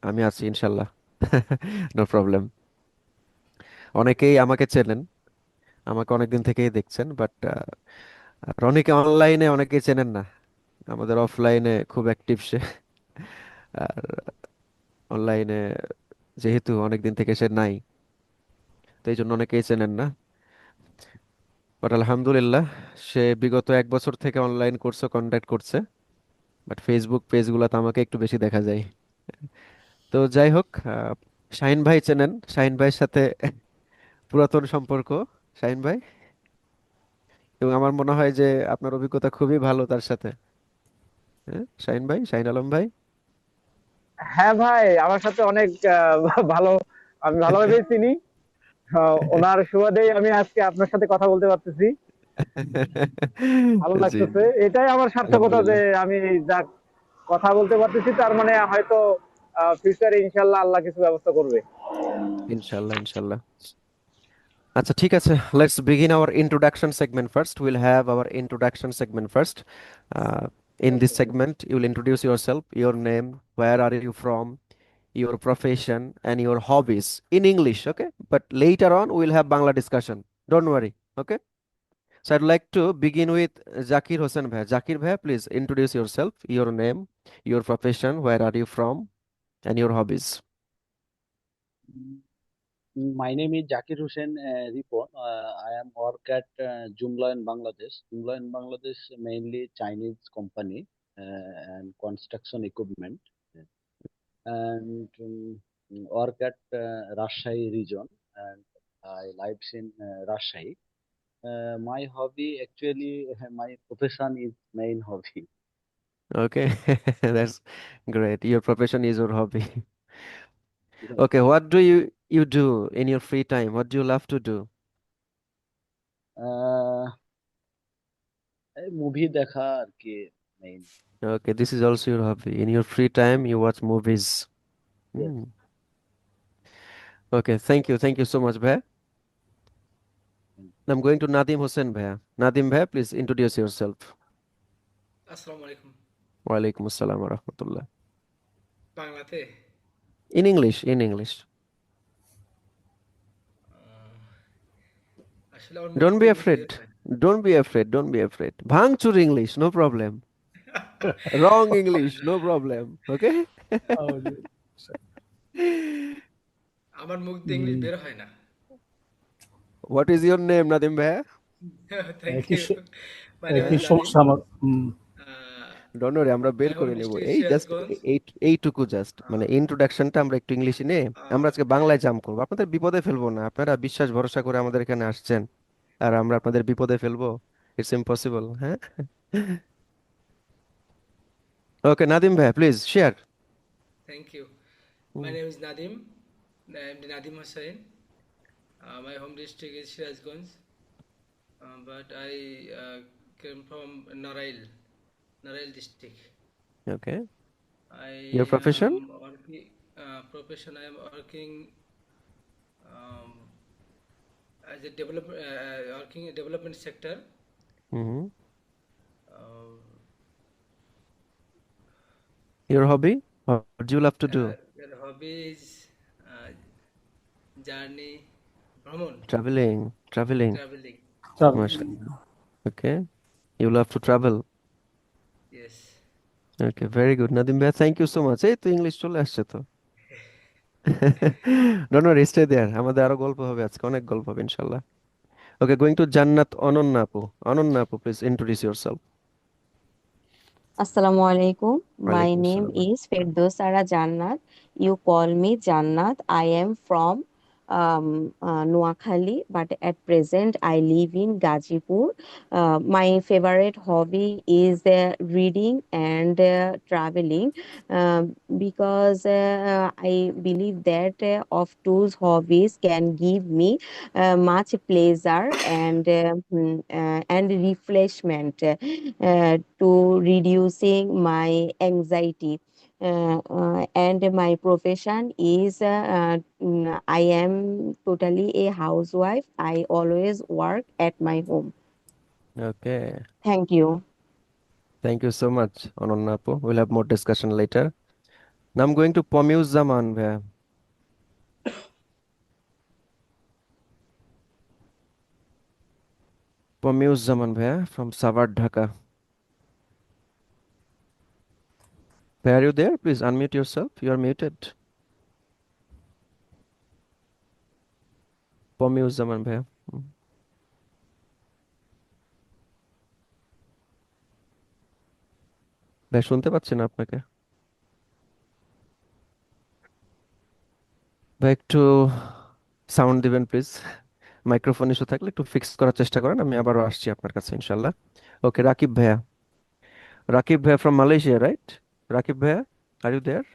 আমি আছি ইনশাল্লাহ। No problem. অনেকেই আমাকে চেনেন, আমাকে অনেকদিন থেকেই দেখছেন, বাট রনিকে অনলাইনে অনেকেই চেনেন না। আমাদের অফলাইনে খুব অ্যাক্টিভ সে, আর অনলাইনে যেহেতু অনেকদিন থেকে সে নাই, তো এই জন্য অনেকেই চেনেন না। বাট আলহামদুলিল্লাহ, সে বিগত 1 বছর থেকে অনলাইন কোর্সও কন্ডাক্ট করছে। বাট ফেসবুক পেজগুলোতে আমাকে একটু বেশি দেখা যায়। তো যাই হোক, শাহিন ভাই চেনেন, শাহিন ভাইয়ের সাথে পুরাতন সম্পর্ক। শাহিন ভাই, এবং আমার মনে হয় যে আপনার অভিজ্ঞতা খুবই ভালো তার সাথে। হ্যাঁ, শাহিন ভাই, শাহিন আলম ভাই। হ্যাঁ ভাই, আমার সাথে অনেক ভালো, আমি ভালোভাবেই চিনি। ওনার সুবাদেই আমি আজকে আপনার সাথে কথা বলতে পারতেছি। ভালো জি, লাগতেছে, এটাই আমার সার্থকতা যে আলহামদুলিল্লাহ। আমি যা কথা বলতে পারতেছি, তার মানে হয়তো ফিউচারে ইনশাল্লাহ আল্লাহ কিছু ব্যবস্থা করবে। ইনশাল্লাহ, ইনশাল্লাহ। আচ্ছা, ঠিক আছে, let's begin our introduction segment first. Will have our introduction segment first. In this okay. segment, you will introduce yourself, your name, where are you from, your profession, and your hobbies in English, okay? But later on, we'll have Bangla discussion. Don't worry, okay? So I'd like to begin with Zakir Hossain Bhai. Zakir Bhai, please introduce yourself, your name, your profession, where are you from, and your hobbies. My name is Zakir Hussain Ripo. I am work at Joomla in Bangladesh. Joomla in Bangladesh mainly Chinese company and construction equipment, and work at Rajshahi region, and I lives in Rajshahi. My hobby actually, my profession is main hobby. Okay, that's great. Your profession is your hobby. Yes. Okay, what do you do in your free time? What do you love to do? Movie দেখা আর কি main. Okay, this is also your hobby. In your free time, you watch movies. Yes. Hmm. Okay, thank you so much, Bhai. I'm going to Nadim Hussain Bhai. Nadim Bhai, please introduce yourself. আসসালামু আলাইকুম। Wa alaikum assalam wa rahmatullah. বাংলাতে In English, in English. আহ, আসলে আমার মুখ Don't দিয়ে be English বের afraid. হয় না। Don't be afraid. Don't be afraid. Bhangchur English, no problem. Wrong English, no problem. Okay? আমাদের আমার মুখ দিয়ে ইংলিশ উম, বের হয় না। What is your name, Nadim Bhai? Thank একই ইউ। স- মাই নেম একই ইজ নাদিম। সমস্যা আমার। ডোন্ট ওয়ারি, আমরা মাই বের হোম করে নেব। ডিস্ট্রিক্ট এই জাস্ট সিরাজগঞ্জ। এইটুকু জাস্ট মানে ইন্ট্রোডাকশনটা আমরা একটু ইংলিশে নিয়ে আমরা আজকে বাংলায় জাম্প করবো। আপনাদের বিপদে ফেলবো না, আপনারা বিশ্বাস ভরসা করে আমাদের এখানে আসছেন, আর আমরা আপনাদের বিপদে ফেলবো? ইটস ইম্পসিবল, হ্যাঁ। ওকে, নাদিম ভাই, please share. Thank you. My name is Nadim, MD Nadim Hossain. My home district is Sirajganj, but I came from Narail, Narail district. Okay, your I profession. am working, profession. I am working as a working in development sector. Hmm, Uh, your hobby, what do you love to do? their hobbies, journey, ভ্রমণ, travelling, travelling, traveling. মাশাআল্লাহ। Okay, you love to travel. Yes. Okay, very good Nadim ভাই, thank you so much. এই তো English চলে আসছে তো। Don't worry, stay there, আমাদের আরো গল্প হবে আজকে, অনেক গল্প হবে ইনশাল্লাহ। ওকে, গোয়িং টু জান্নাত অনন্যা আপু। অনন্যা আপু, please introduce yourself. Assalamu alaikum. My ওয়ালাইকুম name আসসালাম। is Firdosara Jannat. You call me Jannat. I am from Noakhali, but at present I live in Gazipur. My favorite hobby is reading and traveling, because I believe that of those hobbies can give me much pleasure and refreshment, to reducing my anxiety. And my profession is I am totally a housewife. I always work at my home. Okay, Thank you. Thank you so much Ananya আপু, will have more discussion later. Now I'm going to Pomius Zaman bhaiya. Pomius Zaman bhaiya from Savar Dhaka. Bhaiya, are you there? Please unmute yourself. You are muted. Pomius Zaman bhaiya. ভাই শুনতে পাচ্ছি না আপনাকে। ভাই একটু sound দিবেন please. Microphone issue থাকলে একটু ফিক্স করার চেষ্টা করেন, আমি আবারও আসছি আপনার কাছে ইনশাল্লাহ। ওকে, রাকিব ভাইয়া। রাকিব ভাইয়া ফ্রম মালয়েশিয়া, রাইট? রাকিব ভাইয়া, are you there?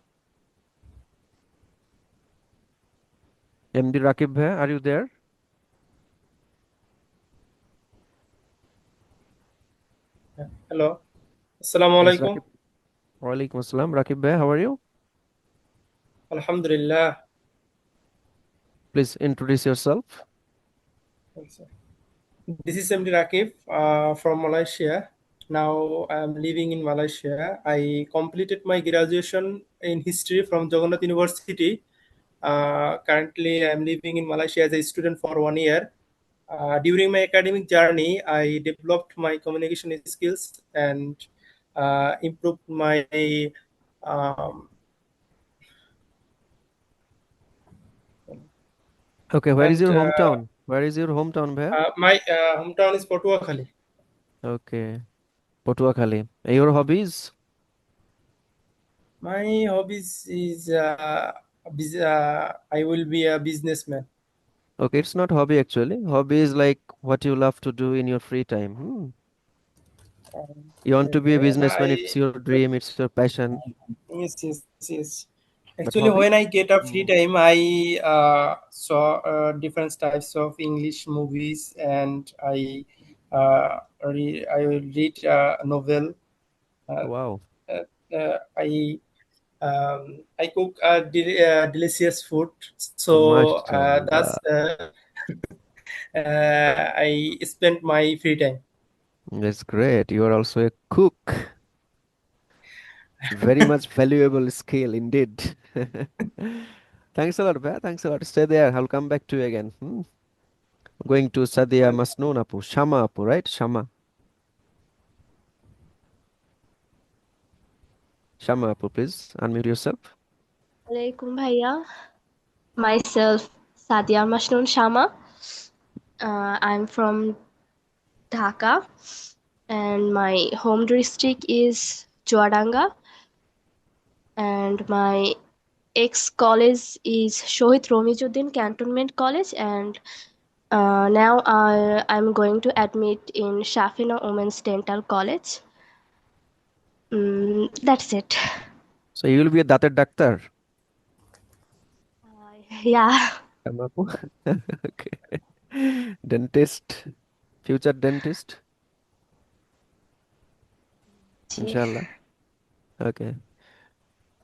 MD Rakib ভাইয়া, are you there? Hello. Assalamu yes alaikum. Rakib. ওয়ালাইকুম আসসালাম রাকিব ভাইয়া, how are you? Alhamdulillah. Please introduce yourself. This is MD Rakif from Malaysia. Now I'm living in Malaysia. I completed my graduation in history from Jagannath University. Currently, I'm living in Malaysia as a student for 1 year. During my academic journey, I developed my communication skills and improved my um, okay, where is and your home town? Where is your home town ভাইয়া? my hometown is Patuakhali. Okay, Patuakhali. Your hobbies? My hobbies is I will be a businessman. Okay, it's not hobby actually. Hobby is like what you love to do in your free time. You want to be a businessman, I it's your dream, it's your passion. yes. But Actually, hobby? when I get a free Hmm. time, I saw different types of English movies, and I will read a novel. Uh, Wow. uh, I cook delicious food, so Mashallah. I spend my free time. That's great. You are also a cook. Very much valuable skill indeed. Thanks a lot, Bha. Thanks a lot. Stay there. I'll come back to you again. Going to Sadia Masnoon Apu. Shama Apu, right? Shama. Shama Apu, please unmute yourself. Alaikum Bhaiya. Myself, Sadia Mashnoon Shama. I'm from Dhaka, and my home district is Chuadanga, and my ex-college is Shohit Romijuddin Cantonment College, and now I'm going to admit in Shafina Women's Dental College. That's it. So you will be a datar doctor. Yeah. Shama Apu. Okay. Dentist. Future dentist. Inshallah. Okay.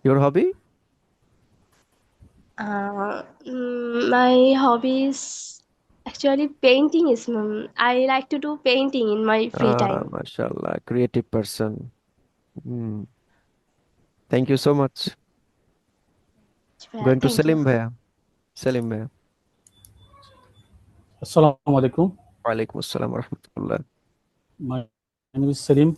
Your hobby? My hobbies actually painting is I like to do painting in my free time. Mashallah. Creative person. Hmm. Thank you so much. Going to Thank you. Selim Bhaiya. Selim Bhaiya. Assalamu alaikum. Walaikum assalam wa rahmatullah. My name is Salim.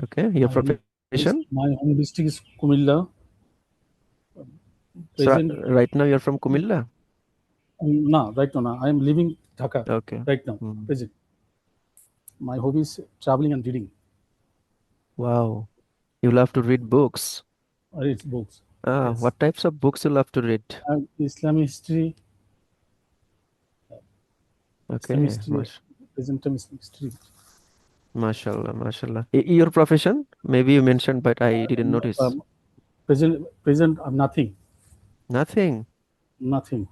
Okay. Your profession? My home district is Kumilla. So Present, right now you're from Kumilla? no, right now, no. I am living Dhaka Okay. right now. Present. My hobby is traveling and reading. Wow. You love to read books. I read books. Yes. What types of books you love to read? Islamic history. Okay. Islamic history. Present time Islamic history. Mashallah, mashallah. Your profession? Maybe you mentioned, but I didn't notice. Present, nothing. Nothing. Nothing.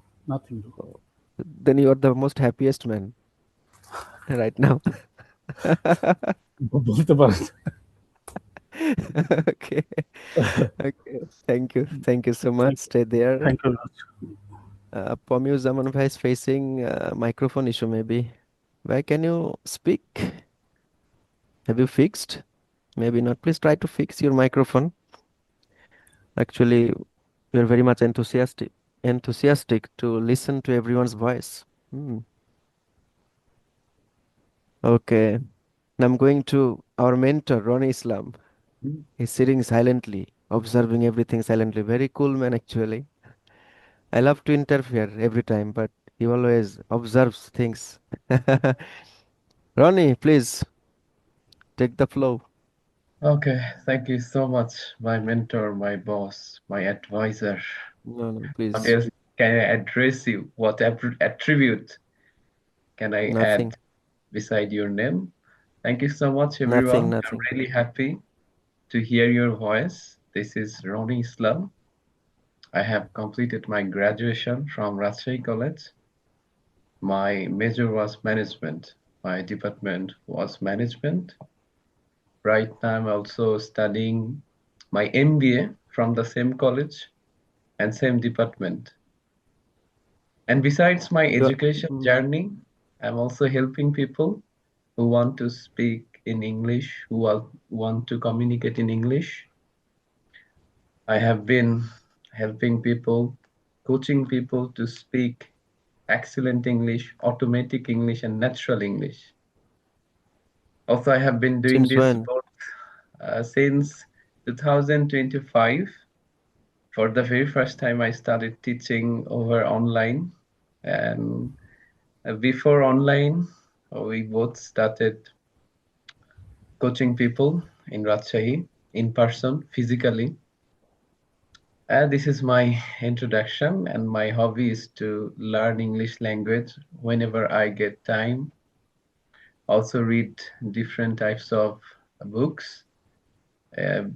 Then you are the most happiest man right now. বলতে পারেন। Okay. Okay. Thank you so much. Stay there. Thank you very much. Pomyu Zaman Bhai is facing microphone issue maybe. Why can you speak? Have you fixed? maybe not. Please try to fix your microphone. Actually, we are very much enthusiastic to listen to everyone's voice. Hmm. Okay. Now I'm going to our mentor, Ronnie Islam. He's sitting silently, observing everything silently. Very cool man, actually. I love to interfere every time, but he always observes things. Ronnie, please take the flow. Okay, thank you so much, my mentor, my boss, my advisor. No, no, What please. else can I address you? What attribute can I Nothing. add beside your name? Thank you so much, Nothing, everyone. I'm nothing. really happy to hear your voice. This is Ronnie Islam. I have completed my graduation from Rajshahi College. My major was management. My department was management. Right now, I'm also studying my MBA from the same college and same department. And besides my You- education mm, journey, I'm also helping people who want to speak in English, who want to communicate in English. I have been helping people, coaching people to speak excellent English, automatic English, and natural English. Also, I have been doing Since this when? both since 2025. For the very first time, I started teaching over online. And before online, we both started coaching people in Rajshahi in person, physically. This is my introduction, and my hobby is to learn English language whenever I get time. Also, read different types of books,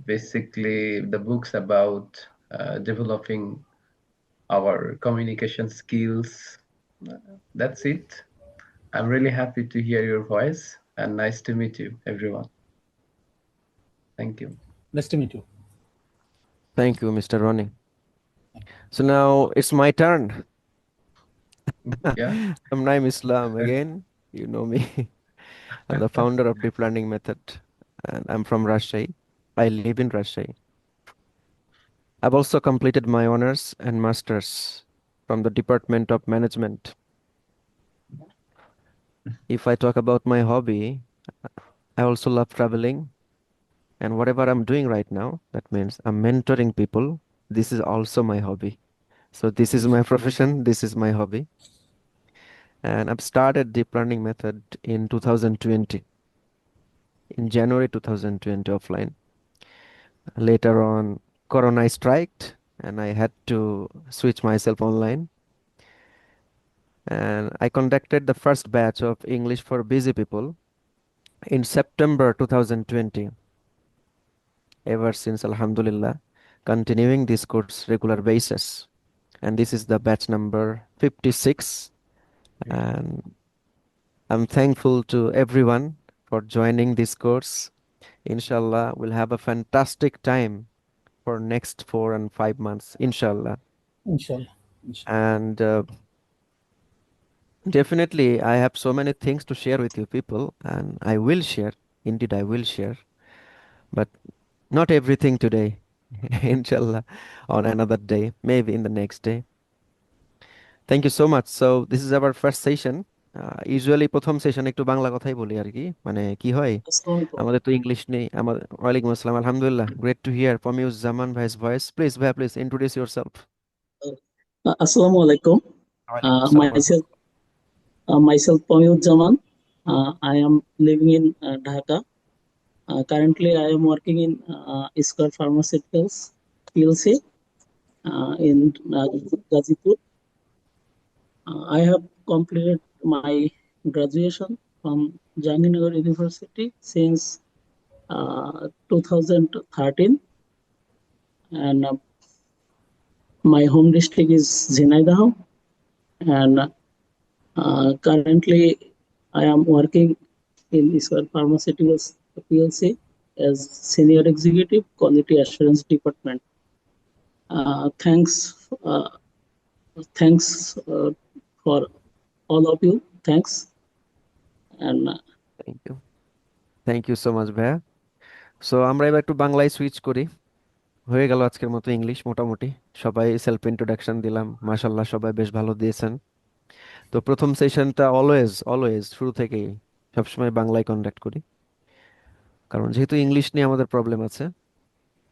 basically, the books about developing our communication skills. That's it. I'm really happy to hear your voice and nice to meet you, everyone. Thank you. Nice to meet you. Thank you, Mr. Ronnie. So now it's my turn. Yeah. I'm Naim Islam again. You know me. I'm the founder of Deep Learning Method, and I'm from Rajshahi. I live in Rajshahi. I've also completed my honors and masters from the Department of Management. If I talk about my hobby, I also love traveling, and whatever I'm doing right now, that means I'm mentoring people. This is also my hobby. So this is my profession, this is my hobby. And I've started Deep Learning Method in 2020, in January 2020 offline. Later on, Corona striked, and I had to switch myself online. And I conducted the first batch of English for Busy People in September 2020. Ever since, Alhamdulillah, continuing this course regular basis. And this is the batch number 56. And I'm thankful to everyone for joining this course. Inshallah, we'll have a fantastic time for next 4 and 5 months, inshallah. Inshallah. And definitely, I have so many things to share with you people, and I will share. Indeed, I will share, but not everything today. Inshallah, on another day, maybe in the next day. Thank you so much. So this is our first session. Usually প্রথম session একটু বাংলা কথাই বলি আর কি, মানে কি হয়, আমাদের তো ইংলিশ নেই। আমাদের ওয়ালাইকুম আসসালাম, আলহামদুলিল্লাহ, great to hear from you Zaman ভাইস ভয়েস। প্লিজ ভাই, please introduce yourself. Assalamu alaikum. ওয়ালাইকুম আসসালাম। Myself Pamyud Zaman. I am living in Dhaka. Currently, I am working in Iskar Pharmaceuticals PLC in Gazipur. I have completed my graduation from Jahangirnagar University since 2013, and my home district is Zinaidah, and currently I am working in Iskar Pharmaceuticals PLC as Senior Executive Quality Assurance Department. Thanks for all of you. Thanks. And Thank you. Thank you so much, Bhaiya. So আমরা এবার একটু বাংলায় switch করি। হয়ে গেল আজকের মতো English মোটামুটি। সবাই সেলফ ইন্ট্রোডাকশন দিলাম, মাশাল্লাহ সবাই বেশ ভালো দিয়েছেন। তো প্রথম সেশনটা অলওয়েজ অলওয়েজ শুরু থেকেই সবসময় বাংলায় কন্ডাক্ট করি, কারণ যেহেতু ইংলিশ নিয়ে আমাদের প্রবলেম আছে।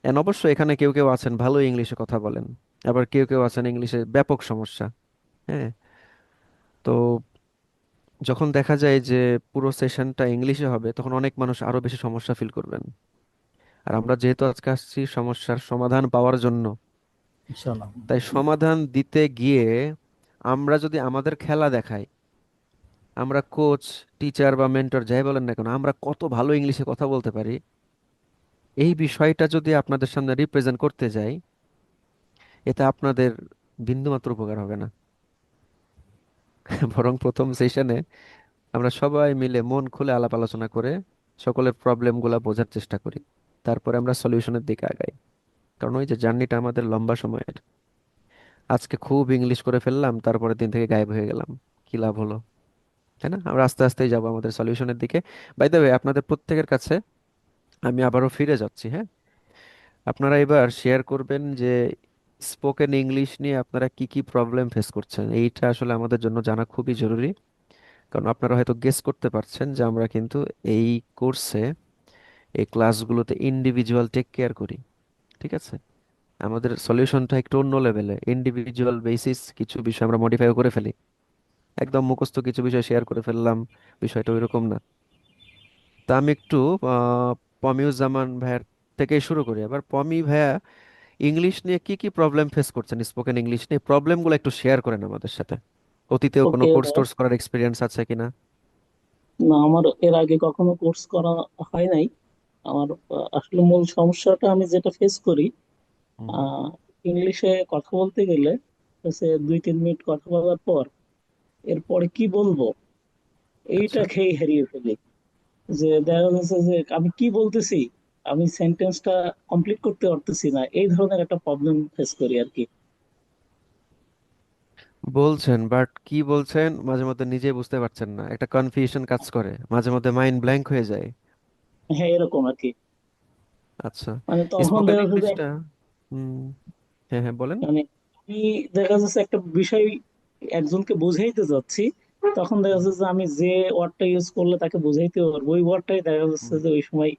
এন্ড অবশ্য এখানে কেউ কেউ আছেন ভালো ইংলিশে কথা বলেন, আবার কেউ কেউ আছেন ইংলিশে ব্যাপক সমস্যা। হ্যাঁ। তো যখন দেখা যায় যে পুরো সেশনটা ইংলিশে হবে, তখন অনেক মানুষ আরো বেশি সমস্যা ফিল করবেন। আর আমরা যেহেতু আজকে আসছি সমস্যার সমাধান পাওয়ার জন্য, ইনশাআল্লাহ। তাই সমাধান দিতে গিয়ে আমরা যদি আমাদের খেলা দেখাই, আমরা কোচ, টিচার বা মেন্টর যাই বলেন না কেন, আমরা কত ভালো ইংলিশে কথা বলতে পারি, এই বিষয়টা যদি আপনাদের সামনে রিপ্রেজেন্ট করতে যাই, এতে আপনাদের বিন্দুমাত্র উপকার হবে না। বরং প্রথম সেশনে আমরা সবাই মিলে মন খুলে আলাপ আলোচনা করে সকলের প্রবলেমগুলো বোঝার চেষ্টা করি, তারপরে আমরা সলিউশনের দিকে আগাই। কারণ ওই যে জার্নিটা আমাদের লম্বা সময়ের। আজকে খুব ইংলিশ করে ফেললাম, তারপরের দিন থেকে গায়েব হয়ে গেলাম, কি লাভ হলো? তাই না? আমরা আস্তে আস্তেই যাবো আমাদের সলিউশনের দিকে। বাই দ্য ওয়ে, আপনাদের প্রত্যেকের কাছে আমি আবারও ফিরে যাচ্ছি। হ্যাঁ, আপনারা এবার শেয়ার করবেন যে স্পোকেন ইংলিশ নিয়ে আপনারা কি কি প্রবলেম ফেস করছেন। এইটা আসলে আমাদের জন্য জানা খুবই জরুরি। কারণ আপনারা হয়তো গেস করতে পারছেন যে আমরা কিন্তু এই কোর্সে, এই ক্লাসগুলোতে ইন্ডিভিজুয়াল টেক কেয়ার করি। ঠিক আছে? আমাদের সলিউশনটা একটু অন্য লেভেলে, ইন্ডিভিজুয়াল বেসিস কিছু বিষয় আমরা মডিফাইও করে ফেলি। একদম মুখস্থ কিছু বিষয় শেয়ার করে ফেললাম, বিষয়টা ওইরকম না। তা আমি একটু পমিউজ্জামান ভাইয়ের থেকে শুরু করি। আবার পমি ভাইয়া, ইংলিশ নিয়ে কি কি প্রবলেম ফেস করছেন, স্পোকেন ইংলিশ নিয়ে প্রবলেমগুলো একটু শেয়ার করেন আমাদের সাথে। অতীতেও কোনো ওকে। কোর্স টোর্স করার এক্সপিরিয়েন্স আছে কিনা? না, আমার এর আগে কখনো কোর্স করা হয় নাই। আমার আসলে মূল সমস্যাটা আমি যেটা ফেস করি, হুম। আহ ইংলিশে কথা বলতে গেলে হচ্ছে 2-3 মিনিট কথা বলার পর এরপরে কি বলবো এইটা আচ্ছা, খেয়ে হারিয়ে ফেলি। যে দেখা যাচ্ছে যে আমি কি বলতেছি, আমি সেন্টেন্সটা কমপ্লিট করতে পারতেছি না, এই ধরনের একটা প্রবলেম ফেস করি আর কি। বলছেন বাট কি বলছেন মাঝে মধ্যে নিজে বুঝতে পারছেন না, একটা কনফিউশন কাজ করে, মাঝে মধ্যে মাইন্ড ব্ল্যাঙ্ক হয়ে যায়। হ্যাঁ, এরকম আর কি। আচ্ছা, মানে তখন স্পোকেন দেখা যাচ্ছে যে ইংলিশটা, হুম, হ্যাঁ হ্যাঁ বলেন। মানে আমি দেখা যাচ্ছে একটা বিষয় একজনকে বুঝাইতে যাচ্ছি, তখন দেখা হুম, যাচ্ছে যে আমি যে ওয়ার্ডটা ইউজ করলে তাকে বুঝাইতে পারবো ওই ওয়ার্ডটাই দেখা যাচ্ছে হুম। যে ওই সময়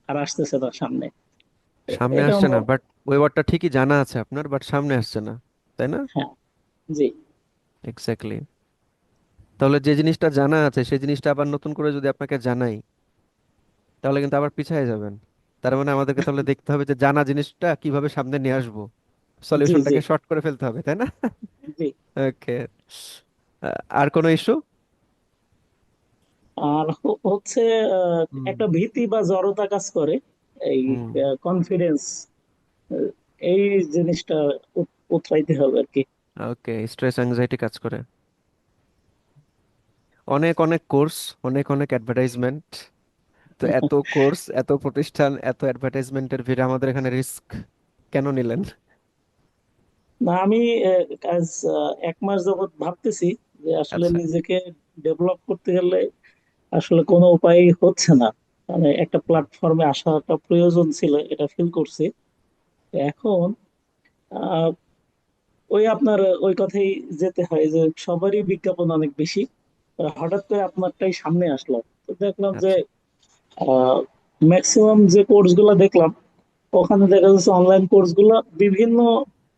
আর আসতেছে তার সামনে। সামনে এটা আসছে না, বাট ওই ওয়ার্ডটা ঠিকই জানা আছে আপনার, বাট সামনে আসছে না, তাই না? হ্যাঁ, জি এক্স্যাক্টলি। তাহলে যে জিনিসটা জানা আছে সেই জিনিসটা আবার নতুন করে যদি আপনাকে জানাই, তাহলে কিন্তু আবার পিছিয়ে যাবেন। তার মানে আমাদেরকে তাহলে দেখতে হবে যে জানা জিনিসটা কিভাবে সামনে নিয়ে আসবো, জি জি সলিউশনটাকে শর্ট করে ফেলতে হবে, তাই না? জি। ওকে। আর কোনো ইস্যু? আর হচ্ছে হুম, একটা ভীতি বা জড়তা কাজ করে, এই হুম। কনফিডেন্স, এই জিনিসটা উতরাইতে হবে আর কি। ওকে, স্ট্রেস অ্যাংজাইটি কাজ করে। অনেক অনেক কোর্স, অনেক অনেক অ্যাডভার্টাইজমেন্ট। তো এত কোর্স, এত প্রতিষ্ঠান, এত অ্যাডভার্টাইজমেন্টের ভিড়ে আমাদের এখানে রিস্ক কেন নিলেন? না, আমি আজ 1 মাস যাবত ভাবতেছি যে আসলে আচ্ছা, নিজেকে ডেভেলপ করতে গেলে আসলে কোনো উপায় হচ্ছে না। মানে একটা প্ল্যাটফর্মে আসাটা প্রয়োজন ছিল, এটা ফিল করছি। এখন আহ, ওই আপনার ওই কথাই যেতে হয় যে সবারই বিজ্ঞাপন অনেক বেশি। হঠাৎ করে আপনারটাই সামনে আসলো, তো দেখলাম যে আচ্ছা। ম্যাক্সিমাম যে কোর্স গুলা দেখলাম, ওখানে দেখা যাচ্ছে অনলাইন কোর্স গুলা বিভিন্ন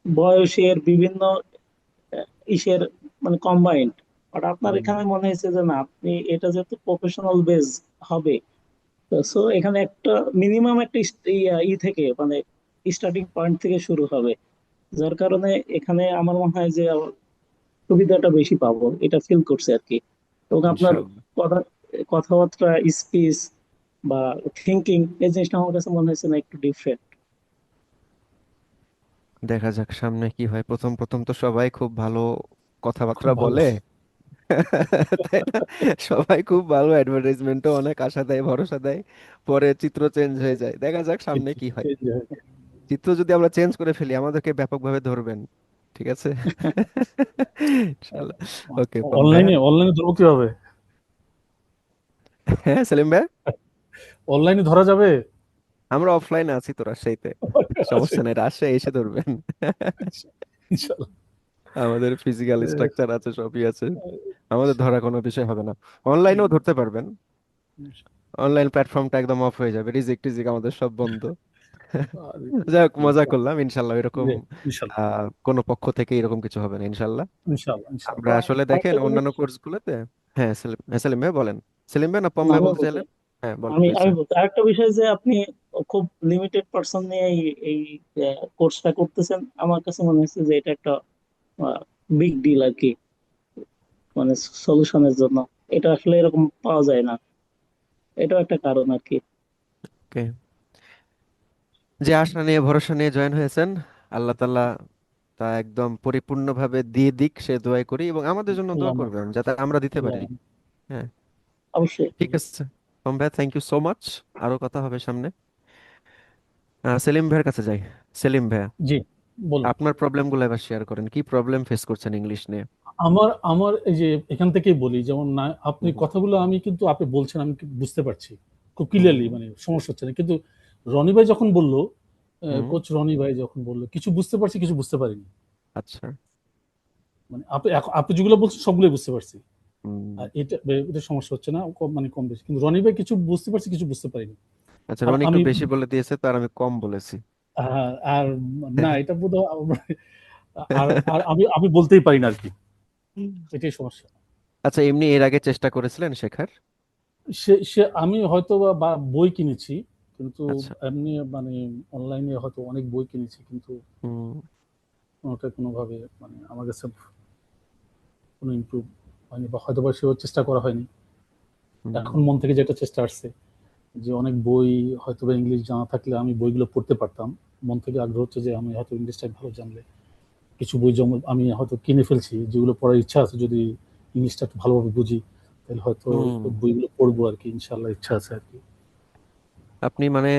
বয়সের, বিভিন্ন ইসের, মানে কম্বাইন্ড। বাট আপনার হুম। এখানে মনে হয়েছে যে না, আপনি এটা যেহেতু প্রফেশনাল বেস হবে, সো এখানে একটা মিনিমাম একটা থেকে মানে স্টার্টিং পয়েন্ট থেকে শুরু হবে। যার কারণে এখানে আমার মনে হয় যে সুবিধাটা বেশি পাবো, এটা ফিল করছে আর কি। এবং আপনার ইনশাআল্লাহ। কথা, কথাবার্তা, স্পিচ বা থিঙ্কিং, এই জিনিসটা আমার কাছে মনে হয়েছে না একটু ডিফারেন্ট। দেখা যাক সামনে কি হয়। প্রথম প্রথম তো সবাই খুব ভালো খুব কথাবার্তা ভালো। বলে, তাই না? সবাই খুব ভালো, অ্যাডভার্টাইজমেন্টও অনেক আশা দেয়, ভরসা দেয়। পরে চিত্র চেঞ্জ হয়ে যায়। দেখা যাক সামনে কি হয়। চিত্র যদি আমরা চেঞ্জ করে ফেলি, আমাদেরকে ব্যাপকভাবে ধরবেন। ঠিক আছে। ইনশাআল্লাহ। ওকে পম ভাইয়া। অনলাইনে অনলাইনে ধরবো কিভাবে? হ্যাঁ সেলিম ভাই। অনলাইনে ধরা যাবে? আমরা অফলাইনে আছি তো রাজশাহীতে, সমস্যা নেই, রাজশাহী এসে ধরবেন। ইনশাল্লাহ। আমাদের ফিজিক্যাল স্ট্রাকচার আছে, সবই আছে, আমাদের ধরা কোনো বিষয় হবে না। অনলাইনেও ধরতে পারবেন, অনলাইন প্ল্যাটফর্মটা একদম অফ হয়ে যাবে, রিজিক টিজিক আমাদের সব বন্ধ। যাই হোক, মজা করলাম, ইনশাল্লাহ এরকম ইনশাল্লাহ কোনো পক্ষ থেকে এরকম কিছু হবে না ইনশাল্লাহ। ইনশাল্লাহ ইনশাল্লাহ। আমরা আসলে দেখেন আরেকটা জিনিস অন্যান্য কোর্সগুলোতে, হ্যাঁ সেলিম ভাই বলেন। সেলিম ভাই না পম ভাই আমি বলতে বলছি চাইলেন? হ্যাঁ বলেন আমি প্লিজ। আমি বলছি আরেকটা বিষয় যে আপনি খুব লিমিটেড পার্সন নিয়ে এই কোর্সটা করতেছেন। আমার কাছে মনে হচ্ছে যে এটা একটা বিগ ডিল আর কি, মানে সলিউশনের জন্য। এটা আসলে এরকম পাওয়া যায় না, এটাও একটা কারণ আর কি। ওকে, যে আশা নিয়ে ভরসা নিয়ে জয়েন হয়েছেন, আল্লাহ তাআলা তা একদম পরিপূর্ণভাবে দিয়ে দিক সে দোয়াই করি, এবং আমাদের জন্য দোয়া আল্লাহ করবেন যাতে আমরা দিতে আল্লাহ পারি। হ্যাঁ, অবশ্যই। ঠিক আছে পম ভাই, থ্যাংক ইউ সো মাচ। আরো কথা হবে সামনে। সেলিম ভাইয়ের কাছে যাই। সেলিম ভাইয়া, জি বলুন। আপনার প্রবলেমগুলো এবার শেয়ার করেন, কি প্রবলেম ফেস করছেন ইংলিশ নিয়ে? আমার আমার এই যে এখান থেকেই বলি, যেমন না আপনি হুম কথাগুলো আমি কিন্তু আপনি বলছেন আমি বুঝতে পারছি খুব হুম ক্লিয়ারলি, মানে সমস্যা হচ্ছে না। কিন্তু রনি ভাই যখন বললো, হুম। কোচ রনি ভাই যখন বললো, কিছু বুঝতে পারছি কিছু বুঝতে পারিনি। আচ্ছা। মানে আপনি আপনি যেগুলো বলছেন সবগুলোই বুঝতে পারছি। হুম। আর এটা সমস্যা হচ্ছে না, মানে কম বেশি। কিন্তু রনি ভাই কিছু বুঝতে পারছি কিছু বুঝতে পারিনি। আচ্ছা, আর রনি একটু আমি বেশি বলে দিয়েছে তো, আর আমি কম বলেছি। আর না এটা বোধ আর আর আমি আমি বলতেই পারি না আর কি, এটাই সমস্যা। আচ্ছা, এমনি এর আগে চেষ্টা করেছিলেন শেখার? সে সে আমি হয়তো বা বই কিনেছি, কিন্তু আচ্ছা। এমনি মানে অনলাইনে হয়তো অনেক বই কিনেছি, কিন্তু হুম ওটা কোনোভাবে মানে আমার কাছে কোনো ইমপ্রুভ হয়নি, বা হয়তো বা সেও চেষ্টা করা হয়নি। হুম এখন মন থেকে যেটা চেষ্টা আসছে, যে অনেক বই হয়তো বা ইংলিশ জানা থাকলে আমি বইগুলো পড়তে পারতাম। মন থেকে আগ্রহ হচ্ছে যে আমি হয়তো ইংলিশটা ভালো জানলে কিছু বই যেমন আমি হয়তো কিনে ফেলছি, যেগুলো পড়ার ইচ্ছা আছে, যদি ইংলিশটা একটু ভালোভাবে বুঝি তাহলে হয়তো হুম। ওই বইগুলো পড়বো আর কি, ইনশাল্লাহ ইচ্ছা আছে আর কি। আপনি মানে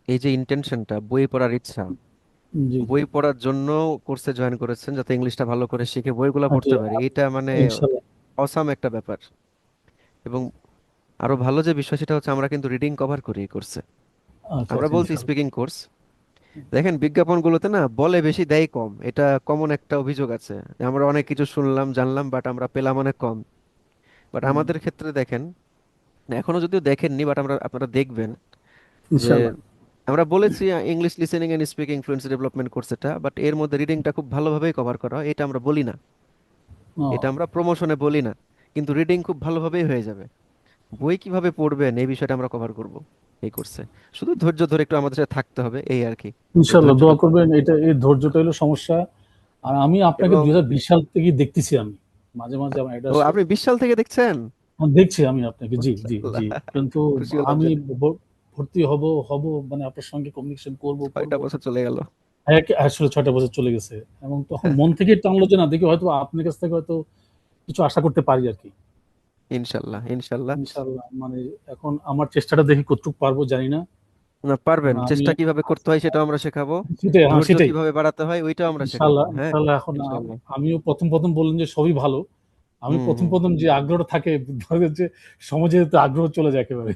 এই যে ইন্টেনশনটা, বই পড়ার ইচ্ছা, জি জি। বই পড়ার জন্য কোর্সে জয়েন করেছেন যাতে ইংলিশটা ভালো করে শিখে বইগুলো জি, পড়তে পারি, এটা মানে ইনশাল্লাহ। অসাম একটা ব্যাপার। এবং আরো ভালো যে বিষয় সেটা হচ্ছে আমরা কিন্তু রিডিং কভার করি এই কোর্সে। আচ্ছা আমরা আচ্ছা বলছি ইনশাল্লাহ। স্পিকিং কোর্স, দেখেন বিজ্ঞাপনগুলোতে না বলে বেশি দেয় কম, এটা কমন একটা অভিযোগ আছে। আমরা অনেক কিছু শুনলাম জানলাম, বাট আমরা পেলাম অনেক কম। বাট হুম, আমাদের ক্ষেত্রে দেখেন, এখনো যদিও দেখেননি বাট আপনারা দেখবেন যে ইনশাল্লাহ। আমরা বলেছি English listening and speaking fluency development course এটা, বাট এর মধ্যে রিডিংটা খুব ভালোভাবেই কভার করা হয়, এটা আমরা বলি না, এটা ও আমরা প্রমোশনে বলি না। কিন্তু রিডিং খুব ভালোভাবেই হয়ে যাবে। বই কিভাবে পড়বেন এই বিষয়টা আমরা কভার করব এই কোর্সে। শুধু ধৈর্য ধরে একটু আমাদের সাথে থাকতে হবে, এই আর কি, এই ইনশাল্লাহ ধৈর্যটা দোয়া ধরে। করবেন, এটা এই ধৈর্যটা হলো সমস্যা। আর আমি আপনাকে এবং 2020 সাল থেকে দেখতেছি, আমি মাঝে মাঝে আমার এটা ও, আসে। আপনি 20 সাল থেকে দেখছেন? দেখছি আমি আপনাকে, জি জি মাশাআল্লাহ, জি। কিন্তু খুশি হলাম আমি জেনে। ভর্তি হব হব মানে আপনার সঙ্গে কমিউনিকেশন করব করব, 6টা বছর চলে গেল। আসলে 6টা বছর চলে গেছে। এবং তখন মন থেকে টানলো যে না দেখি হয়তো আপনার কাছ থেকে হয়তো কিছু আশা করতে পারি আর কি। ইনশাল্লাহ ইনশাল্লাহ। ইনশাল্লাহ, মানে এখন আমার চেষ্টাটা দেখি কতটুকু পারবো জানি না। না পারবেন, কারণ আমি চেষ্টা কিভাবে করতে হয় সেটাও আমরা শেখাবো, সেটাই, হ্যাঁ ধৈর্য সেটাই। কিভাবে বাড়াতে হয় ওইটাও আমরা শেখাবো, ইনশাল্লাহ হ্যাঁ। ইনশাল্লাহ। এখন ইনশাল্লাহ। আমিও প্রথম প্রথম বললেন যে সবই ভালো, আমি হুম প্রথম হুম। প্রথম যে আগ্রহটা থাকে ধরেন যে সমাজে তো আগ্রহ চলে যায় একেবারে,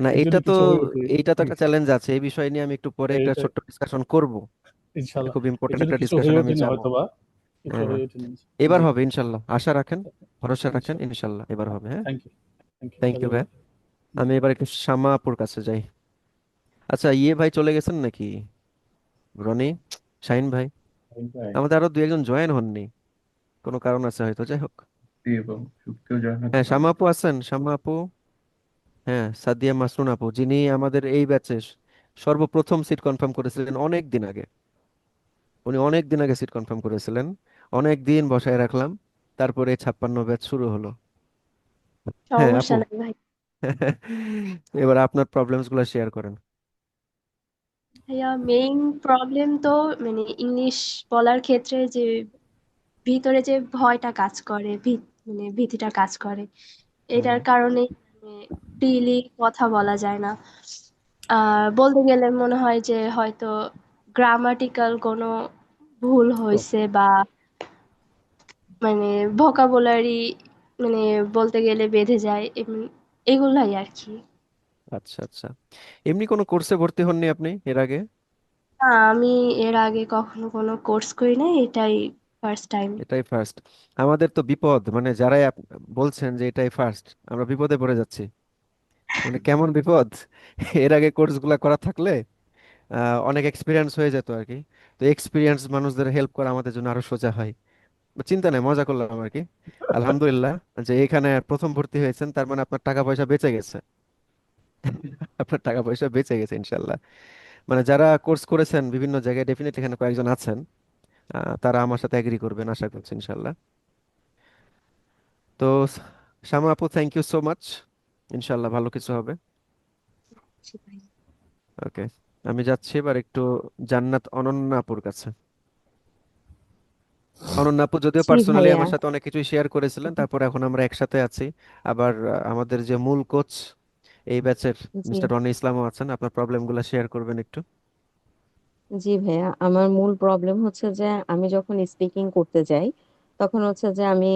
না এই জন্য এটা তো, কিছু হয়ে ওঠে। এইটা তো একটা চ্যালেঞ্জ আছে, এই বিষয় নিয়ে আমি একটু পরে একটা এটা ছোট্ট ডিসকাশন করব। এটা ইনশাল্লাহ। খুব এই ইম্পর্টেন্ট জন্য একটা কিছু ডিসকাশন হয়ে আমি ওঠেনি যাব। হয়তো বা, কিছু হ্যাঁ, হয়ে ওঠেনি। এবার জি হবে ইনশাল্লাহ, আশা রাখেন, ভরসা রাখেন, ইনশাল্লাহ। ইনশাল্লাহ এবার হবে, হ্যাঁ। Thank you, thank you, thank ভালো ইউ ভাই। থাকবেন। জি। আমি এবার একটু শামা আপুর কাছে যাই। আচ্ছা, ইয়ে ভাই চলে গেছেন নাকি? রনি, শাহিন ভাই, আমাদের আরো দুই একজন জয়েন হননি, কোনো কারণ আছে হয়তো, যাই হোক। এবং কেউ জয়েন হতে হ্যাঁ, পারে। শামা আপু আছেন, শামা আপু। হ্যাঁ, সাদিয়া মাসরুন আপু, যিনি আমাদের এই ব্যাচে সর্বপ্রথম সিট কনফার্ম করেছিলেন অনেক দিন আগে। উনি অনেক দিন আগে সিট কনফার্ম করেছিলেন, অনেক দিন বসায় রাখলাম, তারপরে 56 ব্যাচ শুরু হলো। হ্যাঁ সমস্যা আপু, নাই ভাই। এবার আপনার প্রবলেমস গুলো শেয়ার করেন। ভাইয়া মেইন প্রবলেম তো মানে ইংলিশ বলার ক্ষেত্রে যে ভিতরে যে ভয়টা কাজ করে, মানে ভীতিটা কাজ করে, হুম। এটার কারণে মানে ফ্রিলি কথা বলা যায় না। বলতে গেলে মনে হয় যে হয়তো গ্রামাটিক্যাল কোনো ভুল হয়েছে, বা মানে ভোকাবুলারি মানে বলতে গেলে বেঁধে যায়, এগুলাই আর কি। আচ্ছা আচ্ছা। এমনি কোনো কোর্সে ভর্তি হননি আপনি এর আগে? না, আমি এর আগে কখনো কোনো কোর্স করি নাই, এটাই ফার্স্ট টাইম। এটাই ফার্স্ট। আমাদের তো বিপদ, মানে যারাই বলছেন যে এটাই ফার্স্ট, আমরা বিপদে পড়ে যাচ্ছি। মানে কেমন বিপদ! এর আগে কোর্সগুলো করা থাকলে অনেক এক্সপিরিয়েন্স হয়ে যেত আর কি। তো এক্সপিরিয়েন্স মানুষদের হেল্প করা আমাদের জন্য আরো সোজা হয়। চিন্তা নেই, মজা করলাম আর কি। আলহামদুলিল্লাহ যে এখানে প্রথম ভর্তি হয়েছেন, তার মানে আপনার টাকা পয়সা বেঁচে গেছে। আপনার টাকা পয়সা বেঁচে গেছে ইনশাল্লাহ। মানে যারা কোর্স করেছেন বিভিন্ন জায়গায়, ডেফিনেটলি এখানে কয়েকজন আছেন, তারা আমার সাথে এগ্রি করবেন আশা করছি ইনশাল্লাহ। তো শামা আপু, থ্যাংক ইউ সো মাচ। ইনশাল্লাহ ভালো কিছু হবে। ওকে, আমি যাচ্ছি এবার একটু জান্নাত অনন্যা আপুর কাছে। অনন্যা আপু যদিও জি পার্সোনালি ভাইয়া। আমার সাথে অনেক কিছুই শেয়ার করেছিলেন, তারপর এখন আমরা একসাথে আছি। আবার আমাদের যে মূল কোচ এই ব্যাচের জি। মিস্টার রনি ইসলামও আছেন, আপনার প্রবলেমগুলো শেয়ার করবেন একটু। জি ভাইয়া, আমার মূল প্রবলেম হচ্ছে যে আমি যখন স্পিকিং করতে যাই তখন হচ্ছে যে আমি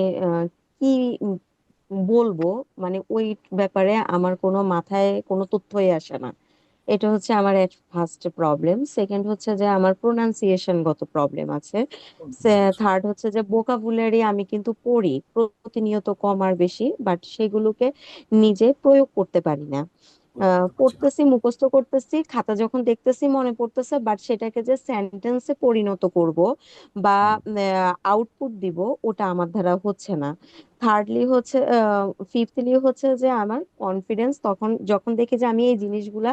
কি উম বলবো, মানে ওই ব্যাপারে আমার কোনো মাথায় কোনো তথ্যই আসে না। এটা হচ্ছে আমার ফার্স্ট প্রবলেম। সেকেন্ড হচ্ছে যে আমার প্রোনাউন্সিয়েশন গত প্রবলেম আছে। থার্ড হচ্ছে যে ভোকাবুলারি আমি কিন্তু পড়ি প্রতিনিয়ত কম আর বেশি, বাট সেগুলোকে নিজে প্রয়োগ করতে পারি না। পড়তেছি, মুখস্থ করতেছি, খাতা যখন দেখতেছি মনে পড়তেছে, বাট সেটাকে যে সেন্টেন্সে পরিণত করব বা আউটপুট দিব, ওটা আমার দ্বারা হচ্ছে না। থার্ডলি হচ্ছে, ফিফথলি হচ্ছে যে আমার কনফিডেন্স, তখন যখন দেখি যে আমি এই জিনিসগুলা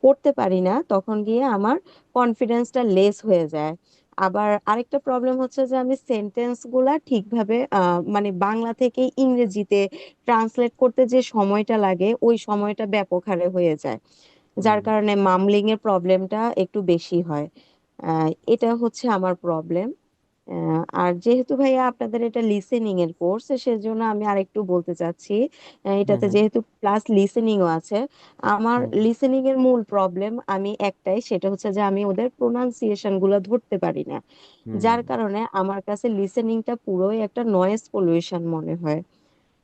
করতে পারি না, তখন গিয়ে আমার কনফিডেন্সটা লেস হয়ে যায়। আবার আরেকটা প্রবলেম হচ্ছে যে আমি সেন্টেন্স গুলা ঠিকভাবে মানে বাংলা থেকে ইংরেজিতে ট্রান্সলেট করতে যে সময়টা লাগে, ওই সময়টা ব্যাপক হারে হয়ে যায়, যার কারণে মামলিং এর প্রবলেমটা একটু বেশি হয়। এটা হচ্ছে আমার প্রবলেম। আর যেহেতু ভাইয়া আপনাদের এটা লিসেনিং এর কোর্স, সেজন্য আমি আরেকটু বলতে চাচ্ছি। হুম এটাতে হুম যেহেতু প্লাস লিসেনিংও আছে, আমার হুম লিসেনিং এর মূল প্রবলেম আমি একটাই, সেটা হচ্ছে যে আমি ওদের প্রোনাউন্সিয়েশন গুলো ধরতে পারি না। হুম। যার কারণে আমার কাছে লিসেনিংটা পুরোই একটা নয়েজ পলিউশন মনে হয়,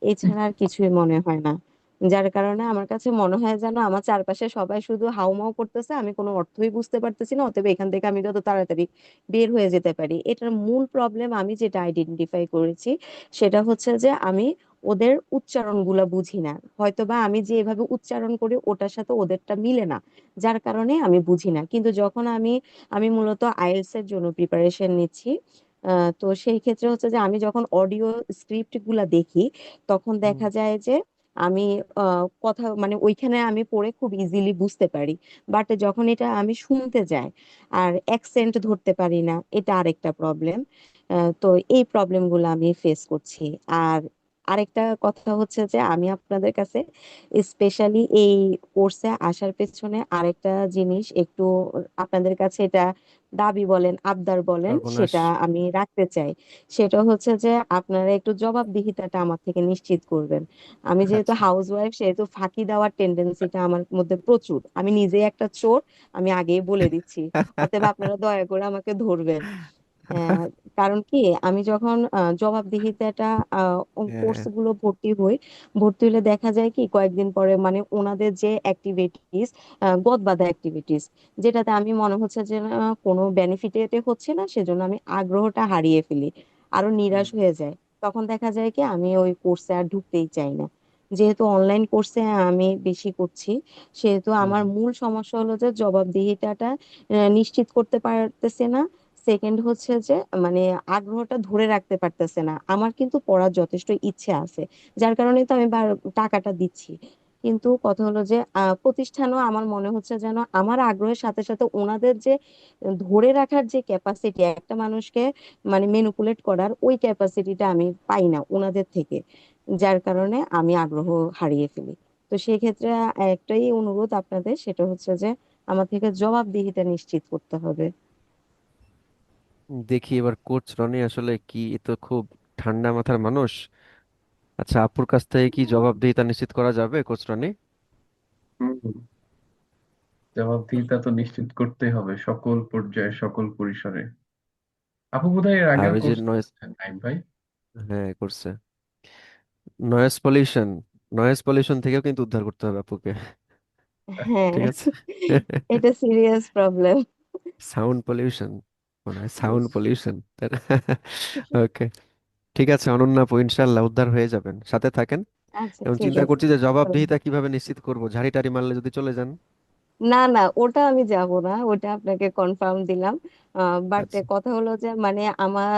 এছাড়া আর কিছুই মনে হয় না। যার কারণে আমার কাছে মনে হয় যেন আমার চারপাশে সবাই শুধু হাউমাউ করতেছে, আমি কোনো অর্থই বুঝতে পারতেছি না, অতএব এখান থেকে আমি যত তাড়াতাড়ি বের হয়ে যেতে পারি। এটার মূল প্রবলেম আমি যেটা আইডেন্টিফাই করেছি সেটা হচ্ছে যে আমি ওদের উচ্চারণগুলা বুঝি না, হয়তোবা আমি যেভাবে উচ্চারণ করি ওটার সাথে ওদেরটা মিলে না, যার কারণে আমি বুঝি না। কিন্তু যখন আমি আমি মূলত আইএলটিএস এর জন্য প্রিপারেশন নিচ্ছি, তো সেই ক্ষেত্রে হচ্ছে যে আমি যখন অডিও স্ক্রিপ্ট গুলা দেখি, তখন হুম। দেখা যায় যে আমি কথা মানে ওইখানে আমি পড়ে খুব ইজিলি বুঝতে পারি, বাট যখন এটা আমি শুনতে যাই আর অ্যাকসেন্ট ধরতে পারি না, এটা আরেকটা প্রবলেম। তো এই প্রবলেম গুলো আমি ফেস করছি। আর আরেকটা কথা হচ্ছে যে আমি আপনাদের কাছে স্পেশালি এই কোর্সে আসার পেছনে আরেকটা জিনিস একটু আপনাদের কাছে এটা দাবি বলেন আবদার বলেন, সর্বনাশ! সেটা আমি রাখতে চাই। সেটা হচ্ছে যে আপনারা একটু জবাবদিহিতাটা আমার থেকে নিশ্চিত করবেন। আমি যেহেতু আচ্ছা। হাউস ওয়াইফ, সেহেতু ফাঁকি দেওয়ার টেন্ডেন্সিটা আমার মধ্যে প্রচুর, আমি নিজে একটা চোর, আমি আগেই বলে দিচ্ছি। অতএব আপনারা দয়া করে আমাকে ধরবেন। আহ, কারণ কি, আমি যখন জবাবদিহিতাটা কোর্স হ্যাঁ। গুলো ভর্তি হলে দেখা যায় কি কয়েকদিন পরে মানে ওনাদের যে অ্যাক্টিভিটিস, গদ বাঁধা অ্যাক্টিভিটিস, যেটাতে আমি মনে হচ্ছে যে কোনো বেনিফিট হচ্ছে না, সেজন্য আমি আগ্রহটা হারিয়ে ফেলি, আরো হুম নিরাশ হয়ে যায়। তখন দেখা যায় কি আমি ওই কোর্সে আর ঢুকতেই চাই না। যেহেতু অনলাইন কোর্সে আমি বেশি করছি, সেহেতু হুম আমার মূল সমস্যা হলো যে জবাবদিহিতাটা নিশ্চিত করতে পারতেছে না। সেকেন্ড হচ্ছে যে মানে আগ্রহটা ধরে রাখতে পারতেছে না। আমার কিন্তু পড়ার যথেষ্ট ইচ্ছে আছে, যার কারণে তো আমি টাকাটা দিচ্ছি। কিন্তু কথা হলো যে প্রতিষ্ঠানও আমার মনে হচ্ছে যেন আমার আগ্রহের সাথে সাথে ওনাদের যে ধরে রাখার যে ক্যাপাসিটি একটা মানুষকে মানে মেনুপুলেট করার, ওই ক্যাপাসিটিটা আমি পাই না ওনাদের থেকে, যার কারণে আমি আগ্রহ হারিয়ে ফেলি। তো সেই ক্ষেত্রে একটাই অনুরোধ আপনাদের, সেটা হচ্ছে যে আমার থেকে জবাবদিহিতা নিশ্চিত করতে হবে। দেখি এবার কোচ রনি আসলে কি, এ তো খুব ঠান্ডা মাথার মানুষ। আচ্ছা, আপুর কাছ থেকে কি জবাবদিহিতা নিশ্চিত করা যাবে কোচ রনি? হুম, জবাবদিহিতা তো নিশ্চিত করতেই হবে সকল পর্যায়ে সকল পরিসরে। আপু বোধহয় এর আর আগেও ওই যে কোর্স নয়েজ, করেছেন, নাইম ভাই? হ্যাঁ করছে। নয়েজ পলিউশন, নয়েজ পলিউশন থেকেও কিন্তু উদ্ধার করতে হবে আপুকে। হ্যাঁ, ঠিক আছে। এটা সিরিয়াস প্রবলেম। সাউন্ড পলিউশন, মনে হয় সাউন্ড পলিউশন। ওকে, ঠিক আছে অনন্যা আপু, ইনশাল্লাহ উদ্ধার হয়ে যাবেন, সাথে থাকেন। আচ্ছা এবং ঠিক চিন্তা আছে। করছি যে জবাবদিহিতা কিভাবে নিশ্চিত করব, ঝাড়ি টাড়ি মারলে যদি চলে যান। না না, ওটা আমি যাব না, ওটা আপনাকে কনফার্ম দিলাম। বাট আচ্ছা। কথা হলো যে মানে আমার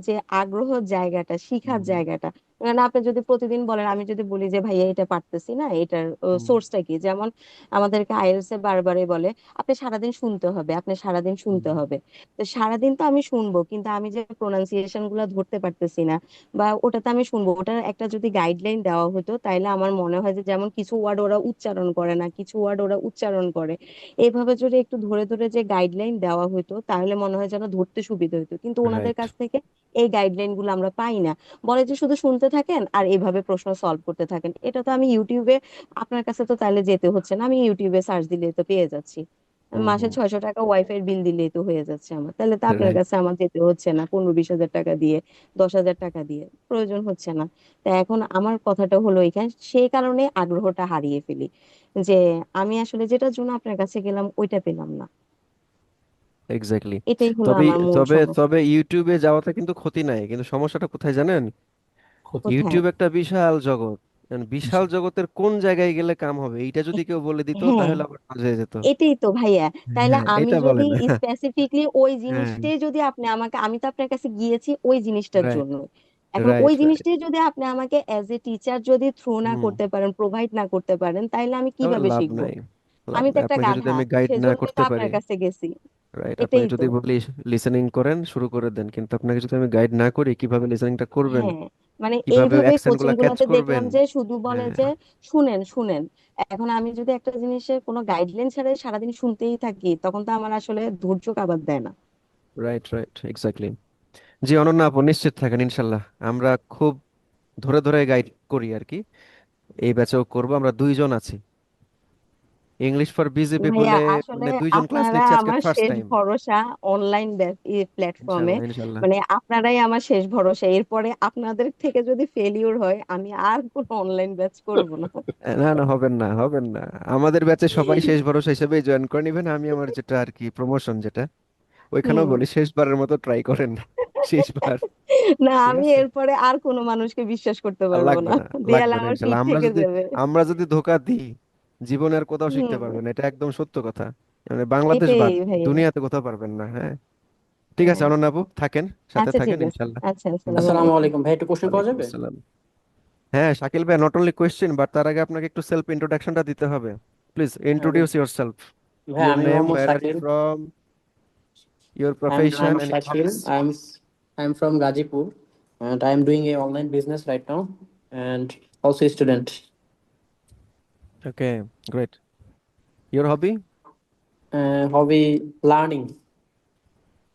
যে আগ্রহ জায়গাটা, শিখার হুম জায়গাটা, মানে আপনি যদি প্রতিদিন বলেন, আমি যদি বলি যে ভাইয়া এটা পারতেছি না, এটার হুম সোর্সটা কি, যেমন আমাদেরকে আইএলটিএস এ বারবারই বলে আপনি সারাদিন শুনতে হবে, আপনি সারাদিন শুনতে হুম হবে। তো সারাদিন তো আমি শুনবো, কিন্তু আমি যে প্রোনাউন্সিয়েশন গুলা ধরতে পারতেছি না, বা ওটাতে আমি শুনবো, ওটার একটা যদি গাইডলাইন দেওয়া হতো, তাইলে আমার মনে হয় যে যেমন কিছু ওয়ার্ড ওরা উচ্চারণ করে না, কিছু ওয়ার্ড ওরা উচ্চারণ করে, এইভাবে যদি একটু ধরে ধরে যে গাইডলাইন দেওয়া হতো, তাহলে মনে হয় যেন ধরতে সুবিধা হতো, কিন্তু ওনাদের রাইট। কাছ থেকে এই গাইডলাইন গুলো আমরা পাই না। বলে যে শুধু শুনতে থাকেন আর এভাবে প্রশ্ন সলভ করতে থাকেন। এটা তো আমি ইউটিউবে, আপনার কাছে তো তাহলে যেতে হচ্ছে না, আমি ইউটিউবে সার্চ দিলে তো পেয়ে যাচ্ছি। হুম মাসে হুম 600 টাকা ওয়াইফাই বিল দিলেই তো হয়ে যাচ্ছে আমার, তাহলে তো আপনার রাইট। কাছে আমার যেতে হচ্ছে না 15-20 হাজার টাকা দিয়ে, 10 হাজার টাকা দিয়ে, প্রয়োজন হচ্ছে না। তা এখন আমার কথাটা হলো এখানে, সেই কারণে আগ্রহটা হারিয়ে ফেলি, যে আমি আসলে যেটার জন্য আপনার কাছে গেলাম ওইটা পেলাম না। এক্স্যাক্টলি। এটাই হলো তবে আমার মূল তবে সমস্যা। তবে ইউটিউবে যাওয়াতে কিন্তু ক্ষতি নাই, কিন্তু সমস্যাটা কোথায় জানেন? ক্ষতি। কোথায়? ইউটিউব একটা বিশাল জগৎ। বিশাল বিশাল। জগতের কোন জায়গায় গেলে কাম হবে, এইটা যদি কেউ বলে দিত হ্যাঁ, তাহলে আবার কাজ হয়ে যেত। এটাই তো ভাইয়া। তাইলে হ্যাঁ, আমি এটা বলে যদি না। স্পেসিফিকলি ওই হ্যাঁ, জিনিসটাই যদি আপনি আমাকে, আমি তো আপনার কাছে গিয়েছি ওই জিনিসটার রাইট জন্য, এখন ওই রাইট রাইট। জিনিসটাই যদি আপনি আমাকে অ্যাজ এ টিচার যদি থ্রু না হুম, করতে পারেন, প্রোভাইড না করতে পারেন, তাইলে আমি তাহলে কিভাবে লাভ শিখবো? নাই। লাভ আমি তো নাই, একটা আপনাকে যদি গাধা, আমি গাইড না সেজন্যই তো করতে পারি। আপনার কাছে গেছি। রাইট, এটাই আপনাকে তো। যদি বলি লিসেনিং করেন, শুরু করে দেন, কিন্তু আপনাকে যদি আমি গাইড না করি কিভাবে লিসেনিংটা করবেন, হ্যাঁ, মানে কিভাবে এইভাবে অ্যাকসেন্ট কোচিং গুলা ক্যাচ গুলাতে দেখলাম করবেন। যে শুধু বলে হ্যাঁ, যে শুনেন শুনেন। এখন আমি যদি একটা জিনিসের কোনো গাইডলাইন ছাড়াই সারাদিন শুনতেই থাকি, তখন তো আমার আসলে ধৈর্য কাবার দেয় না। Right right, exactly. জি অনন্যা আপু, নিশ্চিত থাকেন, ইনশাল্লাহ আমরা খুব ধরে ধরে গাইড করি আর কি। এই ব্যাচেও করব, আমরা দুইজন আছি। ইংলিশ ফর বিজিপি ভাইয়া বলে আসলে মানে দুইজন ক্লাস আপনারা নিচ্ছে আজকে আমার ফার্স্ট শেষ টাইম। ভরসা অনলাইন প্ল্যাটফর্মে, ইনশাল্লাহ ইনশাল্লাহ। মানে আপনারাই আমার শেষ ভরসা, এরপরে আপনাদের থেকে যদি ফেলিওর হয় আমি আর কোনো অনলাইন ব্যাচ করব না। না না, হবেন না হবেন না। আমাদের ব্যাচে সবাই শেষ ভরসা হিসেবেই জয়েন করে নিবেন। আমি আমার যেটা আর কি প্রমোশন যেটা, ওইখানেও হুম। বলি শেষবারের মতো ট্রাই করেন। শেষবার। না, ঠিক আমি আছে। এরপরে আর কোনো মানুষকে বিশ্বাস করতে আর পারবো লাগবে না, না, দেয়ালে লাগবে না আমার পিঠ ইনশাল্লাহ। আমরা থেকে যদি যাবে। আমরা যদি ধোকা দিই, জীবনে আর কোথাও শিখতে হুম। পারবেন না, এটা একদম সত্য কথা। মানে বাংলাদেশ এটাই বাদ, ভাইয়া। দুনিয়াতে কোথাও পারবেন না। হ্যাঁ, ঠিক আছে হ্যাঁ। অনন্যা আপু, থাকেন, সাথে আচ্ছা থাকেন ঠিক আছে। ইনশাল্লাহ। আচ্ছা, হুম, আসসালামু আসসালামু আলাইকুম। আলাইকুম ভাই, একটু কোশ্চেন পাওয়া ওয়ালাইকুম যাবে? আসসালাম। হ্যাঁ শাকিল ভাই, নট অনলি কোয়েশ্চেন, বাট তার আগে আপনাকে একটু সেলফ ইন্ট্রোডাকশনটা দিতে হবে। প্লিজ হ্যাঁ ইন্ট্রোডিউস ইউর সেলফ, ভাই, ইউর আমি name, Mohammad where are you Shakil. From, your I'm profession Mohammad and Shakil. Hobbies. I'm from Gazipur, and I'm doing a online business right now, and also a student. Okay, great. Your hobby? Hobby learning.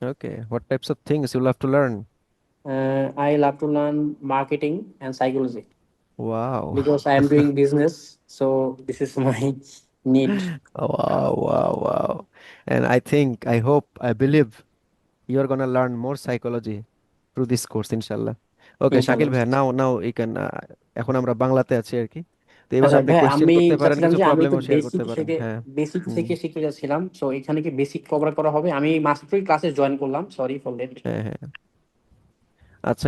Okay, what types of things you love to learn? I love to learn marketing and psychology wow. because I am doing business. So this is my need. Wow, wow, wow. And I think, I hope, I believe you're gonna learn more psychology through this course, ইনশাল্লাহ। ওকে Shakil Inshallah. ভাই, নাও now you can, এখন আমরা বাংলাতে আছি আর কি। তো এবার আচ্ছা আপনি ভাই, কোয়েশ্চেন আমি করতে পারেন, চাচ্ছিলাম কিছু যে আমি তো প্রবলেমও শেয়ার বেসিক করতে পারেন। থেকে হ্যাঁ। বেসিক হুম। থেকে শিখতে যাচ্ছিলাম, তো এখানে কি বেসিক কভার করা হবে? আমি মাত্রই ক্লাসে জয়েন করলাম, সরি ফর লেট। হ্যাঁ হ্যাঁ। আচ্ছা,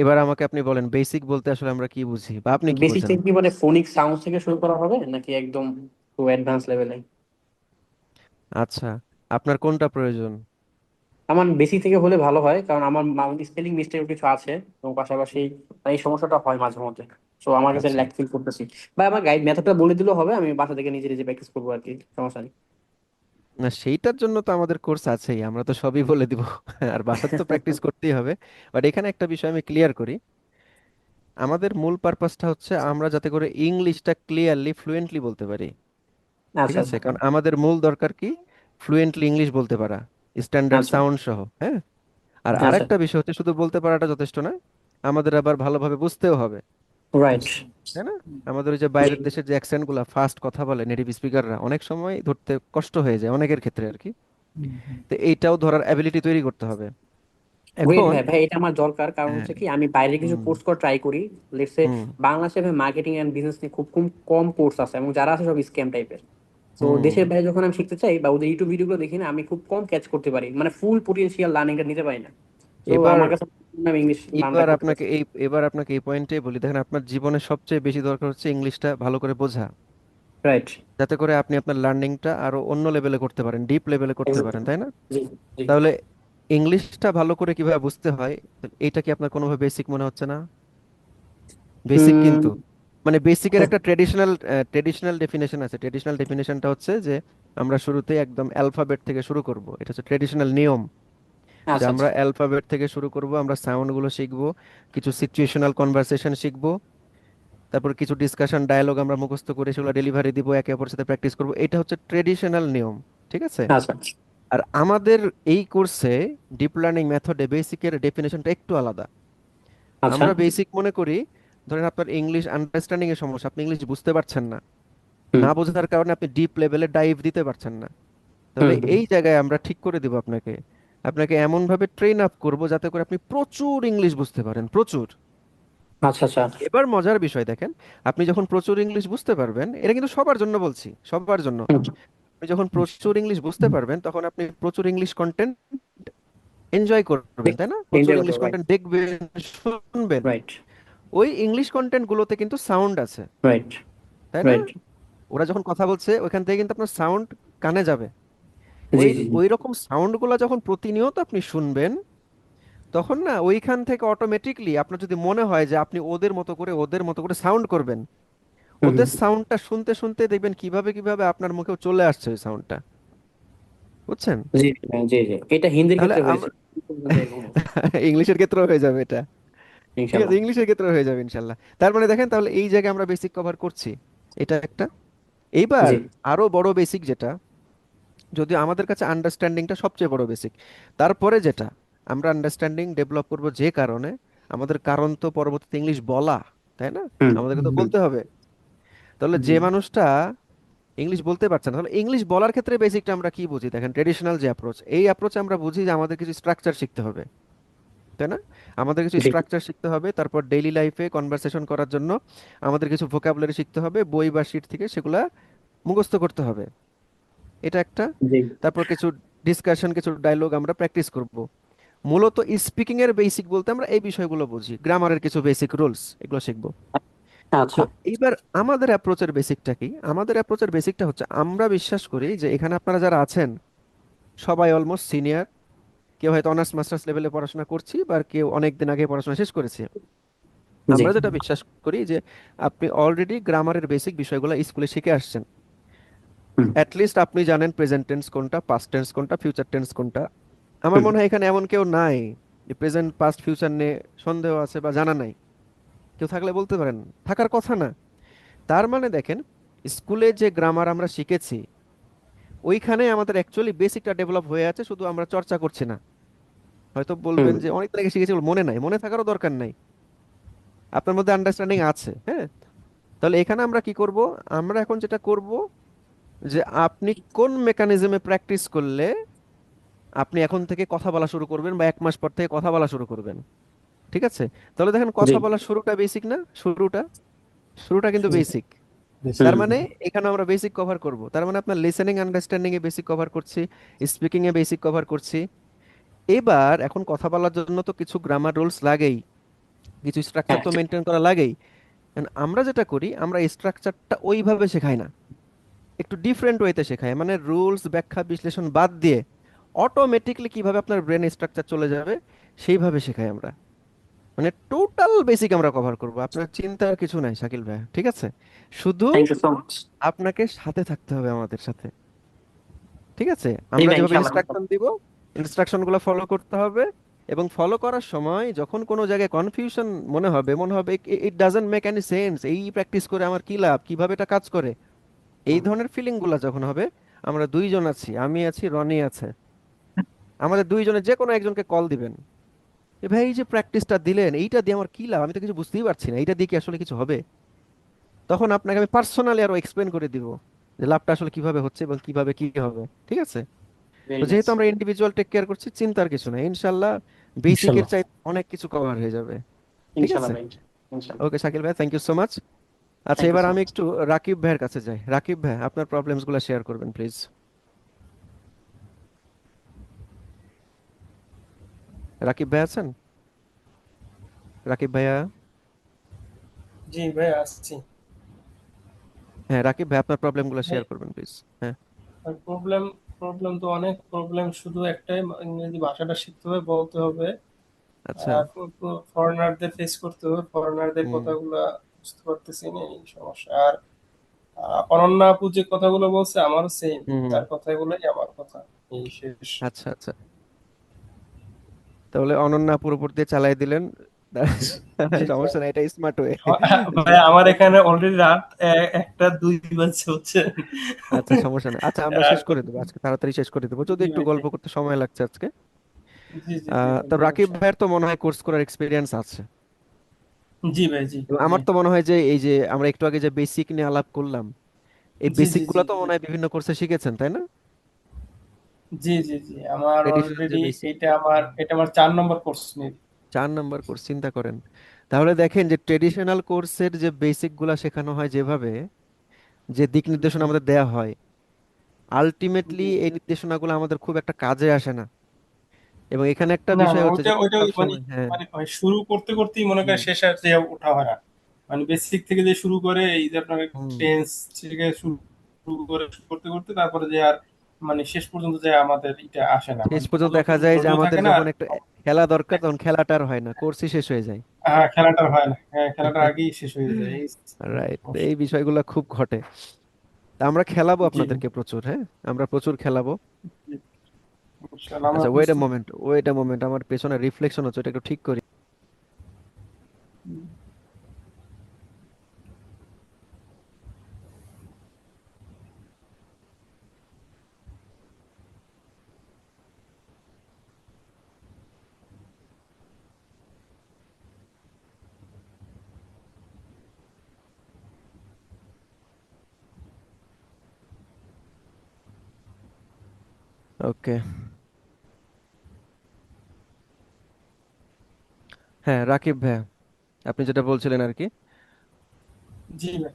এবার আমাকে আপনি বলেন, বেসিক বলতে আসলে আমরা কি বুঝি, বা আপনি কি বেসিক বোঝেন? থেকে কি মানে ফোনিক সাউন্ড থেকে শুরু করা হবে নাকি একদম টু অ্যাডভান্স লেভেলে? আচ্ছা, আপনার কোনটা প্রয়োজন? আমার বেসিক থেকে হলে ভালো হয়, কারণ আমার স্পেলিং মিস্টেক কিছু আছে, এবং পাশাপাশি মানে এই সমস্যাটা হয় মাঝে মধ্যে। সো আমার কাছে আচ্ছা, ল্যাক ফিল করতেছি। বা আমার গাইড মেথডটা বলে দিলেও হবে, আমি বাসা থেকে নিজে নিজে প্র্যাকটিস করবো আর কি, সমস্যা নেই। না সেইটার জন্য তো আমাদের কোর্স আছেই, আমরা তো সবই বলে দিব। আর বাসাতে তো প্র্যাকটিস করতেই হবে। বাট এখানে একটা বিষয় আমি ক্লিয়ার করি, আমাদের মূল পারপাসটা হচ্ছে আমরা যাতে করে ইংলিশটা ক্লিয়ারলি ফ্লুয়েন্টলি বলতে পারি। ঠিক আচ্ছা আছে, আচ্ছা কারণ আমাদের মূল দরকার কি, ফ্লুয়েন্টলি ইংলিশ বলতে পারা, স্ট্যান্ডার্ড আচ্ছা সাউন্ড সহ। হ্যাঁ। আর আচ্ছা। আরেকটা বিষয় হচ্ছে শুধু বলতে পারাটা যথেষ্ট নয়, আমাদের আবার ভালোভাবে বুঝতেও হবে। রাইট। তাই না? আমাদের ওই যে বাইরের দেশের যে অ্যাকসেন্ট গুলা, ফাস্ট কথা বলে নেটিভ স্পিকাররা, অনেক সময় ধরতে কষ্ট হয়ে যায় অনেকের ক্ষেত্রে আর কি। তো এইটাও ধরার অ্যাবিলিটি তৈরি করতে হবে গ্রেট এখন। ভাই, ভাই এটা আমার দরকার, কারণ হ্যাঁ। হচ্ছে কি আমি বাইরে কিছু হুম কোর্স করে ট্রাই করি। লেটস সে হুম। বাংলাদেশে ভাই মার্কেটিং এন্ড বিজনেস নিয়ে খুব কম কম কোর্স আছে, এবং যারা আছে সব স্ক্যাম টাইপের। তো হুম। দেশের বাইরে যখন আমি শিখতে চাই বা ওদের ইউটিউব ভিডিওগুলো দেখি না, আমি খুব কম ক্যাচ করতে পারি, মানে ফুল পোটেনশিয়াল লার্নিংটা নিতে পারি না। তো এবার আমার কাছে আমি ইংলিশ লার্নটা এবার করতে আপনাকে পারছি। এবার আপনাকে এই পয়েন্টে বলি, দেখেন আপনার জীবনে সবচেয়ে বেশি দরকার হচ্ছে ইংলিশটা ভালো করে বোঝা, রাইট। যাতে করে আপনি আপনার লার্নিংটা আরো অন্য লেভেলে করতে পারেন, ডিপ লেভেলে করতে পারেন, তাই না? জি জি। তাহলে ইংলিশটা ভালো করে কিভাবে বুঝতে হয়, এটা কি আপনার কোনোভাবে বেসিক মনে হচ্ছে না? বেসিক উম, কিন্তু, মানে বেসিকের একটা ট্রেডিশনাল ডেফিনেশন আছে। ট্রেডিশনাল ডেফিনেশনটা হচ্ছে যে আমরা শুরুতে একদম অ্যালফাবেট থেকে শুরু করব, এটা হচ্ছে ট্রেডিশনাল নিয়ম। যে আচ্ছা আমরা আচ্ছা। অ্যালফাবেট থেকে শুরু করব, আমরা সাউন্ডগুলো শিখবো, কিছু সিচুয়েশনাল কনভারসেশন শিখবো, তারপর কিছু ডিসকাশন ডায়ালগ আমরা মুখস্থ করে সেগুলো ডেলিভারি দিব, একে অপরের সাথে প্র্যাকটিস করব। এটা হচ্ছে ট্রেডিশনাল নিয়ম, ঠিক আছে? আচ্ছা আচ্ছা। আর আমাদের এই কোর্সে ডিপ লার্নিং মেথডে বেসিকের ডেফিনেশনটা একটু আলাদা। আচ্ছা। আমরা বেসিক মনে করি, ধরেন আপনার ইংলিশ আন্ডারস্ট্যান্ডিং এর সমস্যা, আপনি ইংলিশ বুঝতে পারছেন না, হুম না বোঝার কারণে আপনি ডিপ লেভেলে ডাইভ দিতে পারছেন না। হুম তাহলে হুম। এই জায়গায় আমরা ঠিক করে দিব আপনাকে, আপনাকে এমন ভাবে ট্রেন আপ করব যাতে করে আপনি প্রচুর ইংলিশ বুঝতে পারেন, প্রচুর। আচ্ছা আচ্ছা। এবার মজার বিষয় দেখেন, আপনি যখন প্রচুর ইংলিশ বুঝতে পারবেন, এটা কিন্তু সবার জন্য বলছি, সবার জন্য। হুম আপনি যখন প্রচুর ইংলিশ বুঝতে পারবেন তখন আপনি প্রচুর ইংলিশ কন্টেন্ট এনজয় করবেন, তাই না? প্রচুর এনজয় করতে ইংলিশ হবে, রাইট কন্টেন্ট দেখবেন, শুনবেন। রাইট ওই ইংলিশ কন্টেন্ট গুলোতে কিন্তু সাউন্ড আছে, রাইট তাই না? রাইট। ওরা যখন কথা বলছে ওখান থেকে কিন্তু আপনার সাউন্ড কানে যাবে। জি ওই জি জি। ওই রকম সাউন্ডগুলো যখন প্রতিনিয়ত আপনি শুনবেন, তখন না ওইখান থেকে অটোমেটিকলি আপনার যদি মনে হয় যে আপনি ওদের মতো করে সাউন্ড করবেন, হুম হুম। ওদের সাউন্ডটা শুনতে শুনতে দেখবেন কিভাবে কিভাবে আপনার মুখেও চলে আসছে ওই সাউন্ডটা, বুঝছেন? জি জি জি। এটা হিন্দির তাহলে ক্ষেত্রে হয়েছে, আমরা ইংলিশের ক্ষেত্রেও হয়ে যাবে এটা, ঠিক আছে? ইনশাল্লাহ। ইংলিশের ক্ষেত্রেও হয়ে যাবে ইনশাল্লাহ। তার মানে দেখেন, তাহলে এই জায়গায় আমরা বেসিক কভার করছি, এটা একটা। এইবার জি আরো বড় বেসিক যেটা, যদি আমাদের কাছে আন্ডারস্ট্যান্ডিংটা সবচেয়ে বড় বেসিক, তারপরে যেটা আমরা আন্ডারস্ট্যান্ডিং ডেভেলপ করব যে কারণে, আমাদের কারণ তো পরবর্তীতে ইংলিশ বলা, তাই না? হুম আমাদেরকে তো হুম। বলতে হবে। তাহলে যে মানুষটা ইংলিশ বলতে পারছে না, তাহলে ইংলিশ বলার ক্ষেত্রে বেসিকটা আমরা কি বুঝি দেখেন, ট্রেডিশনাল যে অ্যাপ্রোচ, এই অ্যাপ্রোচে আমরা বুঝি যে আমাদের কিছু স্ট্রাকচার শিখতে হবে, তাই না? আমাদের কিছু জি স্ট্রাকচার শিখতে হবে, তারপর ডেইলি লাইফে কনভারসেশন করার জন্য আমাদের কিছু ভোকাবুলারি শিখতে হবে, বই বা শিট থেকে সেগুলা মুখস্থ করতে হবে, এটা একটা। জি। তারপর কিছু ডিসকাশন, কিছু ডায়লগ আমরা প্র্যাকটিস করব। মূলত স্পিকিং এর বেসিক বলতে আমরা এই বিষয়গুলো বুঝি, গ্রামারের কিছু বেসিক রুলস এগুলো শিখবো। তো আচ্ছা। এইবার আমাদের অ্যাপ্রোচের বেসিকটা কি? আমাদের অ্যাপ্রোচের বেসিকটা হচ্ছে আমরা বিশ্বাস করি যে এখানে আপনারা যারা আছেন সবাই অলমোস্ট সিনিয়র, কেউ হয়তো অনার্স মাস্টার্স লেভেলে পড়াশোনা করছি, বা কেউ অনেক দিন আগে পড়াশোনা শেষ করেছে। জি আমরা যেটা বিশ্বাস করি যে আপনি অলরেডি গ্রামারের বেসিক বিষয়গুলো স্কুলে শিখে আসছেন। হুম অ্যাটলিস্ট আপনি জানেন প্রেজেন্ট টেন্স কোনটা, পাস্ট টেন্স কোনটা, ফিউচার টেন্স কোনটা। আমার হুম। মনে হয় এখানে এমন কেউ নাই যে প্রেজেন্ট পাস্ট ফিউচার নিয়ে সন্দেহ আছে বা জানা নাই। কেউ থাকলে বলতে পারেন, থাকার কথা না। তার মানে দেখেন, স্কুলে যে গ্রামার আমরা শিখেছি ওইখানে আমাদের অ্যাকচুয়ালি বেসিকটা ডেভেলপ হয়ে আছে, শুধু আমরা চর্চা করছি না। হয়তো হুম বলবেন যে অনেক দিন আগে শিখেছি, ওগুলো মনে নাই, মনে থাকারও দরকার নাই, আপনার মধ্যে আন্ডারস্ট্যান্ডিং আছে, হ্যাঁ। তাহলে এখানে আমরা কি করব? আমরা এখন যেটা করব, যে আপনি কোন মেকানিজমে প্র্যাকটিস করলে আপনি এখন থেকে কথা বলা শুরু করবেন, বা 1 মাস পর থেকে কথা বলা শুরু করবেন, ঠিক আছে? তাহলে দেখেন, জি। কথা বলার শুরুটা বেসিক না? শুরুটা শুরুটা কিন্তু জি বেসিক। বেশি। তার হুম মানে এখানে আমরা বেসিক কভার করব, তার মানে আপনার লিসেনিং আন্ডারস্ট্যান্ডিং এ বেসিক কভার করছি, স্পিকিং এ বেসিক কভার করছি। এবার এখন কথা বলার জন্য তো কিছু গ্রামার রুলস লাগেই, কিছু স্ট্রাকচার হ্যাঁ। তো মেনটেন করা লাগেই। And আমরা যেটা করি, আমরা স্ট্রাকচারটা ওইভাবে শেখাই না, একটু ডিফারেন্ট ওয়েতে শেখাই, মানে রুলস ব্যাখ্যা বিশ্লেষণ বাদ দিয়ে অটোমেটিকলি কিভাবে আপনার ব্রেন স্ট্রাকচার চলে যাবে সেইভাবে শেখাই আমরা। মানে টোটাল বেসিক আমরা কভার করব, আপনার চিন্তার কিছু নাই শাকিল ভাই, ঠিক আছে? শুধু থ্যাংক ইউ সো মাচ। আপনাকে সাথে থাকতে হবে আমাদের সাথে, ঠিক আছে? জি আমরা ভাই, যেভাবে ইনশাল্লাহ। ইনস্ট্রাকশন দিব, ইনস্ট্রাকশনগুলো ফলো করতে হবে। এবং ফলো করার সময় যখন কোনো জায়গায় কনফিউশন মনে হবে it doesn't make any sense, এই প্র্যাকটিস করে আমার কি লাভ, কিভাবে এটা কাজ করে, এই ধরনের ফিলিংগুলো যখন হবে, আমরা দুইজন আছি, আমি আছি, রনি আছে, আমাদের দুইজনের যে কোনো একজনকে কল দিবেন, এ ভাই এই যে প্র্যাকটিসটা দিলেন, এইটা দিয়ে আমার কি লাভ, আমি তো কিছু বুঝতেই পারছি না, এইটা দিয়ে কি আসলে কিছু হবে? তখন আপনাকে আমি পার্সোনালি আরো এক্সপ্লেন করে দিব যে লাভটা আসলে কিভাবে হচ্ছে এবং কিভাবে কি হবে, ঠিক আছে? তো ভেরি নাইস। যেহেতু আমরা ইন্ডিভিজুয়াল টেক কেয়ার করছি, চিন্তার কিছু নাই, ইনশাল্লাহ বেসিকের ইনশাল্লাহ। চাইতে অনেক কিছু কভার হয়ে যাবে, ঠিক ইনশাল্লাহ আছে? ভাই, ইনশাল্লাহ। ওকে শাকিল ভাই, থ্যাংক ইউ সো মাচ। আচ্ছা, থ্যাংক ইউ এবার সো আমি মাচ। একটু রাকিব ভাইয়ের কাছে যাই। রাকিব ভাই, আপনার প্রবলেমস গুলো শেয়ার করবেন প্লিজ। রাকিব ভাই আছেন? রাকিব ভাইয়া? জি ভাই, আসছি। হ্যাঁ, রাকিব ভাই আপনার প্রবলেম গুলো ভাই শেয়ার করবেন প্লিজ। হ্যাঁ। প্রবলেম প্রবলেম তো অনেক প্রবলেম, শুধু একটাই, ইংরেজি ভাষাটা শিখতে হবে, বলতে হবে। আচ্ছা। ফরেনারদের ফেস করতে হবে, ফরেনারদের হুম কথাগুলো বুঝতে পারতেছি না, এই সমস্যা। আর অনন্যা আপু যে কথাগুলো বলছে আমারও সেম, হুম হুম। তার কথাগুলোই আমার কথা, এই শেষ। আচ্ছা আচ্ছা, তাহলে অনন্যা পুরোপুরি দিয়ে চালাই দিলেন। জি জি। সমস্যা নাই, এটা স্মার্ট ওয়ে। ভাই আমার এখানে অলরেডি রাত 1টা 2 বাজছে, হচ্ছে। আচ্ছা, সমস্যা নাই। আচ্ছা, আমরা শেষ রাত করে দেবো আজকে, তাড়াতাড়ি শেষ করে দেবো, যদি জি একটু ভাই, গল্প করতে সময় লাগছে আজকে। জি জি জি ভাই, তো কোনো রাকিব সমস্যা ভাইয়ের তো মনে হয় কোর্স করার এক্সপিরিয়েন্স আছে। নেই। জি ভাই, জি এবং জি আমার তো মনে হয় যে এই যে আমরা একটু আগে যে বেসিক নিয়ে আলাপ করলাম, এই জি বেসিক জি জি গুলো তো মনে হয় বিভিন্ন কোর্সে শিখেছেন, তাই না? জি জি জি, আমার ট্রেডিশনাল যে অলরেডি বেসিক, এটা আমার 4 নম্বর কোর্স নিয়ে। 4 নাম্বার কোর্স, চিন্তা করেন। তাহলে দেখেন যে ট্রেডিশনাল কোর্সের যে বেসিক গুলা শেখানো হয়, যেভাবে যে দিক নির্দেশনা জি আমাদের দেয়া হয়, আলটিমেটলি জি। এই নির্দেশনাগুলো আমাদের খুব একটা কাজে আসে না। এবং এখানে একটা না না, বিষয় হচ্ছে ওইটা যে ওইটা সব মানে, সময়, হ্যাঁ। মানে ওই শুরু করতে করতেই মনে হুম করেন শেষ আর যে ওঠা হয় না। মানে বেসিক থেকে যে শুরু করে, এই যে আপনার হুম। টেন্স থেকে শুরু করে করতে করতে তারপরে যে আর মানে শেষ পর্যন্ত যে আমাদের এটা আসে না, শেষ মানে পর্যন্ত ওগুলো দেখা কোনো যায় যে ধৈর্য আমাদের থাকে না। যখন আর একটা খেলা দরকার, তখন খেলাটা আর হয় না, কোর্সই শেষ হয়ে যায়। হ্যাঁ, খেলাটা হয় না, হ্যাঁ খেলাটা আগেই শেষ হয়ে যায়, এই রাইট, সমস্যা। এই বিষয়গুলো খুব ঘটে। তা আমরা খেলাবো জি আপনাদেরকে প্রচুর, হ্যাঁ, আমরা প্রচুর খেলাবো। জি, ইনশাআল্লাহ আমরা আচ্ছা, ওয়েট এ প্রস্তুত। মোমেন্ট, ওয়েট এ মোমেন্ট, আমার পেছনে রিফ্লেকশন হচ্ছে, ওটা একটু ঠিক করি। ওকে। হ্যাঁ, রাকিব ভাইয়া, আপনি যেটা বলছিলেন আর কি। জি ভাই।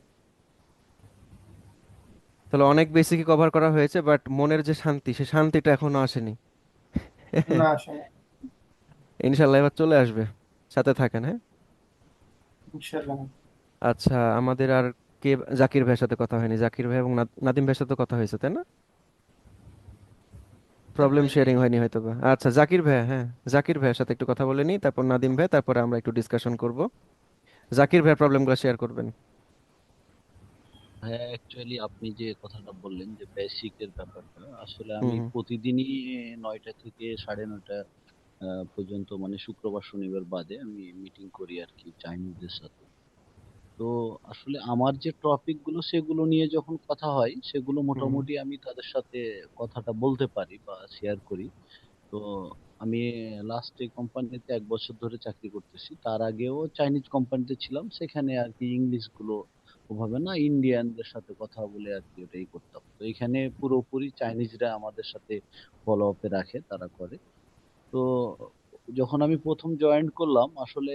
তাহলে অনেক বেসিকই কভার করা হয়েছে, বাট মনের যে শান্তি, সে শান্তিটা এখনো আসেনি। না আসলে, ইনশাল্লাহ এবার চলে আসবে, সাথে থাকেন, হ্যাঁ। ইনশাআল্লাহ। আচ্ছা, আমাদের আর কে? জাকির ভাইয়ের সাথে কথা হয়নি, জাকির ভাই এবং নাদিম ভাইয়ের সাথে কথা হয়েছে, তাই না? প্রবলেম শেয়ারিং হয়নি হয়তো বা। আচ্ছা, জাকির ভাই, হ্যাঁ, জাকির ভাইয়ের সাথে একটু কথা বলে নিই, তারপর নাদিম ভাই, তারপরে আমরা একটু ডিসকাশন করব। জাকির ভাইয়ের প্রবলেমগুলো শেয়ার করবেন। হ্যাঁ, অ্যাকচুয়ালি আপনি যে কথাটা বললেন যে বেসিকের ব্যাপারটা, আসলে হুম আমি হুম প্রতিদিনই 9টা থেকে 9:30 পর্যন্ত, মানে শুক্রবার শনিবার বাদে আমি মিটিং করি আর কি চাইনিজদের সাথে। তো আসলে আমার যে টপিক গুলো সেগুলো নিয়ে যখন কথা হয়, সেগুলো হুম মোটামুটি আমি তাদের সাথে কথাটা বলতে পারি বা শেয়ার করি। তো আমি লাস্ট এই কোম্পানিতে 1 বছর ধরে চাকরি করতেছি, তার আগেও চাইনিজ কোম্পানিতে ছিলাম, সেখানে আর কি ইংলিশ গুলো ওভাবে না, ইন্ডিয়ানদের সাথে কথা বলে আর কি ওটাই করতাম। তো এখানে পুরোপুরি চাইনিজরা আমাদের সাথে ফলো আপে রাখে, তারা করে। তো যখন আমি প্রথম জয়েন করলাম আসলে,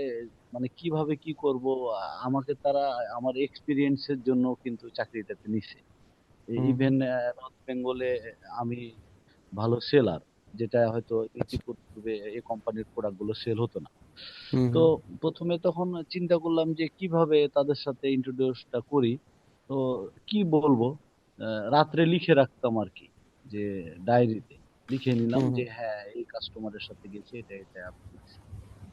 মানে কিভাবে কি করব, আমাকে তারা আমার এক্সপিরিয়েন্সের জন্য কিন্তু চাকরিটাতে নিছে। হুম। ইভেন নর্থ বেঙ্গলে আমি ভালো সেলার, যেটা হয়তো আচ্ছা। ইতিপূর্বে এই কোম্পানির প্রোডাক্ট গুলো সেল হতো না। হুম তো হুম প্রথমে তখন চিন্তা করলাম যে কিভাবে তাদের সাথে ইন্ট্রোডিউসটা করি। তো কি বলবো, রাত্রে লিখে রাখতাম আর কি, যে ডায়েরিতে লিখে নিলাম হুম যে হুম। হ্যাঁ এই কাস্টমারের সাথে গেছি, এটা এটা আপনি দিচ্ছি।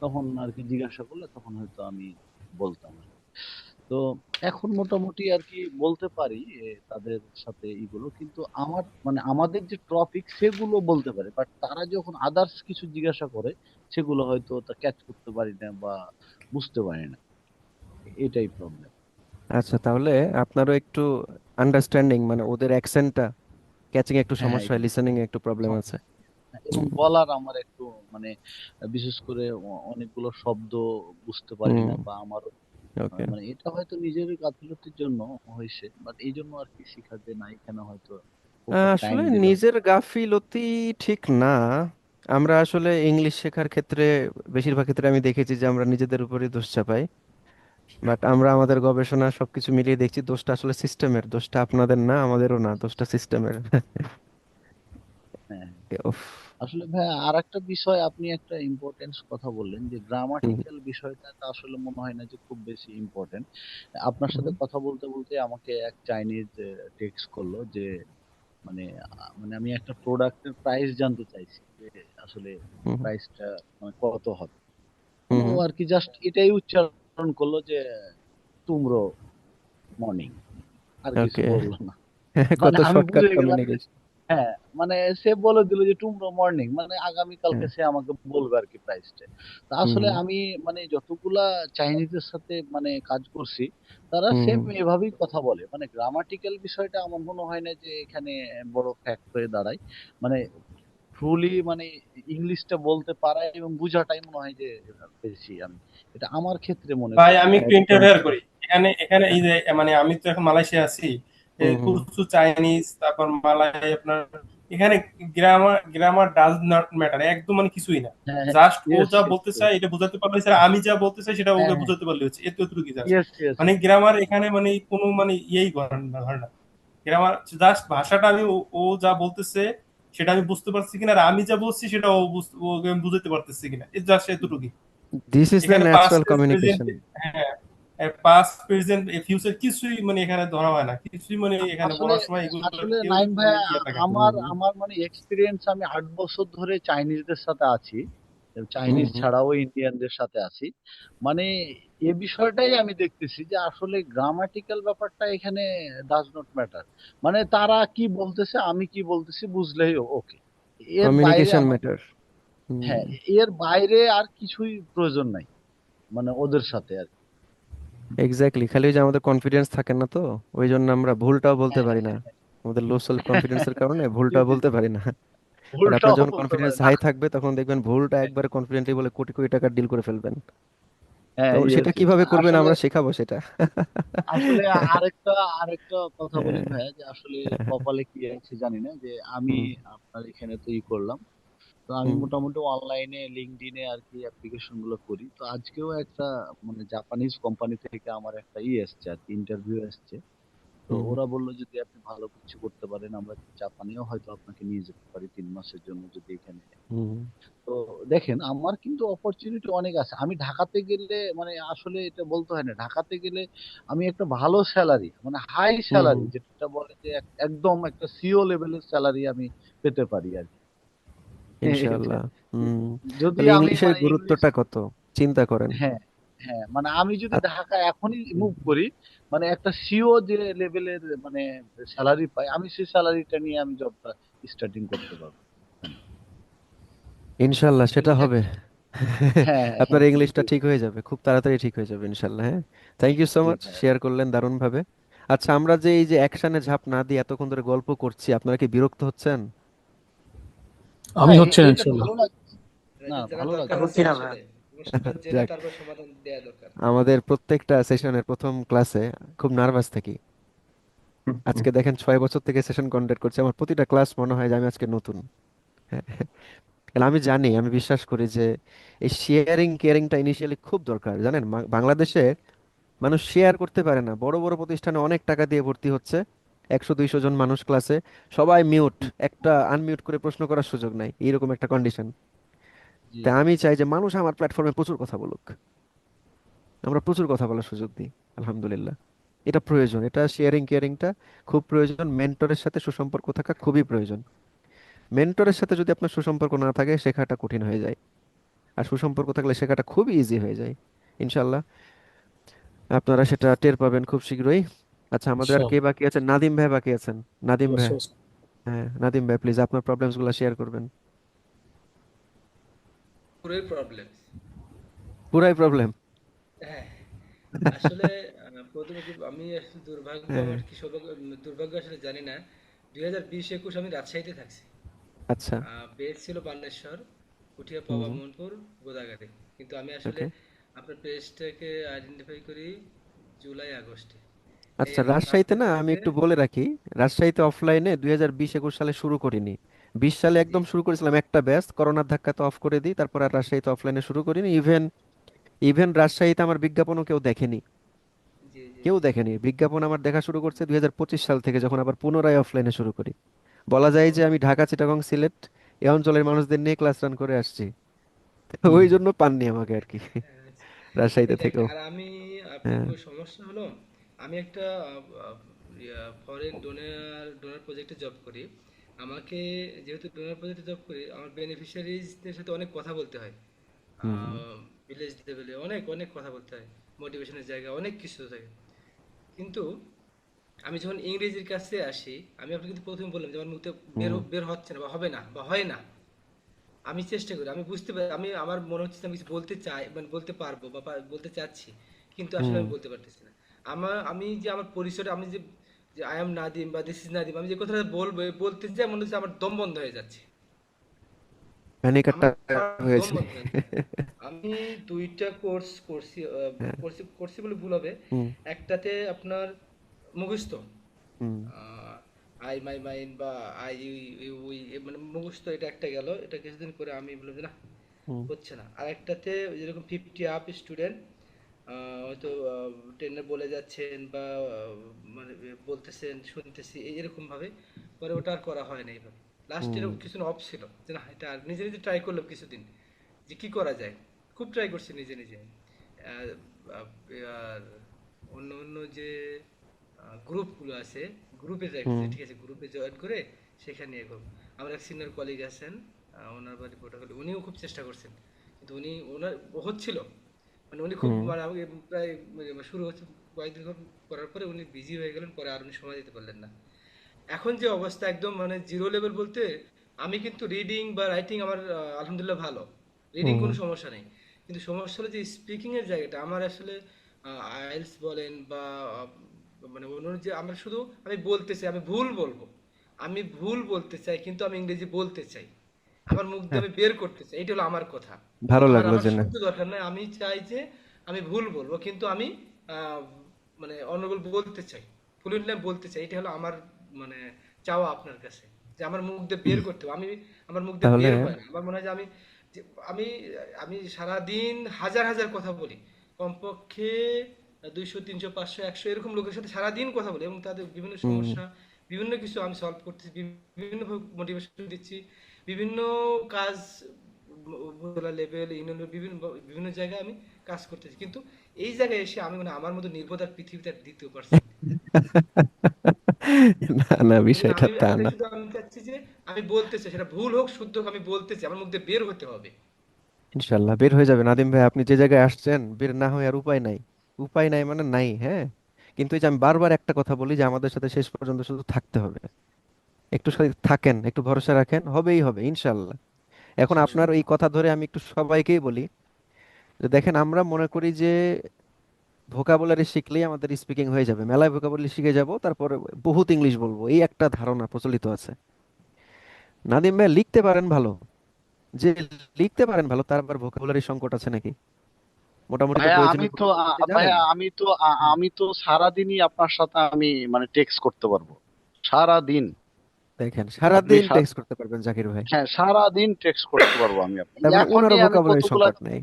তখন আর কি জিজ্ঞাসা করলে তখন হয়তো আমি বলতাম আর কি। তো এখন মোটামুটি আর কি বলতে পারি তাদের সাথে এগুলো, কিন্তু আমার মানে আমাদের যে টপিক সেগুলো বলতে পারে, বাট তারা যখন আদার্স কিছু জিজ্ঞাসা করে সেগুলো হয়তো তা ক্যাচ করতে পারি না বা বুঝতে পারি না, এটাই প্রবলেম। আচ্ছা, তাহলে আপনারও একটু আন্ডারস্ট্যান্ডিং, মানে ওদের অ্যাকসেন্টটা ক্যাচিং একটু হ্যাঁ সমস্যা হয়, এটা লিসেনিং এ একটু প্রবলেম আছে। সমস্যা। এবং হুম বলার আমার একটু মানে বিশেষ করে অনেকগুলো শব্দ বুঝতে পারি হুম। না, বা আমার ওকে। মানে এটা হয়তো নিজের গাফিলতির জন্য হয়েছে, বাট এই জন্য আর কি শিখাতে না, এখানে হয়তো প্রপার টাইম আসলে দিলে নিজের গাফিলতি ঠিক না। আমরা আসলে ইংলিশ শেখার ক্ষেত্রে বেশিরভাগ ক্ষেত্রে আমি দেখেছি যে আমরা নিজেদের উপরই দোষ চাপাই। বাট আমরা আমাদের গবেষণা সবকিছু মিলিয়ে দেখছি দোষটা আসলে সিস্টেমের, দোষটা আপনাদের না, আমাদেরও না, দোষটা সিস্টেমের। হ্যাঁ, উফ। আসলে ভাই আর একটা বিষয় আপনি একটা ইম্পর্টেন্স কথা বললেন যে হুম, গ্রামাটিক্যাল বিষয়টা তো আসলে মনে হয় না যে খুব বেশি ইম্পর্টেন্ট। আপনার সাথে হুম, কথা বলতে বলতে আমাকে এক চাইনিজ টেক্সট করলো যে মানে মানে আমি একটা প্রোডাক্টের প্রাইস জানতে চাইছি যে আসলে হুম, প্রাইসটা মানে কত হবে। মানে ও হুম। আর কি জাস্ট এটাই উচ্চারণ করলো যে টুমরো মর্নিং, আর কিছু ওকে। বললো না। কত মানে আমি শর্টকাট বুঝে গেলাম যে কমিউনিকেশন। হ্যাঁ, মানে সে বলে দিল যে টুমরো মর্নিং, মানে আগামীকালকে হ্যাঁ। সে আমাকে বলবে আর কি প্রাইসটা। তা হুম, আসলে হুম, আমি মানে যতগুলা চাইনিজের সাথে মানে কাজ করছি, তারা হুম, সেম হুম। এভাবেই কথা বলে। মানে গ্রামাটিক্যাল বিষয়টা আমার মনে হয় না যে এখানে বড় ফ্যাক্ট হয়ে দাঁড়ায়। মানে ট্রুলি মানে ইংলিশটা বলতে পারা এবং বুঝাটাই মনে হয় যে বেশি, আমি এটা আমার ক্ষেত্রে মনে ভাই করি। আমি একটু ইন্টারফেয়ার করি এখানে। এখানে এই যে মানে আমি তো এখন মালয়েশিয়া আছি, হুম, হুম। কুরসু চাইনিজ, তারপর মালাই আপনার, এখানে grammar grammar does not matter, একদম মানে কিছুই না। হ্যাঁ, হ্যাঁ, জাস্ট ও ইয়েস, যা ইয়েস, বলতে চায় এটা বোঝাতে পারলে, স্যার আমি যা বলতে চাই সেটা হ্যাঁ, ওকে হ্যাঁ, বোঝাতে পারলে হচ্ছে, এতটুকুই জাস্ট। ইয়েস, ইয়েস, মানে গ্রামার এখানে মানে কোনো মানে ইয়েই ধরে না। গ্রামার জাস্ট ভাষাটা আমি ও যা বলতেছে সেটা আমি বুঝতে পারছি কিনা, আর আমি যা বলছি সেটা ওকে আমি বুঝাতে পারতেছি কিনা, এই জাস্ট এতটুকুই। দিস ইজ দ্য এখানে past natural tense, present, communication. হ্যাঁ, পাস্ট প্রেজেন্ট ফিউচার কিছুই মানে এখানে ধরা হয় না, কিছুই মানে এখানে আসলে পড়ার সময় এগুলো আসলে কেউ নাইম মানে ভাইয়া, ইয়ে থাকে না। আমার আমার মানে এক্সপিরিয়েন্স, আমি 8 বছর ধরে চাইনিজদের সাথে আছি, হুম, চাইনিজ হুম। ছাড়াও ইন্ডিয়ানদের সাথে আছি। মানে এ বিষয়টাই আমি দেখতেছি যে আসলে গ্রামাটিক্যাল ব্যাপারটা এখানে ডাজ নট ম্যাটার। মানে তারা কি বলতেছে, আমি কি বলতেছি বুঝলেই ওকে। এর বাইরে কমিউনিকেশন আমার ম্যাটার। হুম। হ্যাঁ, এর বাইরে আর কিছুই প্রয়োজন নাই মানে ওদের সাথে আর কি। এক্স্যাক্টলি, খালি ওই যে আমাদের কনফিডেন্স থাকে না তো, ওই জন্য আমরা ভুলটাও বলতে হ্যাঁ, পারি না। আমাদের লো সেলফ কনফিডেন্সের কারণে জি, ভুলটাও জি, বলতে পারি না। বাট আপনার ভুলটাও যখন বলতে কনফিডেন্স পারে না। হাই থাকবে তখন দেখবেন ভুলটা একবারে কনফিডেন্টলি বলে কোটি কোটি টাকার ডিল করে ফেলবেন। হ্যাঁ, তো সেটা ইয়েস, ইয়েস। কিভাবে করবেন আসলে আমরা শেখাবো সেটা। আসলে আরেকটা আরেকটা কথা বলি হ্যাঁ, ভাইয়া যে আসলে হ্যাঁ, হ্যাঁ। কপালে কি আছে জানি না যে আমি হুম, আপনার এখানে তো করলাম। তো আমি হুম, মোটামুটি অনলাইনে লিঙ্কডইনে আর কি অ্যাপ্লিকেশন গুলো করি। তো আজকেও একটা মানে জাপানিজ কোম্পানি থেকে আমার একটা এসছে আর কি, ইন্টারভিউ এসছে। তো হুম, ওরা বললো যদি আপনি ভালো কিছু করতে পারেন, আমরা জাপানেও হয়তো আপনাকে নিয়ে যেতে পারি 3 মাসের জন্য যদি এখানে। হুম, তো দেখেন আমার কিন্তু অপরচুনিটি অনেক আছে। আমি ঢাকাতে গেলে মানে আসলে এটা বলতে হয় না, ঢাকাতে গেলে আমি একটা ভালো স্যালারি মানে হাই হুম, স্যালারি হুম। যেটা বলে যে একদম একটা সিও লেভেলের স্যালারি আমি পেতে পারি আর কি। এটা ইনশাআল্লাহ। হুম। যদি তাহলে আমি ইংলিশের মানে ইংলিশ, গুরুত্বটা কত চিন্তা করেন। হ্যাঁ, হ্যাঁ, মানে আমি যদি আ- ঢাকা এখনই হুম। মুভ করি, মানে একটা সিও যে লেভেলের মানে স্যালারি পাই, আমি সেই স্যালারিটা নিয়ে আমি জবটা স্টার্টিং করতে পারবো। ইনশাআল্লাহ সেটা বুঝছেন? হবে। হ্যাঁ, আপনার হ্যাঁ, ইংলিশটা কিন্তু ঠিক হয়ে যাবে, খুব তাড়াতাড়ি ঠিক হয়ে যাবে ইনশাআল্লাহ। হ্যাঁ, থ্যাংক ইউ সো জি মাচ, ভাই। শেয়ার করলেন দারুণ ভাবে। আচ্ছা, আমরা যে এই যে অ্যাকশনে ঝাঁপ না দিয়ে এতক্ষণ ধরে গল্প করছি, আপনারা কি বিরক্ত হচ্ছেন? আমি হ্যাঁ, হচ্ছে এটা ইনশাল্লাহ। ভালো লাগে। না, এটা জানা ভালো লাগে। দরকার আছে হচ্ছি না ভাইয়া। আসলে, সমস্যাটা জেনে যাক, তারপর সমাধান দেওয়া দরকার। আমাদের প্রত্যেকটা সেশনের প্রথম ক্লাসে খুব নার্ভাস থাকি। আজকে দেখেন 6 বছর থেকে সেশন কন্ডাক্ট করছি, আমার প্রতিটা ক্লাস মনে হয় যে আমি আজকে নতুন। হ্যাঁ, কারণ আমি জানি, আমি বিশ্বাস করি যে এই শেয়ারিং কেয়ারিংটা ইনিশিয়ালি খুব দরকার। জানেন, বাংলাদেশে মানুষ শেয়ার করতে পারে না। বড় বড় প্রতিষ্ঠানে অনেক টাকা দিয়ে ভর্তি হচ্ছে, 100 200 জন মানুষ ক্লাসে, সবাই মিউট, একটা আনমিউট করে প্রশ্ন করার সুযোগ নাই, এইরকম একটা কন্ডিশন। জি, তাই আমি চাই যে মানুষ আমার প্ল্যাটফর্মে প্রচুর কথা বলুক, আমরা প্রচুর কথা বলার সুযোগ দিই। আলহামদুলিল্লাহ, এটা প্রয়োজন, এটা শেয়ারিং কেয়ারিংটা খুব প্রয়োজন। মেন্টরের সাথে সুসম্পর্ক থাকা খুবই প্রয়োজন। মেন্টরের সাথে যদি আপনার সুসম্পর্ক না থাকে শেখাটা কঠিন হয়ে যায়, আর সুসম্পর্ক থাকলে শেখাটা খুবই ইজি হয়ে যায়। ইনশাল্লাহ আপনারা সেটা টের পাবেন খুব শীঘ্রই। আচ্ছা, আমাদের আর কে ইনশাআল্লাহ। বাকি আছেন? নাদিম ভাই বাকি আছেন। নাদিম ভাই, অবশ্যই। হ্যাঁ নাদিম ভাই প্লিজ আপনার প্রবলেমস গুলো শেয়ার করবেন। পুরোই প্রবলেম। পুরাই প্রবলেম। হ্যাঁ, আসলে প্রথমে কি আমি আসলে দুর্ভাগ্য, হ্যাঁ। আমার কি সৌভাগ্য, দুর্ভাগ্য আসলে জানি না। 2020-21 আমি রাজশাহীতে থাকছি। আচ্ছা। বেস ছিল বানেশ্বর, পুঠিয়া হুম, পাবা হুম। মোহনপুর, গোদাগাড়ি। কিন্তু আমি আসলে ওকে। আপনার পেজটাকে আইডেন্টিফাই করি জুলাই আগস্টে, এই আচ্ছা, আর কি রাজশাহীতে না আমি 5 মাস আগে। একটু বলে রাখি, রাজশাহীতে অফলাইনে 2020-21 সালে শুরু করিনি। 20 সালে জি, একদম শুরু করেছিলাম একটা ব্যাচ, করোনার ধাক্কাতে অফ করে দিই, তারপর আর রাজশাহীতে অফলাইনে শুরু করিনি। ইভেন ইভেন রাজশাহীতে আমার বিজ্ঞাপনও কেউ দেখেনি। কেউ দেখেনি। বিজ্ঞাপন আমার দেখা শুরু করছে 2025 সাল থেকে, যখন আবার পুনরায় অফলাইনে শুরু করি। বলা যায় যে আমি ঢাকা, চিটাগং, সিলেট এই অঞ্চলের মানুষদের নিয়ে ক্লাস রান করে আসছি। তো হুম ওই হুম। জন্য পাননি আমাকে আর কি, আচ্ছা, রাজশাহীতে এটা একটা। থেকেও। আর আমি আপনার হ্যাঁ। সমস্যা হলো, আমি একটা ফরেন ডোনার ডোনার প্রজেক্টে জব করি। আমাকে, যেহেতু ডোনার প্রজেক্টে জব করি, আমার বেনিফিশিয়ারিজদের সাথে অনেক কথা বলতে হয়। হুম ভিলেজ লেভেলে অনেক অনেক কথা বলতে হয়, মোটিভেশনের জায়গা অনেক কিছু থাকে। কিন্তু আমি যখন ইংরেজির কাছে আসি, আমি আপনাকে কিন্তু প্রথমে বললাম যে আমার মুখে বের হুম বের হচ্ছে না বা হবে না বা হয় না। আমি চেষ্টা করি, আমি বুঝতে পারি, আমি আমার মনে হচ্ছে যে আমি কিছু বলতে চাই, মানে বলতে পারবো বা বলতে চাচ্ছি, কিন্তু আসলে হুম। আমি বলতে পারতেছি না। আমি যে আমার পরিচয়টা, আমি যে যে আই এম নাদিম বা দিস ইজ নাদিম, আমি যে কথাটা বলবো, বলতে যাই মনে হচ্ছে আমার দম বন্ধ হয়ে যাচ্ছে। প্যানিক আমার অ্যাটাক দম হয়েছে। বন্ধ হয়ে যাচ্ছে। আমি দুইটা কোর্স করছি, হ্যাঁ। করছি বলে ভুল হবে। হুম একটাতে আপনার মুখস্থ, হুম আই মাই মাইন্ড বা আই ইউ ইউ উই, মানে মুখস্থ, এটা একটা গেল। এটা কিছুদিন করে আমি বললাম যে না, হুম হচ্ছে না। আর একটাতে যেরকম 50 আপ স্টুডেন্ট হয়তো ট্রেনে বলে যাচ্ছেন বা মানে বলতেছেন, শুনতেছি এরকম ভাবে, পরে ওটা আর করা হয় না এইভাবে। লাস্টের হুম কিছু অফ ছিল যে না, এটা আর নিজে নিজে ট্রাই করলাম কিছুদিন, যে কি করা যায়। খুব ট্রাই করছি নিজে নিজে। আর আর অন্য অন্য যে গ্রুপগুলো আছে, গ্রুপে রাখছি, হুম ঠিক আছে, গ্রুপে জয়েন করে সেখানে ইয়ে করবো। আমার এক সিনিয়র কলিগ আছেন, ওনার বাড়ি পটুয়াখালী, উনিও খুব চেষ্টা করছেন, কিন্তু ওনার হচ্ছিল, মানে উনি খুব, হুম মানে আমাকে প্রায় শুরু হচ্ছে কয়েকদিন করার পরে উনি বিজি হয়ে গেলেন, পরে আর উনি সময় দিতে পারলেন না। এখন যে অবস্থা একদম মানে জিরো লেভেল বলতে, আমি কিন্তু রিডিং বা রাইটিং আমার আলহামদুলিল্লাহ ভালো, রিডিং হুম কোনো সমস্যা নেই। কিন্তু সমস্যা হলো যে স্পিকিং এর জায়গাটা আমার আসলে, আইএলস বলেন বা মানে অন্য যে, আমরা শুধু, আমি বলতে চাই, আমি ভুল বলবো, আমি ভুল বলতে চাই, কিন্তু আমি ইংরেজি বলতে চাই, আমার মুখ দিয়ে হ্যাঁ, আমি বের করতে চাই, এটা হলো আমার কথা। ভালো আমার লাগলো আমার জেনে। শুদ্ধ দরকার নাই, আমি চাই যে আমি ভুল বলবো, কিন্তু আমি আহ, মানে অনর্গল বলতে চাই, ফ্লুয়েন্টলি বলতে চাই, এটা হলো আমার মানে চাওয়া আপনার কাছে, যে আমার মুখ দিয়ে বের করতে হবে। আমি, আমার মুখ দিয়ে তাহলে বের হয় না, আমার মনে হয় যে আমি, যে আমি আমি সারাদিন হাজার হাজার কথা বলি, কমপক্ষে 200 300 500 100 এরকম লোকের সাথে সারাদিন কথা বলি, এবং তাদের বিভিন্ন হুম সমস্যা, বিভিন্ন কিছু আমি সলভ করতেছি, বিভিন্ন মোটিভেশন দিচ্ছি, বিভিন্ন কাজ, উপজেলা লেভেল, ইউনিয়ন, বিভিন্ন বিভিন্ন জায়গায় আমি কাজ করতেছি। কিন্তু এই জায়গায় এসে আমি, মানে আমার মতো নির্বোধ আর পৃথিবীতে আর দ্বিতীয় পারসন নেই। না না, এই জন্য বিষয়টা আমি তা আমি না। শুধু আমি চাচ্ছি যে আমি বলতে চাই, সেটা ভুল হোক শুদ্ধ হোক, আমি বলতে চাই, আমার মুখ দিয়ে বের হতে হবে। ইনশাল্লাহ বের হয়ে যাবে নাদিম ভাই। আপনি যে জায়গায় আসছেন, বের না হয়ে আর উপায় নাই। উপায় নাই মানে নাই, হ্যাঁ। কিন্তু এই যে আমি বারবার একটা কথা বলি যে আমাদের সাথে শেষ পর্যন্ত শুধু থাকতে হবে। একটু সাথে থাকেন, একটু ভরসা রাখেন, হবেই হবে ইনশাল্লাহ। এখন ইনশাআল্লাহ। আপনার এই কথা ধরে আমি একটু সবাইকেই বলি যে দেখেন, আমরা মনে করি যে ভোকাবুলারি শিখলেই আমাদের স্পিকিং হয়ে যাবে, মেলায় ভোকাবুলারি শিখে যাব, তারপরে বহুত ইংলিশ বলবো, এই একটা ধারণা প্রচলিত আছে। নাদিম ভাই লিখতে পারেন ভালো, যে লিখতে পারেন ভালো, তার আবার ভোকাবুলারি সংকট আছে নাকি? মোটামুটি তো ভাইয়া আমি প্রয়োজনীয় তো vocabulary জানেন। ভাইয়া আমি তো সারাদিনই আপনার সাথে আমি মানে টেক্সট করতে পারবো সারাদিন। দেখেন, আপনি সারাদিন টেক্সট করতে পারবেন জাকির ভাই। হ্যাঁ, সারাদিন টেক্সট করতে পারবো আমি তার মানে ওনারও এখনই আমি ভোকাবুলারি কতগুলা, সংকট নেই।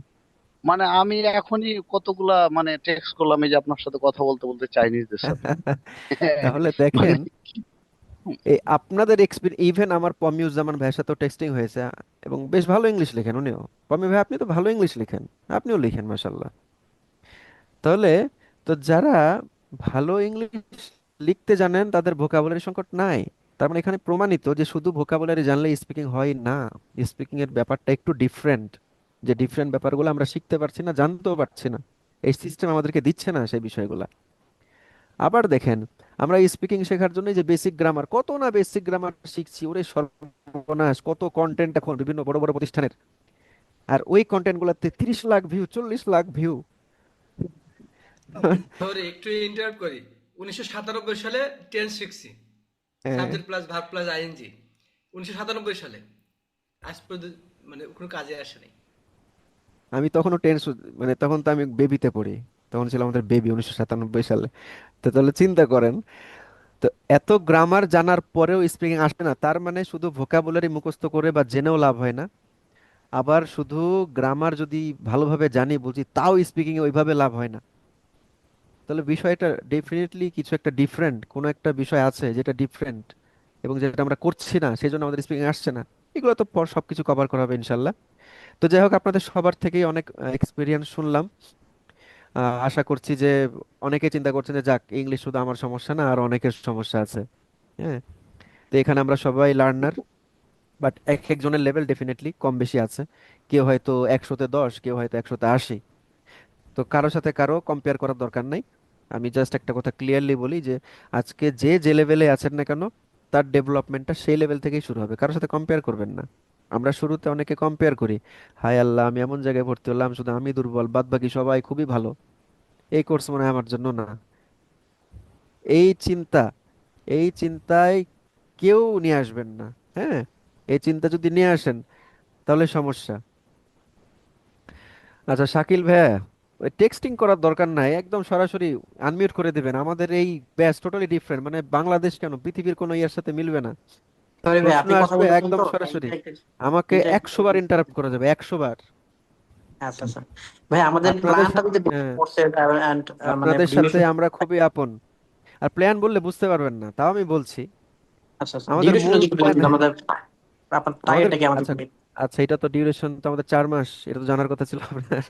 মানে আমি এখনই কতগুলা মানে টেক্সট করলাম এই যে আপনার সাথে কথা বলতে বলতে চাইনিজদের সাথে। তাহলে মানে দেখেন, এই আপনাদের এক্সপিরিয়েন্স, ইভেন আমার পমিউজ্জামান ভাইয়ের সাথেও টেক্সটিং হয়েছে, এবং বেশ ভালো ইংলিশ লেখেন উনিও। পমি ভাই, আপনি তো ভালো ইংলিশ লেখেন, আপনিও লিখেন মাশাল্লাহ। তাহলে তো যারা ভালো ইংলিশ লিখতে জানেন তাদের ভোকাবুলারি সংকট নাই। তার মানে এখানে প্রমাণিত যে শুধু ভোকাবুলারি জানলে স্পিকিং হয় না। স্পিকিং এর ব্যাপারটা একটু ডিফারেন্ট, যে ডিফারেন্ট ব্যাপারগুলো আমরা শিখতে পারছি না, জানতেও পারছি না, এই সিস্টেম আমাদেরকে দিচ্ছে না সেই বিষয়গুলো। আবার দেখেন, আমরা স্পিকিং শেখার জন্য যে বেসিক গ্রামার, কত না বেসিক গ্রামার শিখছি, ওরে সর্বনাশ, কত কন্টেন্ট এখন বিভিন্ন বড় বড় প্রতিষ্ঠানের, আর ওই কন্টেন্ট গুলাতে 30 লাখ ভিউ, 40 লাখ ভিউ। ধরে একটু ইন্টারাপ্ট করি, 1997 সালে টেন্স শিখছি, হ্যাঁ, subject plus verb plus ING, 1997 সালে। আজ পর্যন্ত মানে কোনো কাজে আসে নাই। আমি তখনও টেন্স, মানে তখন তো আমি বেবিতে পড়ি, তখন ছিল আমাদের বেবি 1997 সালে। তো তাহলে চিন্তা করেন, তো এত গ্রামার জানার পরেও স্পিকিং আসে না, তার মানে শুধু ভোকাবুলারি মুখস্থ করে বা জেনেও লাভ হয় না। আবার শুধু গ্রামার যদি ভালোভাবে জানি বুঝি, তাও স্পিকিং এ ওইভাবে লাভ হয় না। তাহলে বিষয়টা ডেফিনেটলি কিছু একটা ডিফারেন্ট, কোনো একটা বিষয় আছে যেটা ডিফারেন্ট এবং যেটা আমরা করছি না, সেই জন্য আমাদের স্পিকিং আসছে না। এগুলো তো পর সবকিছু কভার করা হবে ইনশাল্লাহ। তো যাই হোক, আপনাদের সবার থেকেই অনেক এক্সপিরিয়েন্স শুনলাম। আশা করছি যে অনেকে চিন্তা করছেন যে যাক, ইংলিশ শুধু আমার সমস্যা না, আর অনেকের সমস্যা আছে। হ্যাঁ, তো এখানে আমরা সবাই লার্নার, বাট এক একজনের লেভেল ডেফিনেটলি কম বেশি আছে। কেউ হয়তো 100-তে 10, কেউ হয়তো 100-তে 80। তো কারোর সাথে কারো কম্পেয়ার করার দরকার নাই। আমি জাস্ট একটা কথা ক্লিয়ারলি বলি যে আজকে যে যে লেভেলে আছেন না কেন, তার ডেভেলপমেন্টটা সেই লেভেল থেকেই শুরু হবে, কারোর সাথে কম্পেয়ার করবেন না। আমরা শুরুতে অনেকে কম্পেয়ার করি, হায় আল্লাহ আমি এমন জায়গায় ভর্তি হলাম, শুধু আমি দুর্বল, বাদ বাকি সবাই খুবই ভালো, এই কোর্স মনে হয় আমার জন্য না। এই চিন্তা, এই চিন্তায় কেউ নিয়ে আসবেন না। হ্যাঁ, এই চিন্তা যদি নিয়ে আসেন তাহলে সমস্যা। আচ্ছা শাকিল ভাইয়া, ওই টেক্সটিং করার দরকার নাই, একদম সরাসরি আনমিউট করে দিবেন। আমাদের এই ব্যাচ টোটালি ডিফারেন্ট, মানে বাংলাদেশ কেন পৃথিবীর কোনো ইয়ার সাথে মিলবে না। সরি ভাই, প্রশ্ন আপনি কথা আসবে বলতেছেন একদম তো, তাই সরাসরি, ইন্টারেক্টেড। আমাকে ইন্টারেক্টেড। 100 বার ইন্টারাপ্ট করা যাবে, 100 বার। আচ্ছা আচ্ছা ভাই, আমাদের আপনাদের প্ল্যানটা যদি হ্যাঁ, কোর্সের এন্ড মানে আপনাদের সাথে ডিউরেশন। আমরা খুবই আপন। আর প্ল্যান বললে বুঝতে পারবেন না, তাও আমি বলছি। আচ্ছা আচ্ছা, আমাদের ডিউরেশনটা মূল যদি একটু বলে প্ল্যান, দিন আমাদের, আপনার আমাদের টার্গেটটা কি আমাদের। আচ্ছা, আচ্ছা এটা তো ডিউরেশন তো আমাদের 4 মাস, এটা তো জানার কথা ছিল আপনার।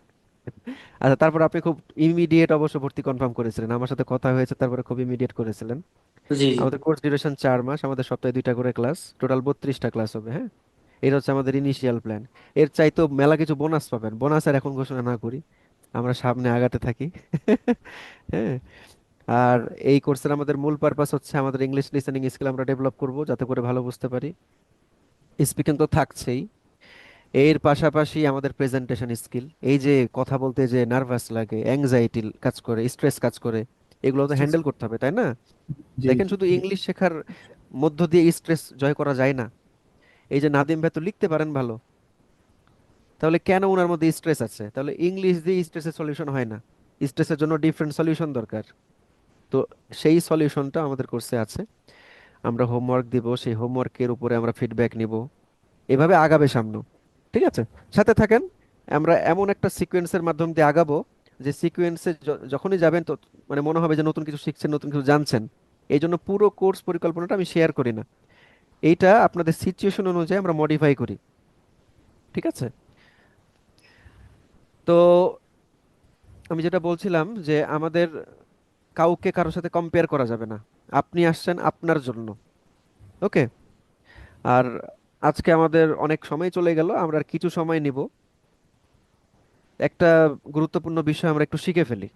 আচ্ছা, তারপর আপনি খুব ইমিডিয়েট অবশ্য ভর্তি কনফার্ম করেছিলেন, আমার সাথে কথা হয়েছে, তারপরে খুব ইমিডিয়েট করেছিলেন। জি জি। আমাদের কোর্স ডিউরেশন 4 মাস, আমাদের সপ্তাহে 2টা করে ক্লাস, টোটাল 32টা ক্লাস হবে। হ্যাঁ, এটা হচ্ছে আমাদের ইনিশিয়াল প্ল্যান। এর চাইতেও মেলা কিছু বোনাস পাবেন, বোনাস আর এখন ঘোষণা না করি, আমরা সামনে আগাতে থাকি। হ্যাঁ, আর এই কোর্সের আমাদের মূল পারপাস হচ্ছে আমাদের ইংলিশ লিসেনিং স্কিল আমরা ডেভেলপ করব, যাতে করে ভালো বুঝতে পারি। স্পিকিং তো থাকছেই, এর পাশাপাশি আমাদের প্রেজেন্টেশন স্কিল, এই যে কথা বলতে যে নার্ভাস লাগে, অ্যাংজাইটি কাজ করে, স্ট্রেস কাজ করে, এগুলো তো হ্যান্ডেল করতে হবে, তাই না? জি দেখেন, জি। শুধু ইংলিশ শেখার মধ্য দিয়ে স্ট্রেস জয় করা যায় না। এই যে নাদিম ভাই তো লিখতে পারেন ভালো, তাহলে কেন ওনার মধ্যে স্ট্রেস আছে? তাহলে ইংলিশ দিয়ে স্ট্রেসের সলিউশন হয় না, স্ট্রেসের জন্য ডিফারেন্ট সলিউশন দরকার। তো সেই সলিউশনটা আমাদের কোর্সে আছে। আমরা হোমওয়ার্ক দিব, সেই হোমওয়ার্কের উপরে আমরা ফিডব্যাক নিব, এভাবে আগাবে সামনে। ঠিক আছে, সাথে থাকেন। আমরা এমন একটা সিকোয়েন্সের মাধ্যম দিয়ে আগাবো, যে সিকোয়েন্সে যখনই যাবেন তো মানে মনে হবে যে নতুন কিছু শিখছেন, নতুন কিছু জানছেন। এই জন্য পুরো কোর্স পরিকল্পনাটা আমি শেয়ার করি না, এইটা আপনাদের সিচুয়েশন অনুযায়ী আমরা মডিফাই করি। ঠিক আছে, তো আমি যেটা বলছিলাম যে আমাদের কাউকে কারোর সাথে কম্পেয়ার করা যাবে না। আপনি আসছেন আপনার জন্য, ওকে? আর আজকে আমাদের অনেক সময় চলে গেল, আমরা আর কিছু সময় নিব, একটা গুরুত্বপূর্ণ বিষয় আমরা একটু শিখে ফেলি,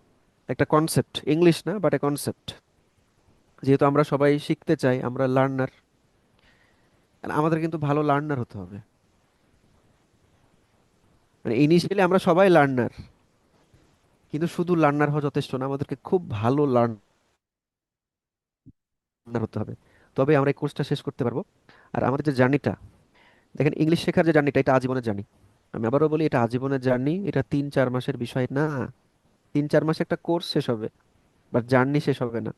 একটা কনসেপ্ট, ইংলিশ না বাট এ কনসেপ্ট। যেহেতু আমরা সবাই শিখতে চাই, আমরা লার্নার, আমাদের কিন্তু ভালো লার্নার হতে হবে। মানে ইনিশিয়ালি আমরা সবাই লার্নার, কিন্তু শুধু লার্নার হওয়া যথেষ্ট না, আমাদেরকে খুব ভালো লার্নার হতে হবে, তবে আমরা এই কোর্সটা শেষ করতে পারবো। আর আমাদের যে জার্নিটা, দেখেন ইংলিশ শেখার যে জার্নিটা, এটা আজীবনের জার্নি। আমি আবারও বলি, এটা আজীবনের জার্নি, এটা 3-4 মাসের বিষয় না। 3-4 মাসে একটা কোর্স শেষ হবে, বাট জার্নি শেষ হবে না।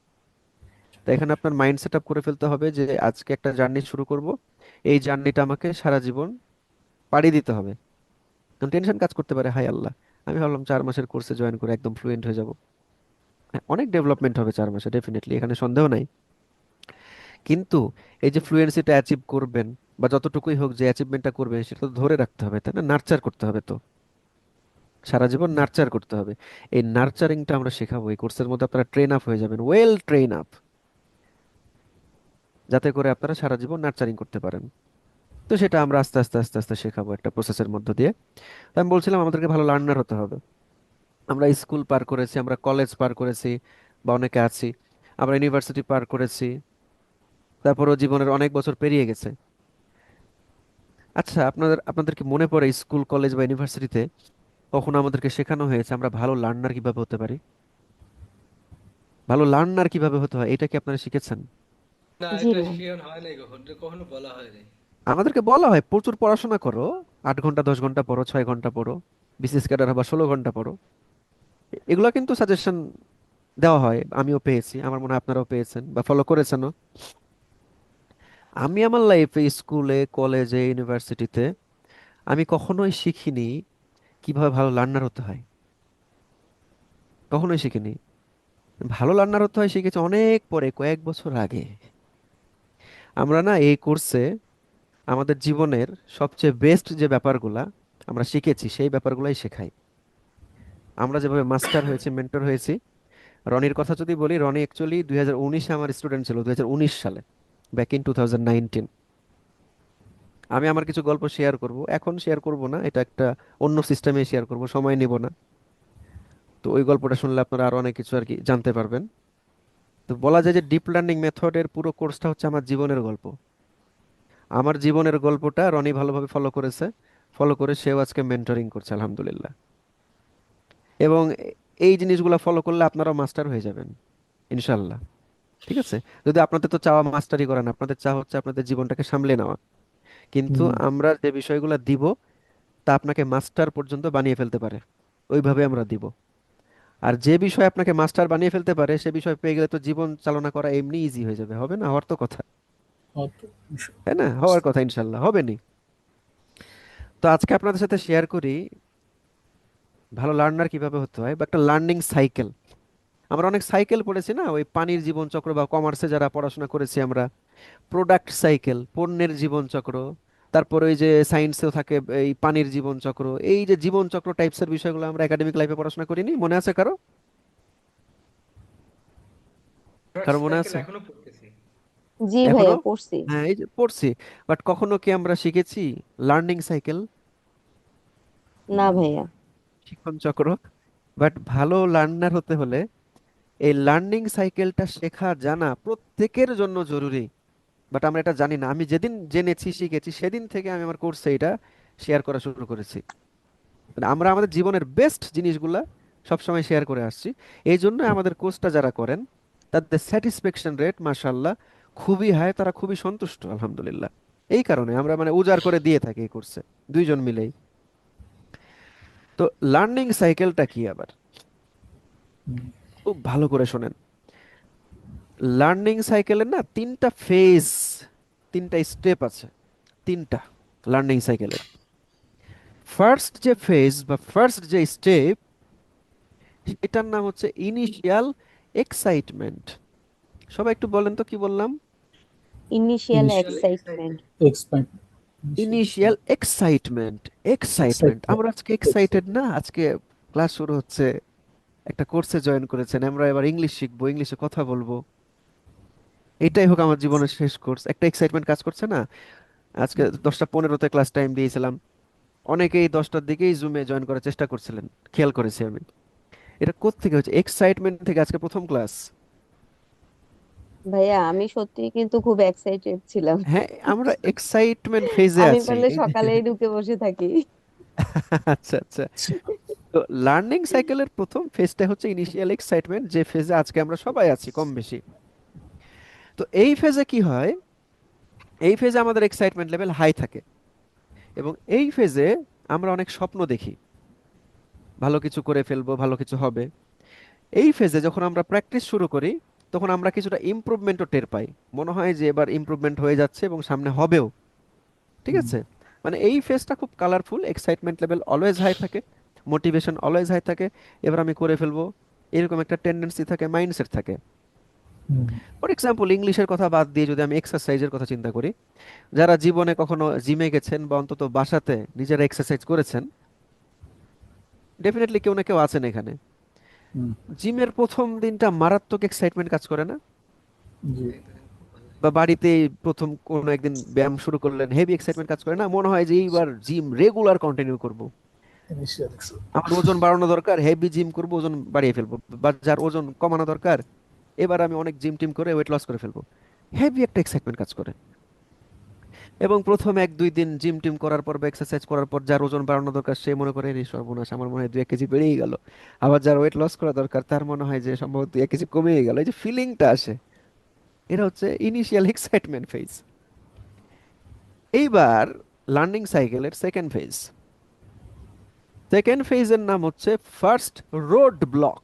তো এখানে আপনার মাইন্ড সেট আপ করে ফেলতে হবে যে আজকে একটা জার্নি শুরু করব, এই জার্নিটা আমাকে সারা জীবন পাড়ি দিতে হবে। কারণ টেনশন কাজ করতে পারে, হাই আল্লাহ, আমি ভাবলাম 4 মাসের কোর্সে জয়েন করে একদম ফ্লুয়েন্ট হয়ে যাব। হ্যাঁ, অনেক ডেভেলপমেন্ট হবে 4 মাসে ডেফিনেটলি, এখানে সন্দেহ নাই। কিন্তু এই যে ফ্লুয়েন্সিটা অ্যাচিভ করবেন, বা যতটুকুই হোক যে অ্যাচিভমেন্টটা করবেন, সেটা তো ধরে রাখতে হবে, তাই না? নার্চার করতে হবে, তো সারা জীবন নার্চার করতে হবে। এই নার্চারিংটা আমরা শেখাবো এই কোর্সের মধ্যে, আপনারা ট্রেন আপ হয়ে যাবেন, ওয়েল ট্রেন আপ, যাতে করে আপনারা সারা জীবন নার্চারিং করতে পারেন। তো সেটা আমরা আস্তে আস্তে আস্তে আস্তে শেখাবো একটা প্রসেসের মধ্য দিয়ে। তো আমি বলছিলাম আমাদেরকে ভালো লার্নার হতে হবে। আমরা স্কুল পার করেছি, আমরা কলেজ পার করেছি, বা অনেকে আছি, আমরা ইউনিভার্সিটি পার করেছি, তারপরও জীবনের অনেক বছর পেরিয়ে গেছে। আচ্ছা, আপনাদের কি মনে পড়ে স্কুল কলেজ বা ইউনিভার্সিটিতে কখনো আমাদেরকে শেখানো হয়েছে আমরা ভালো লার্নার কিভাবে হতে পারি? ভালো লার্নার কিভাবে হতে হয়, এটা কি আপনারা শিখেছেন? না, জি এটা ভাইয়া। শেখানো হয় নাই, কখনো এটা কখনো বলা হয়নি। আমাদেরকে বলা হয় প্রচুর পড়াশোনা করো, 8 ঘন্টা 10 ঘন্টা পড়ো, 6 ঘন্টা পড়ো, বিসিএস ক্যাডার বা 16 ঘন্টা পড়ো। এগুলো কিন্তু সাজেশন দেওয়া হয়, আমিও পেয়েছি, আমার মনে হয় আপনারাও পেয়েছেন বা ফলো করেছেনও। আমি আমার লাইফে স্কুলে কলেজে ইউনিভার্সিটিতে আমি কখনোই শিখিনি কিভাবে ভালো লার্নার হতে হয়, কখনোই শিখিনি। ভালো লার্নার হতে হয় শিখেছি অনেক পরে, কয়েক বছর আগে। আমরা না এই কোর্সে আমাদের জীবনের সবচেয়ে বেস্ট যে ব্যাপারগুলা আমরা শিখেছি সেই ব্যাপারগুলাই শেখাই। আমরা যেভাবে মাস্টার হয়েছি, মেন্টর হয়েছি। রনির কথা যদি বলি, রনি অ্যাকচুয়ালি 2019-এ আমার স্টুডেন্ট ছিল, 2019 সালে, ব্যাক ইন 2019। আমি আমার কিছু গল্প শেয়ার করব, এখন শেয়ার করব না, এটা একটা অন্য সিস্টেমে শেয়ার করব, সময় নিব না। তো ওই গল্পটা শুনলে আপনারা আরো অনেক কিছু আর কি জানতে পারবেন। তো বলা যায় যে ডিপ লার্নিং মেথডের পুরো কোর্সটা হচ্ছে আমার জীবনের গল্প। আমার জীবনের গল্পটা রনি ভালোভাবে ফলো করেছে, ফলো করে সেও আজকে মেন্টরিং করছে আলহামদুলিল্লাহ। এবং এই জিনিসগুলো ফলো করলে আপনারাও মাস্টার হয়ে যাবেন ইনশাল্লাহ। ঠিক আছে? যদি আপনাদের তো চাওয়া মাস্টারি করেন, আপনাদের চাওয়া হচ্ছে আপনাদের জীবনটাকে সামলে নেওয়া, কিন্তু আমরা যে বিষয়গুলো দিব তা আপনাকে মাস্টার পর্যন্ত বানিয়ে ফেলতে পারে, ওইভাবে আমরা দিব। আর যে বিষয় আপনাকে মাস্টার বানিয়ে ফেলতে পারে সে বিষয় পেয়ে গেলে তো জীবন চালনা করা এমনি ইজি হয়ে যাবে, হবে না? হওয়ার তো কথা, তাই না? হওয়ার কথা, ইনশাল্লাহ হবে নি। তো আজকে আপনাদের সাথে শেয়ার করি ভালো লার্নার কিভাবে হতে হয়, বা একটা লার্নিং সাইকেল। আমরা অনেক সাইকেল পড়েছি না, ওই পানির জীবন চক্র, বা কমার্সে যারা পড়াশোনা করেছি আমরা, প্রোডাক্ট সাইকেল, পণ্যের জীবন চক্র। তারপর ওই যে সায়েন্সেও থাকে এই পানির জীবন চক্র। এই যে জীবন চক্র টাইপসের বিষয়গুলো আমরা একাডেমিক লাইফে পড়াশোনা করিনি, মনে আছে কারো? প্রোডাক্ট কারো মনে সাইকেল আছে? এখনো পড়তেছি। জি এখনো? ভাইয়া, পড়ছি। হ্যাঁ, এই যে পড়ছি। বাট কখনো কি আমরা শিখেছি লার্নিং সাইকেল, না ভাইয়া। শিক্ষণ চক্র? বাট ভালো লার্নার হতে হলে এই লার্নিং সাইকেলটা শেখা জানা প্রত্যেকের জন্য জরুরি। বাট আমরা এটা জানি না। আমি যেদিন জেনেছি, শিখেছি, সেদিন থেকে আমি আমার কোর্সে এটা শেয়ার করা শুরু করেছি। মানে আমরা আমাদের জীবনের বেস্ট জিনিসগুলা সবসময় শেয়ার করে আসছি। এই জন্য আমাদের কোর্সটা যারা করেন তাদের স্যাটিসফ্যাকশন রেট মাশাআল্লাহ খুবই হাই, তারা খুবই সন্তুষ্ট আলহামদুলিল্লাহ। এই কারণে আমরা মানে উজাড় করে দিয়ে থাকি এই কোর্সে, দুইজন মিলেই। তো লার্নিং সাইকেলটা কি আবার, খুব ভালো করে শোনেন। লার্নিং সাইকেলের না তিনটা ফেজ, তিনটা স্টেপ আছে, তিনটা লার্নিং সাইকেলের। ফার্স্ট যে ফেজ বা ফার্স্ট যে স্টেপ, এটার নাম হচ্ছে ইনিশিয়াল এক্সাইটমেন্ট। সবাই একটু বলেন তো কি বললাম? Initial initial excitement. Excitement. Initial excitement, excitement. আমরা আজকে এক্সাইটেড না, আজকে ক্লাস শুরু হচ্ছে, একটা কোর্সে জয়েন করেছেন, আমরা এবার ইংলিশ শিখবো, ইংলিশে কথা বলবো, এটাই হোক আমার জীবনের শেষ কোর্স, একটা এক্সাইটমেন্ট কাজ করছে না? আজকে 10:15-তে ক্লাস টাইম দিয়েছিলাম, অনেকেই 10টার দিকেই জুমে জয়েন করার চেষ্টা করছিলেন, খেয়াল করেছি আমি। এটা কোত্থেকে হচ্ছে? এক্সাইটমেন্ট থেকে। আজকে প্রথম ক্লাস। ভাইয়া আমি সত্যি কিন্তু খুব এক্সাইটেড ছিলাম। হ্যাঁ, আমরা এক্সাইটমেন্ট ফেজে আমি আছি, পারলে এই যে। সকালেই ঢুকে বসে থাকি। আচ্ছা আচ্ছা। তো লার্নিং সাইকেলের প্রথম ফেজটা হচ্ছে ইনিশিয়াল এক্সাইটমেন্ট, যে ফেজে আজকে আমরা সবাই আছি কম বেশি। তো এই ফেজে কি হয়, এই ফেজে আমাদের এক্সাইটমেন্ট লেভেল হাই থাকে, এবং এই ফেজে আমরা অনেক স্বপ্ন দেখি, ভালো কিছু করে ফেলবো, ভালো কিছু হবে। এই ফেজে যখন আমরা প্র্যাকটিস শুরু করি তখন আমরা কিছুটা ইমপ্রুভমেন্টও টের পাই, মনে হয় যে এবার ইমপ্রুভমেন্ট হয়ে যাচ্ছে এবং সামনে হবেও। ঠিক আছে? মানে এই ফেজটা খুব colourful, excitement level always high থাকে, মোটিভেশন অলওয়েজ হাই থাকে, এবার আমি করে ফেলবো, এরকম একটা টেন্ডেন্সি থাকে, মাইন্ডসেট থাকে। ফর এক্সাম্পল, ইংলিশের কথা বাদ দিয়ে যদি আমি এক্সারসাইজের কথা চিন্তা করি, যারা জীবনে কখনো জিমে গেছেন বা অন্তত বাসাতে নিজেরা এক্সারসাইজ করেছেন, ডেফিনেটলি কেউ না কেউ আছেন এখানে। জিমের প্রথম দিনটা মারাত্মক এক্সাইটমেন্ট কাজ করে না? বা বাড়িতে প্রথম কোনো একদিন ব্যায়াম শুরু করলেন, হেভি এক্সাইটমেন্ট কাজ করে না? মনে হয় যে এইবার জিম রেগুলার কন্টিনিউ করব, আমার ওজন বাড়ানো দরকার, হেভি জিম করব, ওজন বাড়িয়ে ফেলবো। বা যার ওজন কমানো দরকার, এবার আমি অনেক জিম টিম করে ওয়েট লস করে ফেলবো, হেভি একটা এক্সাইটমেন্ট কাজ করে। এবং প্রথম 1-2 দিন জিম টিম করার পর বা এক্সারসাইজ করার পর যার ওজন বাড়ানো দরকার সে মনে করে এই সর্বনাশ, আমার মনে হয় 2-1 কেজি বেড়েই গেল। আবার যার ওয়েট লস করা দরকার তার মনে হয় যে সম্ভবত 2-1 কেজি কমেই গেল। এই যে ফিলিংটা আসে, এটা হচ্ছে ইনিশিয়াল এক্সাইটমেন্ট ফেজ। এইবার লার্নিং সাইকেলের সেকেন্ড ফেজ, সেকেন্ড ফেজের নাম হচ্ছে ফার্স্ট রোড ব্লক।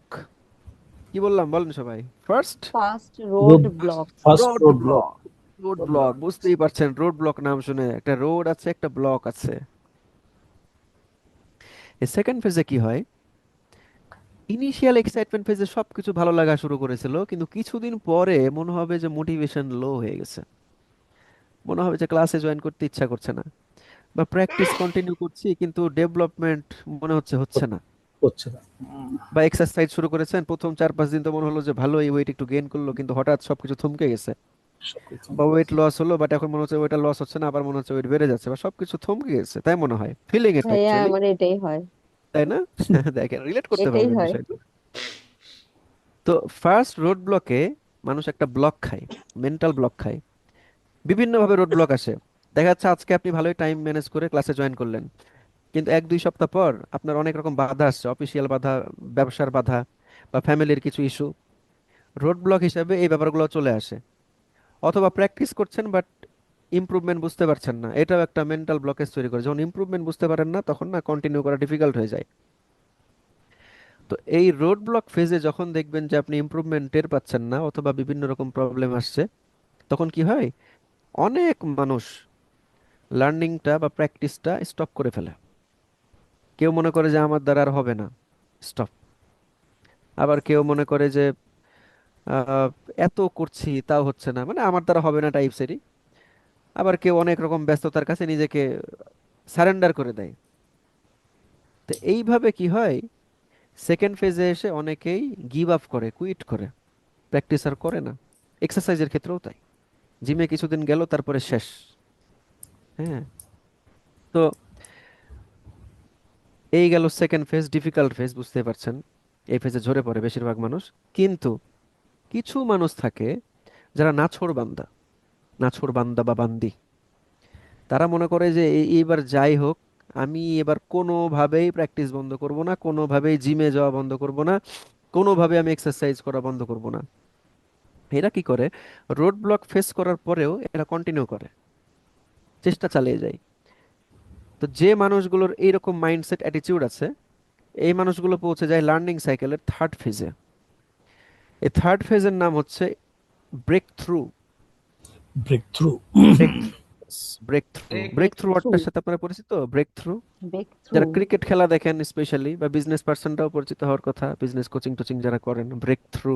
কি বললাম বলেন সবাই? First first road block. Road block. Road block, বুঝতেই পারছেন, রোড ব্লক নাম শুনে একটা রোড আছে, একটা ব্লক আছে। এই সেকেন্ড ফেজে কি হয়, ইনিশিয়াল এক্সাইটমেন্ট ফেজে সবকিছু ভালো লাগা শুরু করেছিল, কিন্তু কিছুদিন পরে মনে হবে যে মোটিভেশন লো হয়ে গেছে, মনে হবে যে ক্লাসে জয়েন করতে ইচ্ছা করছে না, বা প্র্যাকটিস কন্টিনিউ করছি কিন্তু ডেভেলপমেন্ট মনে হচ্ছে হচ্ছে না। হচ্ছে না। বা এক্সারসাইজ শুরু করেছেন, প্রথম 4-5 দিন তো মনে হলো যে ভালো, এই ওয়েট একটু গেইন করলো, কিন্তু হঠাৎ সবকিছু থমকে গেছে। সবকিছু বা ওয়েট লস হলো, বাট এখন মনে হচ্ছে ওয়েটটা লস হচ্ছে না, আবার মনে হচ্ছে ওয়েট বেড়ে যাচ্ছে, বা সবকিছু থমকে গেছে, তাই মনে হয়, ফিলিং এটা ভাইয়া অ্যাকচুয়ালি, আমার এটাই হয়। তাই না? দেখেন, রিলেট করতে এটাই পারবেন হয়। বিষয়টা। তো ফার্স্ট রোড ব্লকে মানুষ একটা ব্লক খায়, মেন্টাল ব্লক খায়। বিভিন্ন ভাবে রোড ব্লক আসে। দেখা যাচ্ছে আজকে আপনি ভালোই টাইম ম্যানেজ করে ক্লাসে জয়েন করলেন, কিন্তু 1-2 সপ্তাহ পর আপনার অনেক রকম বাধা আসছে, অফিসিয়াল বাধা, ব্যবসার বাধা, বা ফ্যামিলির কিছু ইস্যু, রোড ব্লক হিসাবে এই ব্যাপারগুলো চলে আসে। অথবা প্র্যাকটিস করছেন বাট ইমপ্রুভমেন্ট বুঝতে পারছেন না, এটাও একটা মেন্টাল ব্লকেজ তৈরি করে। যখন ইমপ্রুভমেন্ট বুঝতে পারেন না, তখন না কন্টিনিউ করা ডিফিকাল্ট হয়ে যায়। তো এই রোড ব্লক ফেজে যখন দেখবেন যে আপনি ইমপ্রুভমেন্ট টের পাচ্ছেন না, অথবা বিভিন্ন রকম প্রবলেম আসছে, তখন কি হয়, অনেক মানুষ লার্নিংটা বা প্র্যাকটিসটা স্টপ করে ফেলে। কেউ মনে করে যে আমার দ্বারা আর হবে না, স্টপ। আবার কেউ মনে করে যে আহ, এত করছি তাও হচ্ছে না, মানে আমার দ্বারা হবে না টাইপসেরই। আবার কেউ অনেক রকম ব্যস্ততার কাছে নিজেকে সারেন্ডার করে দেয়। তো এইভাবে কি হয়, সেকেন্ড ফেজে এসে অনেকেই গিভ আপ করে, কুইট করে, প্র্যাকটিস আর করে না। এক্সারসাইজের ক্ষেত্রেও তাই, জিমে কিছুদিন গেল তারপরে শেষ। হ্যাঁ। তো এই গেল সেকেন্ড ফেজ, ডিফিকাল্ট ফেজ, বুঝতে পারছেন। এই ফেজে ঝরে পড়ে বেশিরভাগ মানুষ। কিন্তু কিছু মানুষ থাকে যারা নাছোড় বান্দা, নাছোড় বান্দা বা বান্দি। তারা মনে করে যে এইবার যাই হোক, আমি এবার কোনোভাবেই প্র্যাকটিস বন্ধ করব না, কোনোভাবেই জিমে যাওয়া বন্ধ করব না, কোনোভাবে আমি এক্সারসাইজ করা বন্ধ করব না। এরা কি করে, রোড ব্লক ফেস করার পরেও এরা কন্টিনিউ করে, চেষ্টা চালিয়ে যায়। তো যে মানুষগুলোর এইরকম মাইন্ডসেট অ্যাটিটিউড আছে, এই মানুষগুলো পৌঁছে যায় লার্নিং সাইকেলের থার্ড ফেজে। এই থার্ড ফেজের নাম হচ্ছে breakthrough. Breakthrough. Break breakthrough breakthrough through. ওয়ার্ডটার সাথে আপনারা পরিচিত? Breakthrough, breakthrough. যারা ক্রিকেট খেলা দেখেন স্পেশালি, বা বিজনেস পার্সনরাও পরিচিত হওয়ার কথা, বিজনেস কোচিং টোচিং যারা করেন, ব্রেক থ্রু।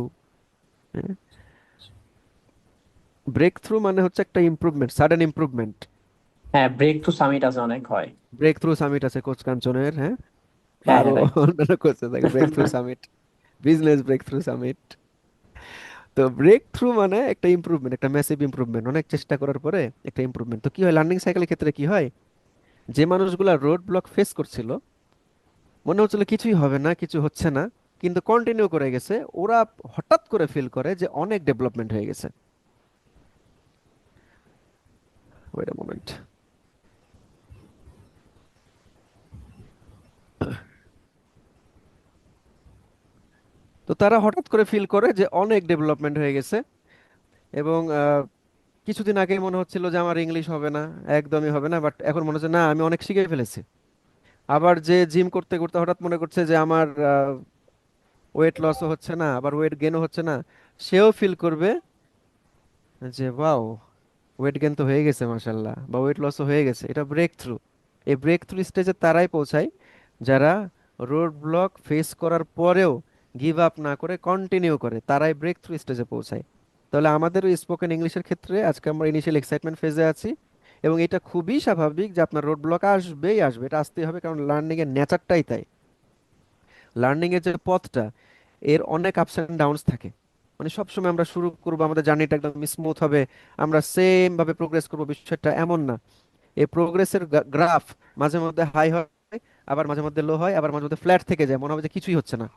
ব্রেক থ্রু মানে হচ্ছে একটা ইমপ্রুভমেন্ট, সাডেন ইমপ্রুভমেন্ট। হ্যাঁ, ব্রেক থ্রু সামিট আছে, অনেক হয়। ব্রেক থ্রু সামিট আছে কোচ কাঞ্চনের, হ্যাঁ, বা হ্যাঁ আরো হ্যাঁ, রাইট। অন্যান্য কোচে থাকে breakthrough summit, business breakthrough summit. তো ব্রেক থ্রু মানে একটা ইমপ্রুভমেন্ট, একটা ম্যাসিভ ইমপ্রুভমেন্ট, অনেক চেষ্টা করার পরে একটা ইমপ্রুভমেন্ট। তো কি হয় লার্নিং সাইকেলের ক্ষেত্রে, কি হয়, যে মানুষগুলা রোড ব্লক ফেস করছিল, মনে হচ্ছিল কিছুই হবে না, কিছু হচ্ছে না, কিন্তু কন্টিনিউ করে গেছে, ওরা হঠাৎ করে ফিল করে যে অনেক ডেভেলপমেন্ট হয়ে গেছে। Wait a moment. তো তারা হঠাৎ করে ফিল করে যে অনেক ডেভেলপমেন্ট হয়ে গেছে, এবং কিছুদিন আগে মনে হচ্ছিল যে আমার ইংলিশ হবে না, একদমই হবে না, বাট এখন মনে হচ্ছে না, আমি অনেক শিখে ফেলেছি। আবার যে জিম করতে করতে হঠাৎ মনে করছে যে আমার ওয়েট লসও হচ্ছে না, আবার ওয়েট গেইনও হচ্ছে না, সেও ফিল করবে যে ওয়াও, ওয়েট গেইন তো হয়ে গেছে মাশাল্লাহ, বা ওয়েট লসও হয়ে গেছে। এটা ব্রেক থ্রু। এই ব্রেক থ্রু স্টেজে তারাই পৌঁছায় যারা রোড ব্লক ফেস করার পরেও গিভ আপ না করে কন্টিনিউ করে, তারাই ব্রেক থ্রু স্টেজে পৌঁছায়। তাহলে আমাদের ওই স্পোকেন ইংলিশের ক্ষেত্রে আজকে আমরা ইনিশিয়াল এক্সাইটমেন্ট ফেজে আছি, এবং এটা খুবই স্বাভাবিক যে আপনার রোড ব্লক আসবেই আসবে, এটা আসতেই হবে, কারণ লার্নিং এর নেচারটাই তাই। লার্নিং এর যে পথটা, এর অনেক আপস এন্ড ডাউনস থাকে। মানে সবসময় আমরা শুরু করবো, আমাদের জার্নিটা একদম স্মুথ হবে, আমরা সেম ভাবে প্রোগ্রেস করবো, বিষয়টা এমন না। এই প্রোগ্রেসের গ্রাফ মাঝে মধ্যে হাই হয়, আবার মাঝে মধ্যে লো হয়, আবার মাঝে মধ্যে ফ্ল্যাট থেকে যায়, মনে হবে যে কিছুই হচ্ছে না।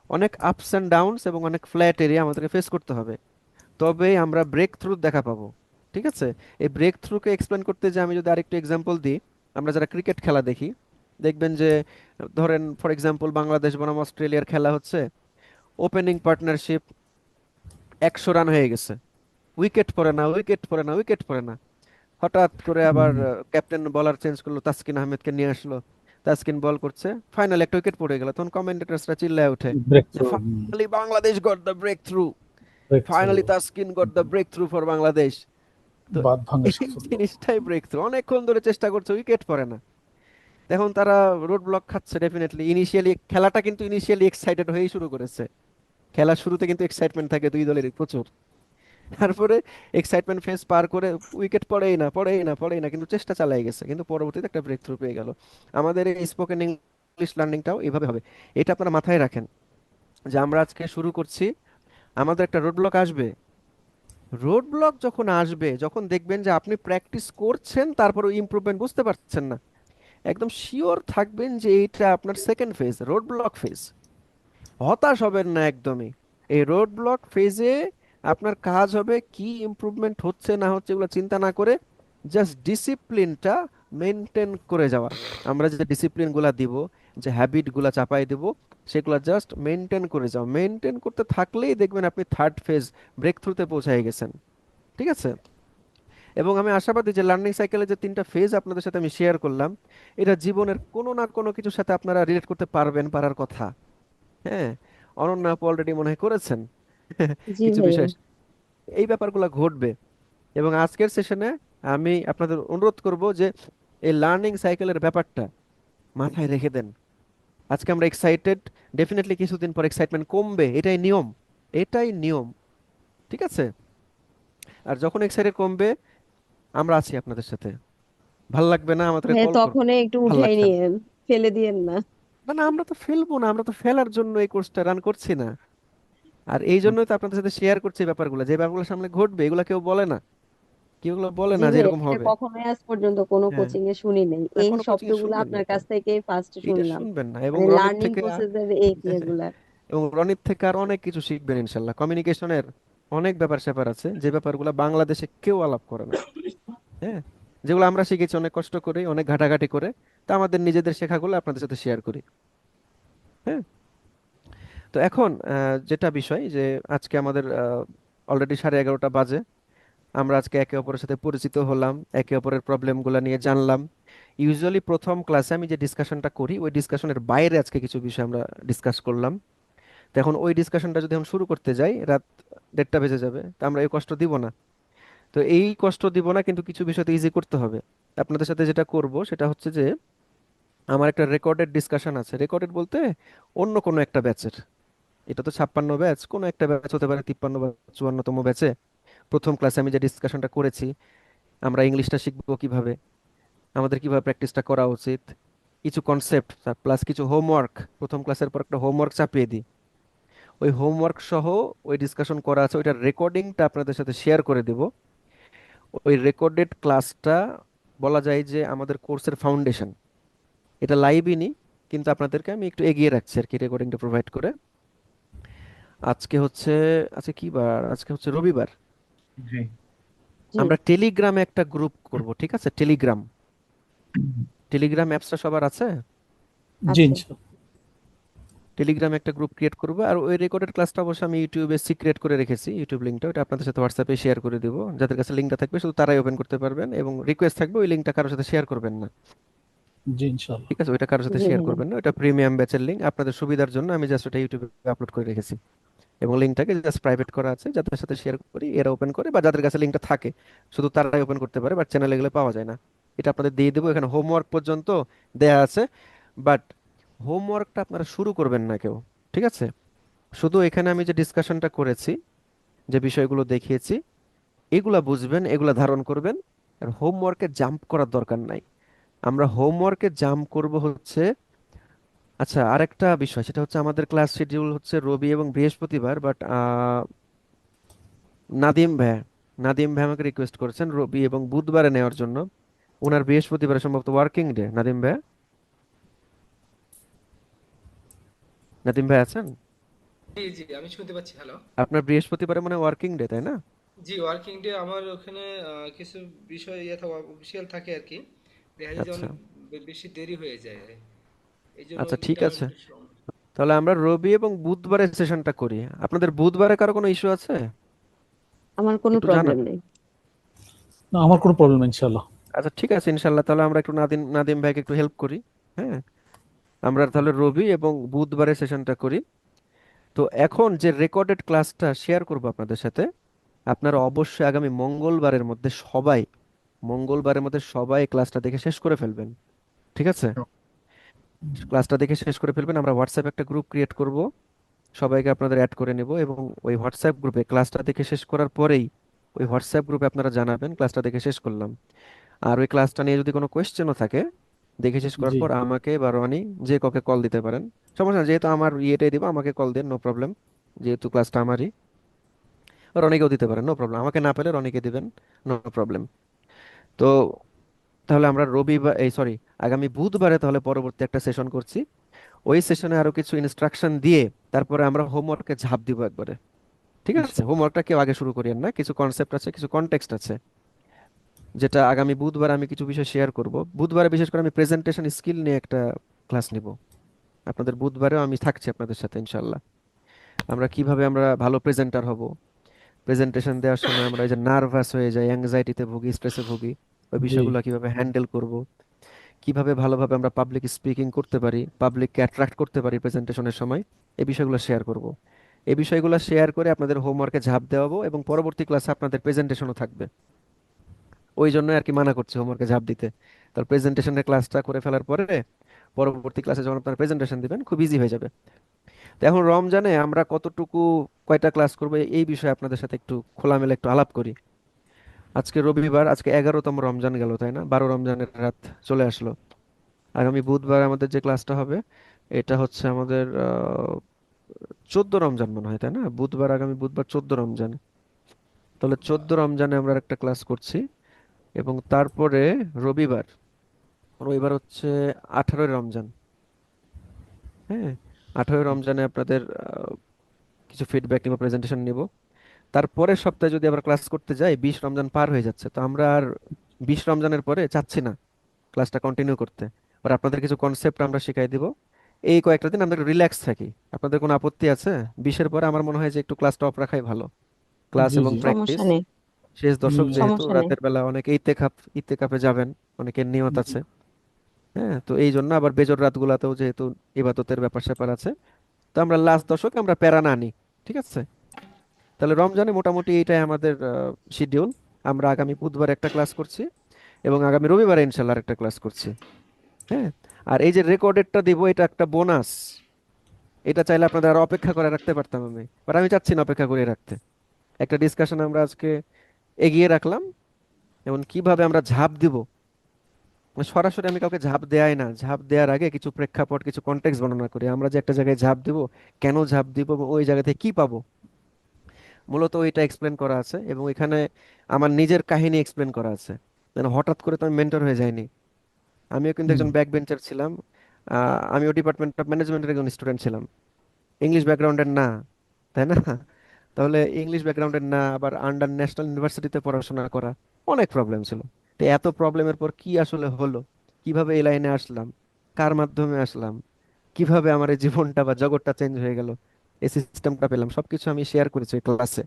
অনেক আপস এন্ড ডাউনস এবং অনেক ফ্ল্যাট এরিয়া আমাদেরকে ফেস করতে হবে, তবেই আমরা ব্রেক থ্রু দেখা পাবো। ঠিক আছে। এই ব্রেক থ্রুকে এক্সপ্লেন করতে যে আমি যদি আরেকটু এক্সাম্পল দিই, আমরা যারা ক্রিকেট খেলা দেখি, দেখবেন যে ধরেন ফর এক্সাম্পল বাংলাদেশ বনাম অস্ট্রেলিয়ার খেলা হচ্ছে, ওপেনিং পার্টনারশিপ 100 রান হয়ে গেছে, উইকেট পড়ে না, উইকেট পড়ে না, উইকেট পড়ে না। হঠাৎ করে আবার ক্যাপ্টেন বলার চেঞ্জ করলো, তাসকিন আহমেদকে নিয়ে আসলো, তাসকিন বল করছে, ফাইনাল একটা উইকেট পড়ে গেল, তখন কমেন্টেটরসরা চিল্লায় ওঠে ব্রেক যে through. Finally Bangladesh got the breakthrough, breakthrough. Finally Taskin got the breakthrough for Bangladesh. তো বাদ ভাঙা এই সাফল্য। জিনিসটাই ব্রেক থ্রু, অনেকক্ষণ ধরে চেষ্টা করছে, উইকেট পড়ে না। এখন তারা রোড ব্লক খাচ্ছে ডেফিনেটলি। ইনিশিয়ালি খেলাটা কিন্তু ইনিশিয়ালি এক্সাইটেড হয়েই শুরু করেছে। খেলার শুরুতে কিন্তু এক্সাইটমেন্ট থাকে দুই দলেরই প্রচুর। তারপরে এক্সাইটমেন্ট ফেজ পার করে উইকেট পড়েই না কিন্তু চেষ্টা চালিয়ে গেছে, কিন্তু পরবর্তীতে একটা ব্রেক থ্রু পেয়ে গেল। আমাদের এই স্পোকেন ইংলিশ লার্নিংটাও এইভাবে হবে। এটা আপনারা মাথায় রাখেন যে আমরা আজকে শুরু করছি, আমাদের একটা রোড ব্লক আসবে। রোড ব্লক যখন আসবে, যখন দেখবেন যে আপনি প্র্যাকটিস করছেন তারপরে ইমপ্রুভমেন্ট বুঝতে পারছেন না, একদম শিওর থাকবেন যে এইটা আপনার second phase, road block phase. হতাশ হবেন না একদমই। এই রোড ব্লক ফেজে আপনার কাজ হবে কি ইমপ্রুভমেন্ট হচ্ছে না হচ্ছে এগুলো চিন্তা না করে জাস্ট ডিসিপ্লিনটা মেনটেন করে যাওয়া। আমরা যে ডিসিপ্লিনগুলো দিব, যে হ্যাবিটগুলো চাপাই দেব, সেগুলো জাস্ট মেনটেন করে যাও। মেনটেন করতে থাকলেই দেখবেন আপনি থার্ড ফেজ ব্রেক থ্রুতে পৌঁছে গেছেন। ঠিক আছে? এবং আমি আশাবাদী যে লার্নিং সাইকেলে যে তিনটা ফেজ আপনাদের সাথে আমি শেয়ার করলাম, এটা জীবনের কোনো না কোনো কিছুর সাথে আপনারা রিলেট করতে পারবেন, পারার কথা। হ্যাঁ, অনন্যা আপু অলরেডি মনে হয় করেছেন জি কিছু ভাইয়া। বিষয়, এই ব্যাপারগুলো ঘটবে। এবং আজকের সেশনে আমি আপনাদের অনুরোধ করব যে এই লার্নিং সাইকেলের ব্যাপারটা মাথায় রেখে দেন। আজকে আমরা এক্সাইটেড, ডেফিনেটলি কিছুদিন পর এক্সাইটমেন্ট কমবে, এটাই নিয়ম, এটাই নিয়ম। ঠিক আছে? আর যখন এক্সাইটেড কমবে, আমরা আছি আপনাদের সাথে। ভাল লাগবে না আমাদেরকে ভাইয়া কল করুন। তখনই একটু ভাল উঠাই লাগছে না, নিয়েন, ফেলে দিয়েন না। না না আমরা তো ফেলবো না, আমরা তো ফেলার জন্য এই কোর্সটা রান করছি না। আর এই জন্যই তো আপনাদের সাথে শেয়ার করছি এই ব্যাপারগুলো, যে ব্যাপারগুলো সামনে ঘটবে এগুলো কেউ বলে না, কেউ এগুলো বলে জি না যে ভাইয়া, এরকম এটা হবে। কখনোই আজ পর্যন্ত কোনো হ্যাঁ, কোচিং এ শুনি নাই, না এই কোনো কোচিং এ শব্দগুলো শুনবেন না আপনার এটা, কাছ থেকে ফার্স্ট এটা শুনলাম। শুনবেন না। এবং মানে রনির লার্নিং থেকে প্রসেসের এই ইয়েগুলা। এবং রনির থেকে আর অনেক কিছু শিখবেন ইনশাল্লাহ। কমিউনিকেশনের অনেক ব্যাপার স্যাপার আছে যে ব্যাপারগুলো বাংলাদেশে কেউ আলাপ করে না। হ্যাঁ, যেগুলো আমরা শিখেছি অনেক কষ্ট করে, অনেক ঘাটাঘাটি করে, তা আমাদের নিজেদের শেখাগুলো আপনাদের সাথে শেয়ার করি। হ্যাঁ, তো এখন যেটা বিষয় যে আজকে আমাদের অলরেডি 11:30 বাজে। আমরা আজকে একে অপরের সাথে পরিচিত হলাম, একে অপরের প্রবলেমগুলো নিয়ে জানলাম। ইউজুয়ালি প্রথম ক্লাসে আমি যে ডিসকাশনটা করি ওই ডিসকাশনের বাইরে আজকে কিছু বিষয় আমরা ডিসকাস করলাম। তো এখন ওই ডিসকাশনটা যদি এখন শুরু করতে যাই, রাত 1:30 বেজে যাবে, তো আমরা এই কষ্ট দিব না। তো এই কষ্ট দিব না, কিন্তু কিছু বিষয় তো ইজি করতে হবে। আপনাদের সাথে যেটা করব সেটা হচ্ছে যে আমার একটা রেকর্ডেড ডিসকাশন আছে। রেকর্ডেড বলতে অন্য কোনো একটা ব্যাচের, এটা তো 56 ব্যাচ, কোনো একটা ব্যাচ হতে পারে 53 বা 54তম ব্যাচে প্রথম ক্লাসে আমি যে ডিসকাশনটা করেছি, আমরা ইংলিশটা শিখবো কিভাবে, আমাদের কিভাবে প্র্যাকটিসটা করা উচিত, কিছু কনসেপ্ট প্লাস কিছু হোমওয়ার্ক, প্রথম ক্লাসের পর একটা হোমওয়ার্ক চাপিয়ে দিই। ওই হোমওয়ার্ক সহ ওই ডিসকাশন করা আছে, ওইটার রেকর্ডিংটা আপনাদের সাথে শেয়ার করে দেব। ওই রেকর্ডেড ক্লাসটা বলা যায় যে আমাদের কোর্সের ফাউন্ডেশন। এটা লাইভই নি, কিন্তু আপনাদেরকে আমি একটু এগিয়ে রাখছি আর কি রেকর্ডিংটা প্রোভাইড করে। আজকে হচ্ছে, আজকে কি বার, আজকে হচ্ছে রবিবার। জি। জি আমরা টেলিগ্রামে একটা গ্রুপ করব, ঠিক আছে? টেলিগ্রাম, টেলিগ্রাম অ্যাপসটা সবার আছে? জি আছে। ইনশাল্লাহ। টেলিগ্রামে একটা গ্রুপ ক্রিয়েট করবো, আর ওই রেকর্ডেড ক্লাসটা অবশ্য আমি ইউটিউবে সিক্রেট করে রেখেছি, ইউটিউব লিঙ্কটা ওটা আপনাদের সাথে হোয়াটসঅ্যাপে শেয়ার করে দিব। যাদের কাছে লিঙ্কটা থাকবে শুধু তারাই ওপেন করতে পারবেন, এবং রিকোয়েস্ট থাকবে ওই লিঙ্কটা কারোর সাথে শেয়ার করবেন না। জি ইনশাল্লাহ। ঠিক আছে? ওইটা কারোর সাথে জি শেয়ার ভাইয়া। করবেন না, ওটা প্রিমিয়াম ব্যাচের লিঙ্ক। আপনাদের সুবিধার জন্য আমি জাস্ট ওটা ইউটিউবে আপলোড করে রেখেছি, এবং লিঙ্কটাকে জাস্ট প্রাইভেট করা আছে। যাদের সাথে শেয়ার করি এরা ওপেন করে, বা যাদের কাছে লিঙ্কটা থাকে শুধু তারাই ওপেন করতে পারে, বাট চ্যানেলে গেলে পাওয়া যায় না। এটা আপনাদের দিয়ে দেবো, এখানে হোমওয়ার্ক পর্যন্ত দেয়া আছে। বাট হোমওয়ার্কটা আপনারা শুরু করবেন না কেউ, ঠিক আছে? শুধু এখানে আমি যে ডিসকাশনটা করেছি, যে বিষয়গুলো দেখিয়েছি, এগুলা বুঝবেন, এগুলা ধারণ করবেন। আর হোমওয়ার্কে জাম্প করার দরকার নাই। আমরা হোমওয়ার্কে জাম্প করব হচ্ছে, আচ্ছা আরেকটা বিষয়, সেটা হচ্ছে আমাদের ক্লাস শিডিউল হচ্ছে রবি এবং বৃহস্পতিবার, বাট নাদিম ভাই, নাদিম ভাই আমাকে রিকোয়েস্ট করেছেন রবি এবং বুধবারে নেওয়ার জন্য। ওনার বৃহস্পতিবারে সম্ভবত ওয়ার্কিং ডে। নাদিম ভাই, নাদিম ভাই আছেন? জি জি, আমি শুনতে পাচ্ছি। হ্যালো। আপনার বৃহস্পতিবারে মানে ওয়ার্কিং ডে, তাই না? জি, ওয়ার্কিং ডে আমার ওখানে কিছু বিষয় অফিসিয়াল থাকে আর কি। দেখা যায় যে আচ্ছা অনেক বেশি দেরি হয়ে যায়, এই জন্য ওই আচ্ছা, ঠিক দিনটা আমার আছে, একটু তাহলে আমরা রবি এবং বুধবারের সেশনটা করি। আপনাদের বুধবারে কারো কোনো ইস্যু আছে? আমার কোনো একটু জানান। প্রবলেম নেই। না, আমার কোনো প্রবলেম নেই ইনশাল্লাহ। আচ্ছা ঠিক আছে ইনশাল্লাহ, তাহলে আমরা একটু নাদিম নাদিম ভাইকে একটু হেল্প করি। হ্যাঁ, আমরা তাহলে রবি এবং বুধবারের সেশনটা করি। তো এখন যে রেকর্ডেড ক্লাসটা শেয়ার করব আপনাদের সাথে, আপনারা অবশ্যই আগামী মঙ্গলবারের মধ্যে সবাই, মঙ্গলবারের মধ্যে সবাই ক্লাসটা দেখে শেষ করে ফেলবেন। ঠিক আছে? ক্লাসটা দেখে শেষ করে ফেলবেন। আমরা হোয়াটসঅ্যাপ একটা গ্রুপ ক্রিয়েট করব, সবাইকে আপনাদের অ্যাড করে নেব, এবং ওই হোয়াটসঅ্যাপ গ্রুপে ক্লাসটা দেখে শেষ করার পরেই ওই হোয়াটসঅ্যাপ গ্রুপে আপনারা জানাবেন ক্লাসটা দেখে শেষ করলাম। আর ওই ক্লাসটা নিয়ে যদি কোনো কোয়েশ্চেনও থাকে দেখে শেষ করার জি পর আমাকে বা রনি যে কাউকে কল দিতে পারেন। সমস্যা না, যেহেতু আমার ইয়েটাই দিব, আমাকে কল দেন, নো প্রবলেম। যেহেতু ক্লাসটা আমারই, রনিকেও দিতে পারেন, নো প্রবলেম। আমাকে না পেলে রনিকে দিবেন, নো প্রবলেম। তো তাহলে আমরা রবিবার, এই সরি, আগামী বুধবারে তাহলে পরবর্তী একটা সেশন করছি। ওই সেশনে আরো কিছু ইনস্ট্রাকশন দিয়ে তারপরে আমরা হোমওয়ার্কে ঝাঁপ দিব একবারে। ঠিক আছে, ইনশাল্লাহ। হোমওয়ার্কটা কেউ আগে শুরু করিয়েন না, কিছু কনসেপ্ট আছে, কিছু কনটেক্সট আছে, যেটা আগামী বুধবার আমি কিছু বিষয় শেয়ার করব। বুধবারে বিশেষ করে আমি প্রেজেন্টেশন স্কিল নিয়ে একটা ক্লাস নিব। আপনাদের বুধবারেও আমি থাকছি আপনাদের সাথে ইনশাল্লাহ। আমরা কিভাবে আমরা ভালো প্রেজেন্টার হব, প্রেজেন্টেশন দেওয়ার সময় আমরা এই যে নার্ভাস হয়ে যাই, অ্যাংজাইটিতে ভুগি, স্ট্রেসে ভুগি, ওই জি বিষয়গুলো কিভাবে হ্যান্ডেল করব, কিভাবে ভালোভাবে আমরা পাবলিক স্পিকিং করতে পারি, পাবলিককে অ্যাট্রাক্ট করতে পারি প্রেজেন্টেশনের সময়, এই বিষয়গুলো শেয়ার করব। এই বিষয়গুলো শেয়ার করে আপনাদের হোমওয়ার্কে ঝাঁপ দেওয়াবো, এবং পরবর্তী ক্লাসে আপনাদের প্রেজেন্টেশনও থাকবে। ওই জন্য আর কি মানা করছি হোমওয়ার্কে ঝাঁপ দিতে। তার প্রেজেন্টেশনের ক্লাসটা করে ফেলার পরে পরবর্তী ক্লাসে যখন আপনারা প্রেজেন্টেশন দিবেন খুব ইজি হয়ে যাবে। তো এখন রমজানে আমরা কতটুকু, কয়টা ক্লাস করবো এই বিষয়ে আপনাদের সাথে একটু খোলামেলা একটু আলাপ করি। আজকে রবিবার, আজকে 11তম রমজান গেল, তাই না? 12 রমজানের রাত চলে আসলো। আগামী বুধবার আমাদের যে ক্লাসটা হবে এটা হচ্ছে আমাদের 14 রমজান মনে হয়, তাই না? বুধবার, আগামী বুধবার 14 রমজান। তাহলে 14 রমজানে আমরা একটা ক্লাস করছি, এবং তারপরে রবিবার, রবিবার হচ্ছে 18 রমজান। হ্যাঁ, 18 রমজানে আপনাদের কিছু ফিডব্যাক নিব, প্রেজেন্টেশন নিব। তারপরের সপ্তাহে যদি আবার ক্লাস করতে যাই, 20 রমজান পার হয়ে যাচ্ছে, তো আমরা আর 20 রমজানের পরে চাচ্ছি না ক্লাসটা কন্টিনিউ করতে। আর আপনাদের কিছু কনসেপ্ট আমরা শিখাই দিব। এই কয়েকটা দিন আমরা রিল্যাক্স থাকি। আপনাদের কোনো আপত্তি আছে? 20-এর পরে আমার মনে হয় যে একটু ক্লাসটা অফ রাখাই ভালো, ক্লাস জি এবং জি প্র্যাকটিস। সমস্যা নেই, শেষ দশক যেহেতু, সমস্যা নেই। রাতের বেলা অনেকে ইত্তেকাফে যাবেন, অনেকের নিয়ত জি আছে। হ্যাঁ, তো এই জন্য আবার বেজর রাতগুলাতেও যেহেতু ইবাদতের ব্যাপার স্যাপার আছে, তো আমরা লাস্ট দশক আমরা প্যারা না নিই। ঠিক আছে, তাহলে রমজানে মোটামুটি এইটাই আমাদের শিডিউল। আমরা আগামী বুধবার একটা ক্লাস করছি, এবং আগামী রবিবারে ইনশাল্লাহ একটা ক্লাস করছি। হ্যাঁ, আর এই যে রেকর্ডেডটা দিব, এটা একটা বোনাস। এটা চাইলে আপনাদের আরো অপেক্ষা করে রাখতে পারতাম আমি, বাট আমি চাচ্ছি না অপেক্ষা করে রাখতে। একটা ডিসকাশন আমরা আজকে এগিয়ে রাখলাম, এবং কিভাবে আমরা ঝাঁপ দিব। মানে সরাসরি আমি কাউকে ঝাঁপ দেয়াই না, ঝাঁপ দেওয়ার আগে কিছু প্রেক্ষাপট, কিছু কনটেক্সট বর্ণনা করি। আমরা যে একটা জায়গায় ঝাঁপ দিব, কেন ঝাঁপ দিব, এবং ওই জায়গা থেকে কি পাবো, মূলত ওইটা এক্সপ্লেন করা আছে। এবং এখানে আমার নিজের কাহিনী এক্সপ্লেন করা আছে। মানে হঠাৎ করে তো আমি মেন্টর হয়ে যাইনি, আমিও কিন্তু হুম, একজন ব্যাক বেঞ্চার ছিলাম। আমিও ডিপার্টমেন্ট অফ ম্যানেজমেন্টের একজন স্টুডেন্ট ছিলাম, ইংলিশ ব্যাকগ্রাউন্ডের না, তাই না? তাহলে ইংলিশ ব্যাকগ্রাউন্ডের না, আবার আন্ডার ন্যাশনাল ইউনিভার্সিটিতে পড়াশোনা করা, অনেক প্রবলেম ছিল। তো এত প্রবলেমের পর কি আসলে হলো, কিভাবে এই লাইনে আসলাম, কার মাধ্যমে আসলাম, কিভাবে আমার এই জীবনটা বা জগৎটা চেঞ্জ হয়ে গেল, এই সিস্টেমটা পেলাম, সবকিছু আমি শেয়ার করেছি ক্লাসে।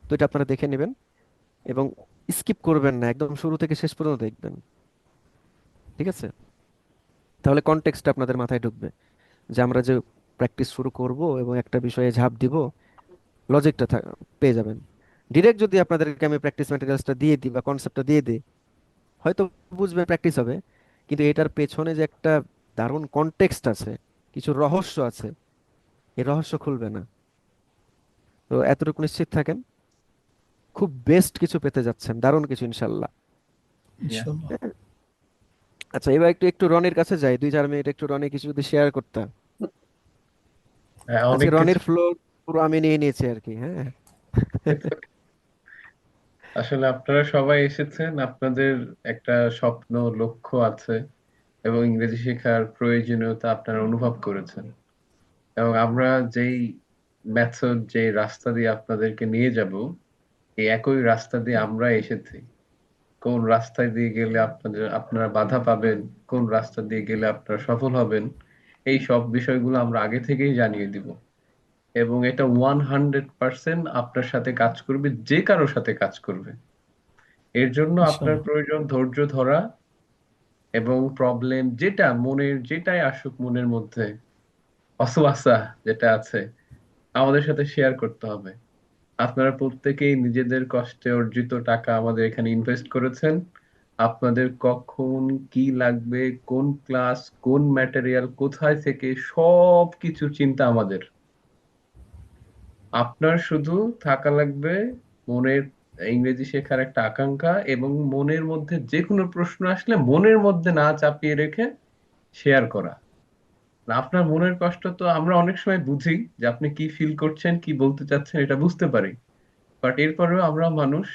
তো এটা আপনারা দেখে নেবেন, এবং স্কিপ করবেন না, একদম শুরু থেকে শেষ পর্যন্ত দেখবেন। ঠিক আছে, তাহলে কনটেক্সটটা আপনাদের মাথায় ঢুকবে, যে আমরা যে প্র্যাকটিস শুরু করব এবং একটা বিষয়ে ঝাঁপ দিব, লজিকটা পেয়ে যাবেন। ডিরেক্ট যদি আপনাদেরকে আমি প্র্যাকটিস ম্যাটেরিয়ালসটা দিয়ে দিই বা কনসেপ্টটা দিয়ে দিই, হয়তো বুঝবে, প্র্যাকটিস হবে, কিন্তু এটার পেছনে যে একটা দারুণ কনটেক্সট আছে, কিছু রহস্য আছে, এই রহস্য খুলবে না। তো এতটুকু নিশ্চিত থাকেন, খুব বেস্ট কিছু পেতে যাচ্ছেন, দারুণ কিছু ইনশাল্লাহ। Yeah. ইনশাল্লাহ। হ্যাঁ, আচ্ছা, এবার একটু একটু রনির কাছে যাই, 2-4 মিনিট একটু রনি কিছু যদি শেয়ার করতাম। আজকে অনেক কিছু। রনির ফ্লোর পুরো আমি নিয়ে নিয়েছি আর কি। হ্যাঁ। আসলে আপনারা সবাই এসেছেন, আপনাদের একটা স্বপ্ন, লক্ষ্য আছে, এবং ইংরেজি শেখার প্রয়োজনীয়তা আপনারা অনুভব করেছেন। এবং আমরা যেই মেথড, যে রাস্তা দিয়ে আপনাদেরকে নিয়ে যাব, এই একই রাস্তা দিয়ে আমরা এসেছি। কোন রাস্তায় দিয়ে গেলে আপনারা বাধা পাবেন, কোন রাস্তা দিয়ে গেলে আপনারা সফল হবেন, এই সব বিষয়গুলো আমরা আগে থেকেই জানিয়ে দিব। এবং এটা 100% আপনার সাথে কাজ করবে, যে কারোর সাথে কাজ করবে। এর জন্য আপনার ইনশাল্লাহ। প্রয়োজন ধৈর্য ধরা, এবং প্রবলেম যেটা মনের, যেটাই আসুক মনের মধ্যে, অসুয়াশা যেটা আছে, আমাদের সাথে শেয়ার করতে হবে। আপনারা প্রত্যেকেই নিজেদের কষ্টে অর্জিত টাকা আমাদের এখানে ইনভেস্ট করেছেন। আপনাদের কখন কি লাগবে, কোন ক্লাস, কোন ম্যাটেরিয়াল, কোথায় থেকে, সব কিছু চিন্তা আমাদের। আপনার শুধু থাকা লাগবে মনের ইংরেজি শেখার একটা আকাঙ্ক্ষা, এবং মনের মধ্যে যে কোনো প্রশ্ন আসলে মনের মধ্যে না চাপিয়ে রেখে শেয়ার করা। না, আপনার মনের কষ্ট তো আমরা অনেক সময় বুঝি, যে আপনি কি ফিল করছেন, কি বলতে চাচ্ছেন, এটা বুঝতে পারি। বাট এরপরেও আমরা মানুষ।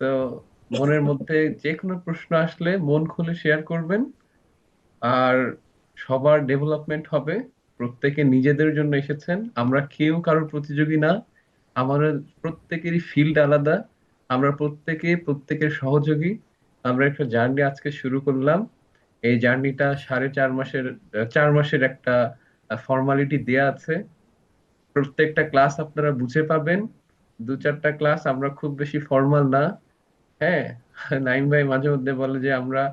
তো মনের মধ্যে যে কোনো প্রশ্ন আসলে মন খুলে শেয়ার করবেন। আর সবার ডেভেলপমেন্ট হবে। প্রত্যেকে নিজেদের জন্য এসেছেন, আমরা কেউ কারোর প্রতিযোগী না। আমাদের প্রত্যেকেরই ফিল্ড আলাদা, আমরা প্রত্যেকে প্রত্যেকের সহযোগী। আমরা একটা জার্নি আজকে শুরু করলাম। এই জার্নিটা 4.5 মাসের, 4 মাসের একটা ফর্মালিটি দেয়া আছে। প্রত্যেকটা ক্লাস আপনারা বুঝে পাবেন। 2-4টা ক্লাস আমরা খুব বেশি ফর্মাল না। হ্যাঁ, নাইম ভাই মাঝে মধ্যে বলে যে আমরা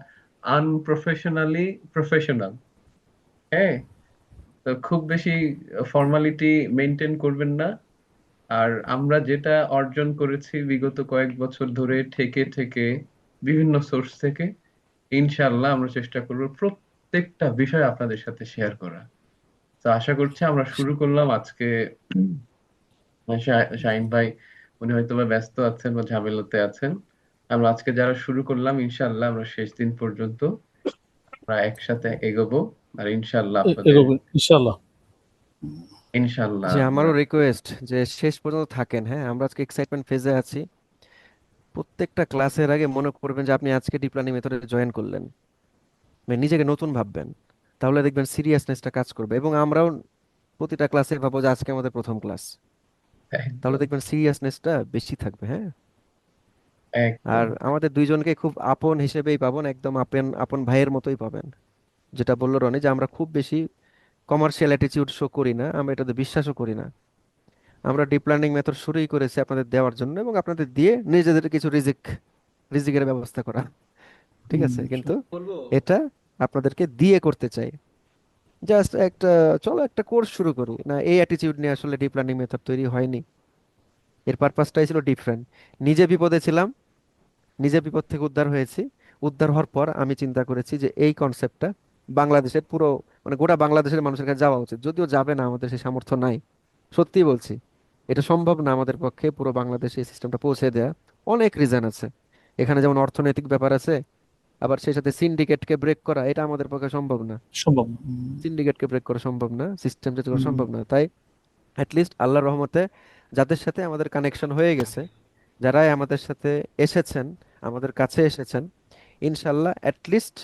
আনপ্রফেশনালি প্রফেশনাল। হ্যাঁ, তো খুব বেশি ফর্মালিটি মেনটেন করবেন না। আর আমরা যেটা অর্জন করেছি বিগত কয়েক বছর ধরে ঠেকে ঠেকে বিভিন্ন সোর্স থেকে, ইনশাআল্লাহ আমরা চেষ্টা করব প্রত্যেকটা বিষয় আপনাদের সাথে শেয়ার করা। তো আশা করছি আমরা শুরু করলাম আজকে। শাহিন ভাই উনি হয়তো বা ব্যস্ত আছেন বা ঝামেলাতে আছেন। আমরা আজকে যারা শুরু করলাম, ইনশাআল্লাহ আমরা শেষ দিন পর্যন্ত আমরা একসাথে এগোবো। আর ইনশাআল্লাহ আপনাদের, এগোবেন ইনশাল্লাহ। ইনশাআল্লাহ যে আমরা আমারও রিকোয়েস্ট যে শেষ পর্যন্ত থাকেন। হ্যাঁ, আমরা আজকে এক্সাইটমেন্ট ফেজে আছি। প্রত্যেকটা ক্লাসের আগে মনে করবেন যে আপনি আজকে ডিপ লার্নিং মেথডে জয়েন করলেন, মানে নিজেকে নতুন ভাববেন। তাহলে দেখবেন সিরিয়াসনেসটা কাজ করবে, এবং আমরাও প্রতিটা ক্লাসে ভাবো যে আজকে আমাদের প্রথম ক্লাস। তাহলে একদম দেখবেন সিরিয়াসনেসটা বেশি থাকবে। হ্যাঁ, একদম আর আমাদের দুইজনকে খুব আপন হিসেবেই পাবেন, একদম আপন আপন ভাইয়ের মতোই পাবেন। যেটা বললো রনি, যে আমরা খুব বেশি কমার্শিয়াল অ্যাটিটিউড শো করি না, আমরা এটাতে বিশ্বাসও করি না। আমরা ডিপ লার্নিং মেথড শুরুই করেছি আপনাদের দেওয়ার জন্য, এবং আপনাদের দিয়ে নিজেদের কিছু রিজিকের ব্যবস্থা করা। ঠিক আছে, কিন্তু বলবো এটা আপনাদেরকে দিয়ে করতে চাই। জাস্ট একটা, চলো একটা কোর্স শুরু করি না, এই অ্যাটিটিউড নিয়ে আসলে ডিপ লার্নিং মেথড তৈরি হয়নি। এর পারপাসটাই ছিল ডিফারেন্ট। নিজে বিপদে ছিলাম, নিজে বিপদ থেকে উদ্ধার হয়েছি। উদ্ধার হওয়ার পর আমি চিন্তা করেছি যে এই কনসেপ্টটা বাংলাদেশের পুরো, মানে গোটা বাংলাদেশের মানুষের কাছে যাওয়া উচিত। যদিও যাবে না, আমাদের সেই সামর্থ্য নাই, সত্যি বলছি। এটা সম্ভব না আমাদের পক্ষে পুরো বাংলাদেশে এই সিস্টেমটা পৌঁছে দেওয়া। অনেক রিজন আছে এখানে, যেমন অর্থনৈতিক ব্যাপার আছে, আবার সেই সাথে সিন্ডিকেটকে ব্রেক করা এটা আমাদের পক্ষে সম্ভব না। সম্ভব। সিন্ডিকেটকে ব্রেক করা সম্ভব না, সিস্টেম চেঞ্জ করা সম্ভব না। তাই অ্যাটলিস্ট আল্লাহর রহমতে যাদের সাথে আমাদের কানেকশন হয়ে গেছে, যারাই আমাদের সাথে এসেছেন, আমাদের কাছে এসেছেন, ইনশাল্লাহ অ্যাটলিস্ট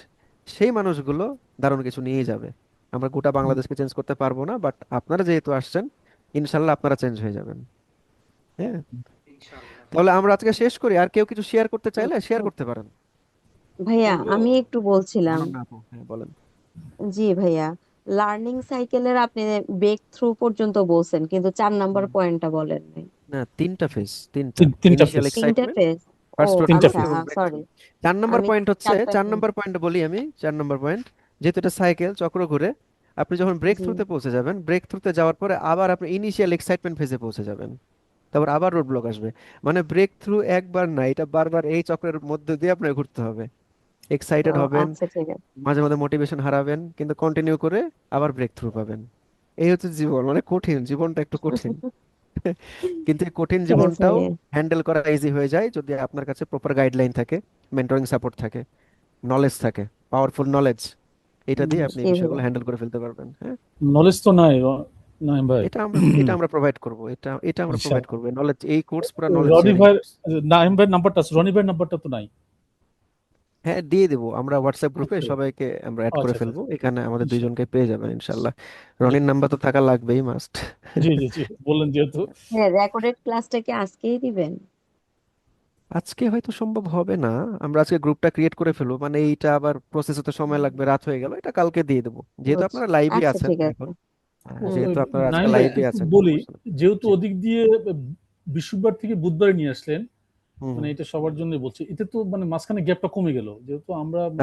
সেই মানুষগুলো দারুণ কিছু নিয়ে যাবে। আমরা গোটা বাংলাদেশকে চেঞ্জ করতে পারবো না, বাট আপনারা যেহেতু আসছেন, ইনশাল্লাহ আপনারা চেঞ্জ হয়ে যাবেন। হ্যাঁ, ইনশাআল্লাহ। তাহলে আমরা আজকে শেষ করি। আর কেউ কিছু শেয়ার করতে চাইলে শেয়ার করতে পারেন। ভাইয়া বলবো আমি একটু বলছিলাম। বলুন না আপু, হ্যাঁ বলেন। জি ভাইয়া, লার্নিং সাইকেলের আপনি ব্রেক থ্রু পর্যন্ত বলছেন, কিন্তু 4 নাম্বার হুম। পয়েন্টটা বলেন নাই। না, তিনটা ফেজ, তিনটা। তিনটা ইনিশিয়াল ফেজ। 3টে এক্সাইটমেন্ট, ফেজ? ও ফার্স্ট তিনটা প্রোটোটাইপ আচ্ছা, ফেজ। এবং ব্রেক থ্রু। সরি, 4 নম্বর আমি পয়েন্ট হচ্ছে, 4টা চার ফেজ। নম্বর পয়েন্ট বলি আমি। 4 নম্বর পয়েন্ট, যেহেতু এটা সাইকেল চক্র ঘুরে, আপনি যখন ব্রেক জি, থ্রুতে পৌঁছে যাবেন, ব্রেক থ্রুতে যাওয়ার পরে আবার আপনি ইনিশিয়াল এক্সাইটমেন্ট ফেজে পৌঁছে যাবেন। তারপর আবার রোড ব্লক আসবে। মানে ব্রেক থ্রু একবার না, এটা বারবার এই চক্রের মধ্যে দিয়ে আপনাকে ঘুরতে হবে। ও এক্সাইটেড হবেন, আচ্ছা, ঠিক আছে। মাঝে মাঝে মোটিভেশন হারাবেন, কিন্তু কন্টিনিউ করে আবার ব্রেক থ্রু পাবেন। এই হচ্ছে জীবন, মানে কঠিন, জীবনটা একটু কঠিন। কিন্তু এই কঠিন ঠিক আছে জীবনটাও ভাইয়া। হ্যান্ডেল করা ইজি হয়ে যায় যদি আপনার কাছে প্রপার গাইডলাইন থাকে, মেন্টরিং সাপোর্ট থাকে, নলেজ থাকে, পাওয়ারফুল নলেজ। এটা দিয়ে আপনি জি এই বিষয়গুলো ভাইয়া। হ্যান্ডেল করে ফেলতে পারবেন। হ্যাঁ, নলেজ তো নাই নাই ভাই। এটা আমরা প্রোভাইড করব, এটা আমরা প্রোভাইড ইনশাআল্লাহ। করব। নলেজ, এই কোর্স পুরো নলেজ রনি শেয়ারিং ভাই, কোর্স। নাইম ভাই নাম্বারটা আছে, রনি ভাই নাম্বারটা তো নাই। হ্যাঁ, দিয়ে দেবো। আমরা হোয়াটসঅ্যাপ গ্রুপে আচ্ছা সবাইকে আমরা অ্যাড করে আচ্ছা আচ্ছা ফেলবো, এখানে আমাদের ইনশাআল্লাহ। দুইজনকে পেয়ে যাবেন ইনশাল্লাহ। জি রনির নাম্বার তো থাকা লাগবেই, মাস্ট। জি জি জি, বললেন যেহেতু। হ্যাঁ, রেকর্ডেড ক্লাসটা কি আজকেই দিবেন? আজকে হয়তো সম্ভব হবে না। আমরা আজকে গ্রুপটা ক্রিয়েট করে ফেলবো, মানে এইটা আবার প্রসেস হতে সময় লাগবে, রাত হয়ে গেল। এটা কালকে দিয়ে দেবো, যেহেতু বুঝছি। আপনারা লাইভে আচ্ছা, আছেন ঠিক আছে। এখন। হুম। যেহেতু আপনারা আজকে নাইম ভাই লাইভে একটু আছেন, বলি, সমস্যা নেই। যেহেতু জি। ওদিক দিয়ে বৃহস্পতিবার থেকে বুধবারে নিয়ে আসলেন, হুম মানে হুম। এটা সবার জন্য বলছি, এতে তো মানে মাঝখানে গ্যাপটা কমে গেল, যেহেতু আমরা মানে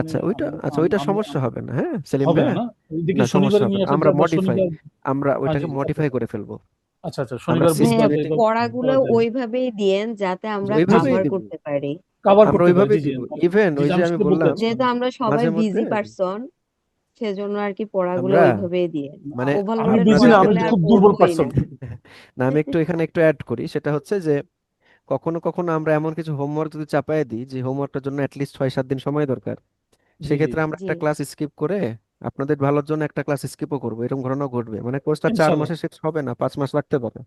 আচ্ছা ওইটা সমস্যা হবে না। হ্যাঁ সেলিম হবে না ভাইয়া, না, এদিকে না সমস্যা শনিবারে হবে নিয়ে না, আসা আমরা যায় বা মডিফাই, শনিবার। আমরা হ্যাঁ জি, ওইটাকে আচ্ছা মডিফাই করে ফেলবো। আচ্ছা আচ্ছা, আমরা শনিবার হ্যাঁ, বুধবার সিস্টেমেটিক এবার পড়াগুলো করা যায়। ওইভাবেই দিয়েন যাতে আমরা ওইভাবেই কাভার দিব। করতে পারি। কাভার আমরা করতে পারি। ওইভাবেই জি জি দিব। ইভেন জি ওই জি, যে আমি আমি সেটা বলতে বললাম চাচ্ছিলাম। যেহেতু আমরা সবাই মাঝে মধ্যে বিজি পারসন, সেজন্য আর কি পড়াগুলো আমরা ওইভাবেই দিয়ে মানে আমি ওভারলোডেড বিজি মানে না, পড়া আমি হলে আর খুব দুর্বল পড়বোই না। পার্সন। না আমি একটু এখানে একটু অ্যাড করি, সেটা হচ্ছে যে কখনো কখনো আমরা এমন কিছু হোমওয়ার্ক যদি চাপায় দিই যে হোমওয়ার্কটার জন্য অ্যাটলিস্ট 6-7 দিন সময় দরকার, জি জি সেক্ষেত্রে আমরা জি একটা ক্লাস স্কিপ করে আপনাদের ভালোর জন্য একটা ক্লাস স্কিপও করবো, এরকম ঘটনা ঘটবে। মানে কোর্সটা 4 ইনশাল্লাহ। মাসে শেষ হবে না, 5 মাস লাগতে পারে।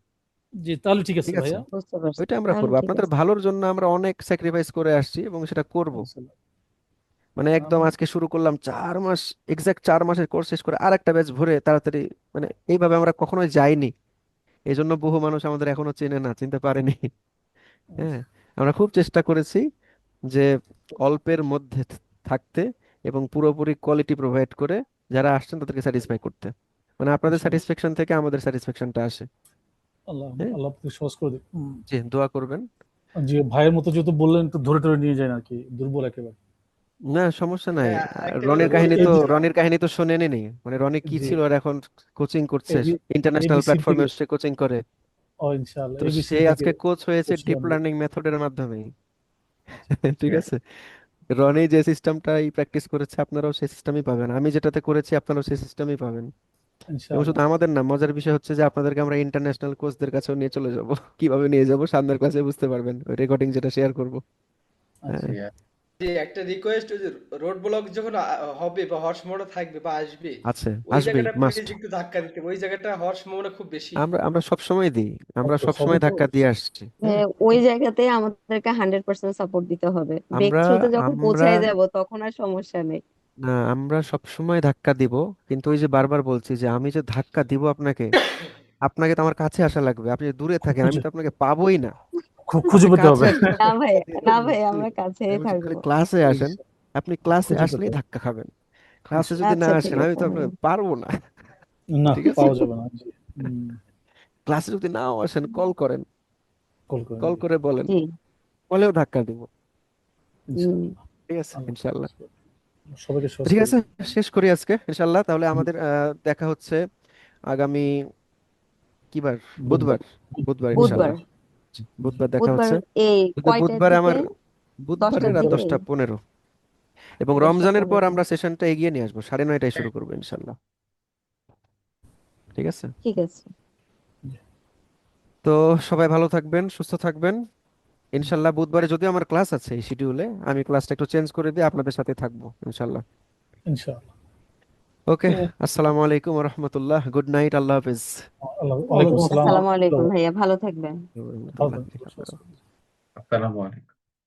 জি তাহলে ঠিক আছে ঠিক আছে, ভাইয়া। বুঝতে পারছি, ওইটা আমরা তাহলে করবো, ঠিক আপনাদের আছে। ভালোর জন্য আমরা অনেক স্যাক্রিফাইস করে আসছি এবং সেটা করব। ইনশাল্লাহ। মানে একদম আজকে শুরু করলাম 4 মাস, এক্সাক্ট 4 মাসের কোর্স শেষ করে আর একটা ব্যাচ ভরে তাড়াতাড়ি, মানে এইভাবে আমরা কখনোই যাইনি। এই জন্য বহু মানুষ আমাদের এখনো চেনে না, চিনতে পারেনি। হ্যাঁ, আমরা খুব চেষ্টা করেছি যে অল্পের মধ্যে থাকতে এবং পুরোপুরি কোয়ালিটি প্রোভাইড করে যারা আসছেন তাদেরকে স্যাটিসফাই করতে। মানে আপনাদের ইনশাল্লাহ। স্যাটিসফ্যাকশন থেকে আমাদের স্যাটিসফ্যাকশনটা আসে। আল্লাহ হ্যাঁ, আল্লাহ আপনাকে সহজ করে দিক। জি দোয়া করবেন। জি ভাইয়ের মতো যেহেতু বললেন, একটু ধরে ধরে নিয়ে যায় নাকি, দুর্বল একেবারে। না সমস্যা নাই। হ্যাঁ, একটা কথা রনির বলি কাহিনী তো, এবি রনির কাহিনী তো শোনেনি নি। মানে রনি কি জি ছিল আর এখন কোচিং করছে, এবি ইন্টারন্যাশনাল এবিসি প্ল্যাটফর্মে থেকে। সে কোচিং করে। ও ইনশাআল্লাহ তো সে এবিসি থেকে আজকে কোচ হয়েছে কোচিং ডিপ অনলি। লার্নিং মেথডের মাধ্যমে। ঠিক আছে, রনি যে সিস্টেমটাই প্র্যাকটিস করেছে আপনারাও সেই সিস্টেমই পাবেন, আমি যেটাতে করেছি আপনারাও সেই সিস্টেমই পাবেন। এবং শুধু ইনশাআল্লাহ। আমাদের না, মজার বিষয় হচ্ছে যে আপনাদেরকে আমরা ইন্টারন্যাশনাল কোচদের কাছেও নিয়ে চলে যাব। কিভাবে নিয়ে যাব সামনের ক্লাসে বুঝতে পারবেন, ওই রেকর্ডিং যেটা শেয়ার করব। আচ্ছা। হ্যাঁ, যে একটা রিকোয়েস্ট, ওই যে রোড ব্লক যখন হবে বা হর্স মোড়ে থাকবে বা আসবে, আছে, ওই আসবেই জায়গাটা মাস্ট। প্লিজ একটু ধাক্কা দিতে হবে। ওই জায়গাটা হর্স মোড়ে খুব বেশি। আমরা আমরা সব সময় দিই, আমরা অফকোর্স সব হবে সময় তো। ধাক্কা দিয়ে আসছি। হ্যাঁ, ওই জায়গাতে আমাদেরকে 100% সাপোর্ট দিতে হবে। বেগ আমরা থ্রুতে যখন আমরা পৌঁছায় যাব তখন আর সমস্যা নেই। না, আমরা সব সময় ধাক্কা দিব, কিন্তু ওই যে বারবার বলছি যে আমি যে ধাক্কা দিব আপনাকে, আপনাকে তো আমার কাছে আসা লাগবে। আপনি যদি দূরে থাকেন আমি খুঁজে তো আপনাকে পাবোই না। খুঁজে আপনি পেতে কাছে হবে। আসেন না আপনি ভাই, না ভাই, প্লিজ, আমরা কাছেই আমি বলছি খালি থাকবো। ক্লাসে আসেন। ইনশা- আপনি ক্লাসে খুঁজে পেতে আসলেই হবে। ধাক্কা খাবেন, ক্লাসে যদি না ইনশাআল্লাহ। আচ্ছা ঠিক আসেন আমি আছে তো ভাই। আপনাকে পারবো না। না ঠিক আছে, পাওয়া যাবে না। জি ক্লাসে যদি নাও আসেন কল করেন, কল করেন। কল জি করে বলেন, জি। বলেও ধাক্কা দিব। হুম। ইনশাআল্লাহ। ঠিক আছে আল্লাহ ইনশাল্লাহ। সহজ করে দিন। সবাইকে সহজ ঠিক করে আছে, দিন। শেষ করি আজকে ইনশাল্লাহ। তাহলে আমাদের দেখা হচ্ছে আগামী কি বার, বুধবার। বুধবার। বুধবার বুধবার। ইনশাল্লাহ, বুধবার দেখা বুধবার হচ্ছে। এই কিন্তু কয়টার বুধবারে দিকে? আমার, বুধবারে 10টার রাত দিকে? 10টা 15, এবং 10টা রমজানের পর 15। আমরা সেশনটা এগিয়ে নিয়ে আসবো, 9:30টায় শুরু করবো ইনশাল্লাহ। ঠিক আছে, ঠিক আছে। তো সবাই ভালো থাকবেন, সুস্থ থাকবেন। ইনশাল্লাহ বুধবারে যদিও আমার ক্লাস আছে এই শিডিউলে, আমি ক্লাসটা একটু চেঞ্জ করে দিয়ে আপনাদের সাথে থাকবো ইনশাল্লাহ। ইনশাআল্লাহ। ওকে, তো আসসালামু আলাইকুম রহমতুল্লাহ, গুড নাইট, আল্লাহ হাফিজ। ওয়ালাইকুম আসসালাম। আসসালামু আলাইকুম ভাইয়া, ভালো থাকবেন। ভালো রহমতুল্লাহ। থাকবেন। আসসালামু আলাইকুম।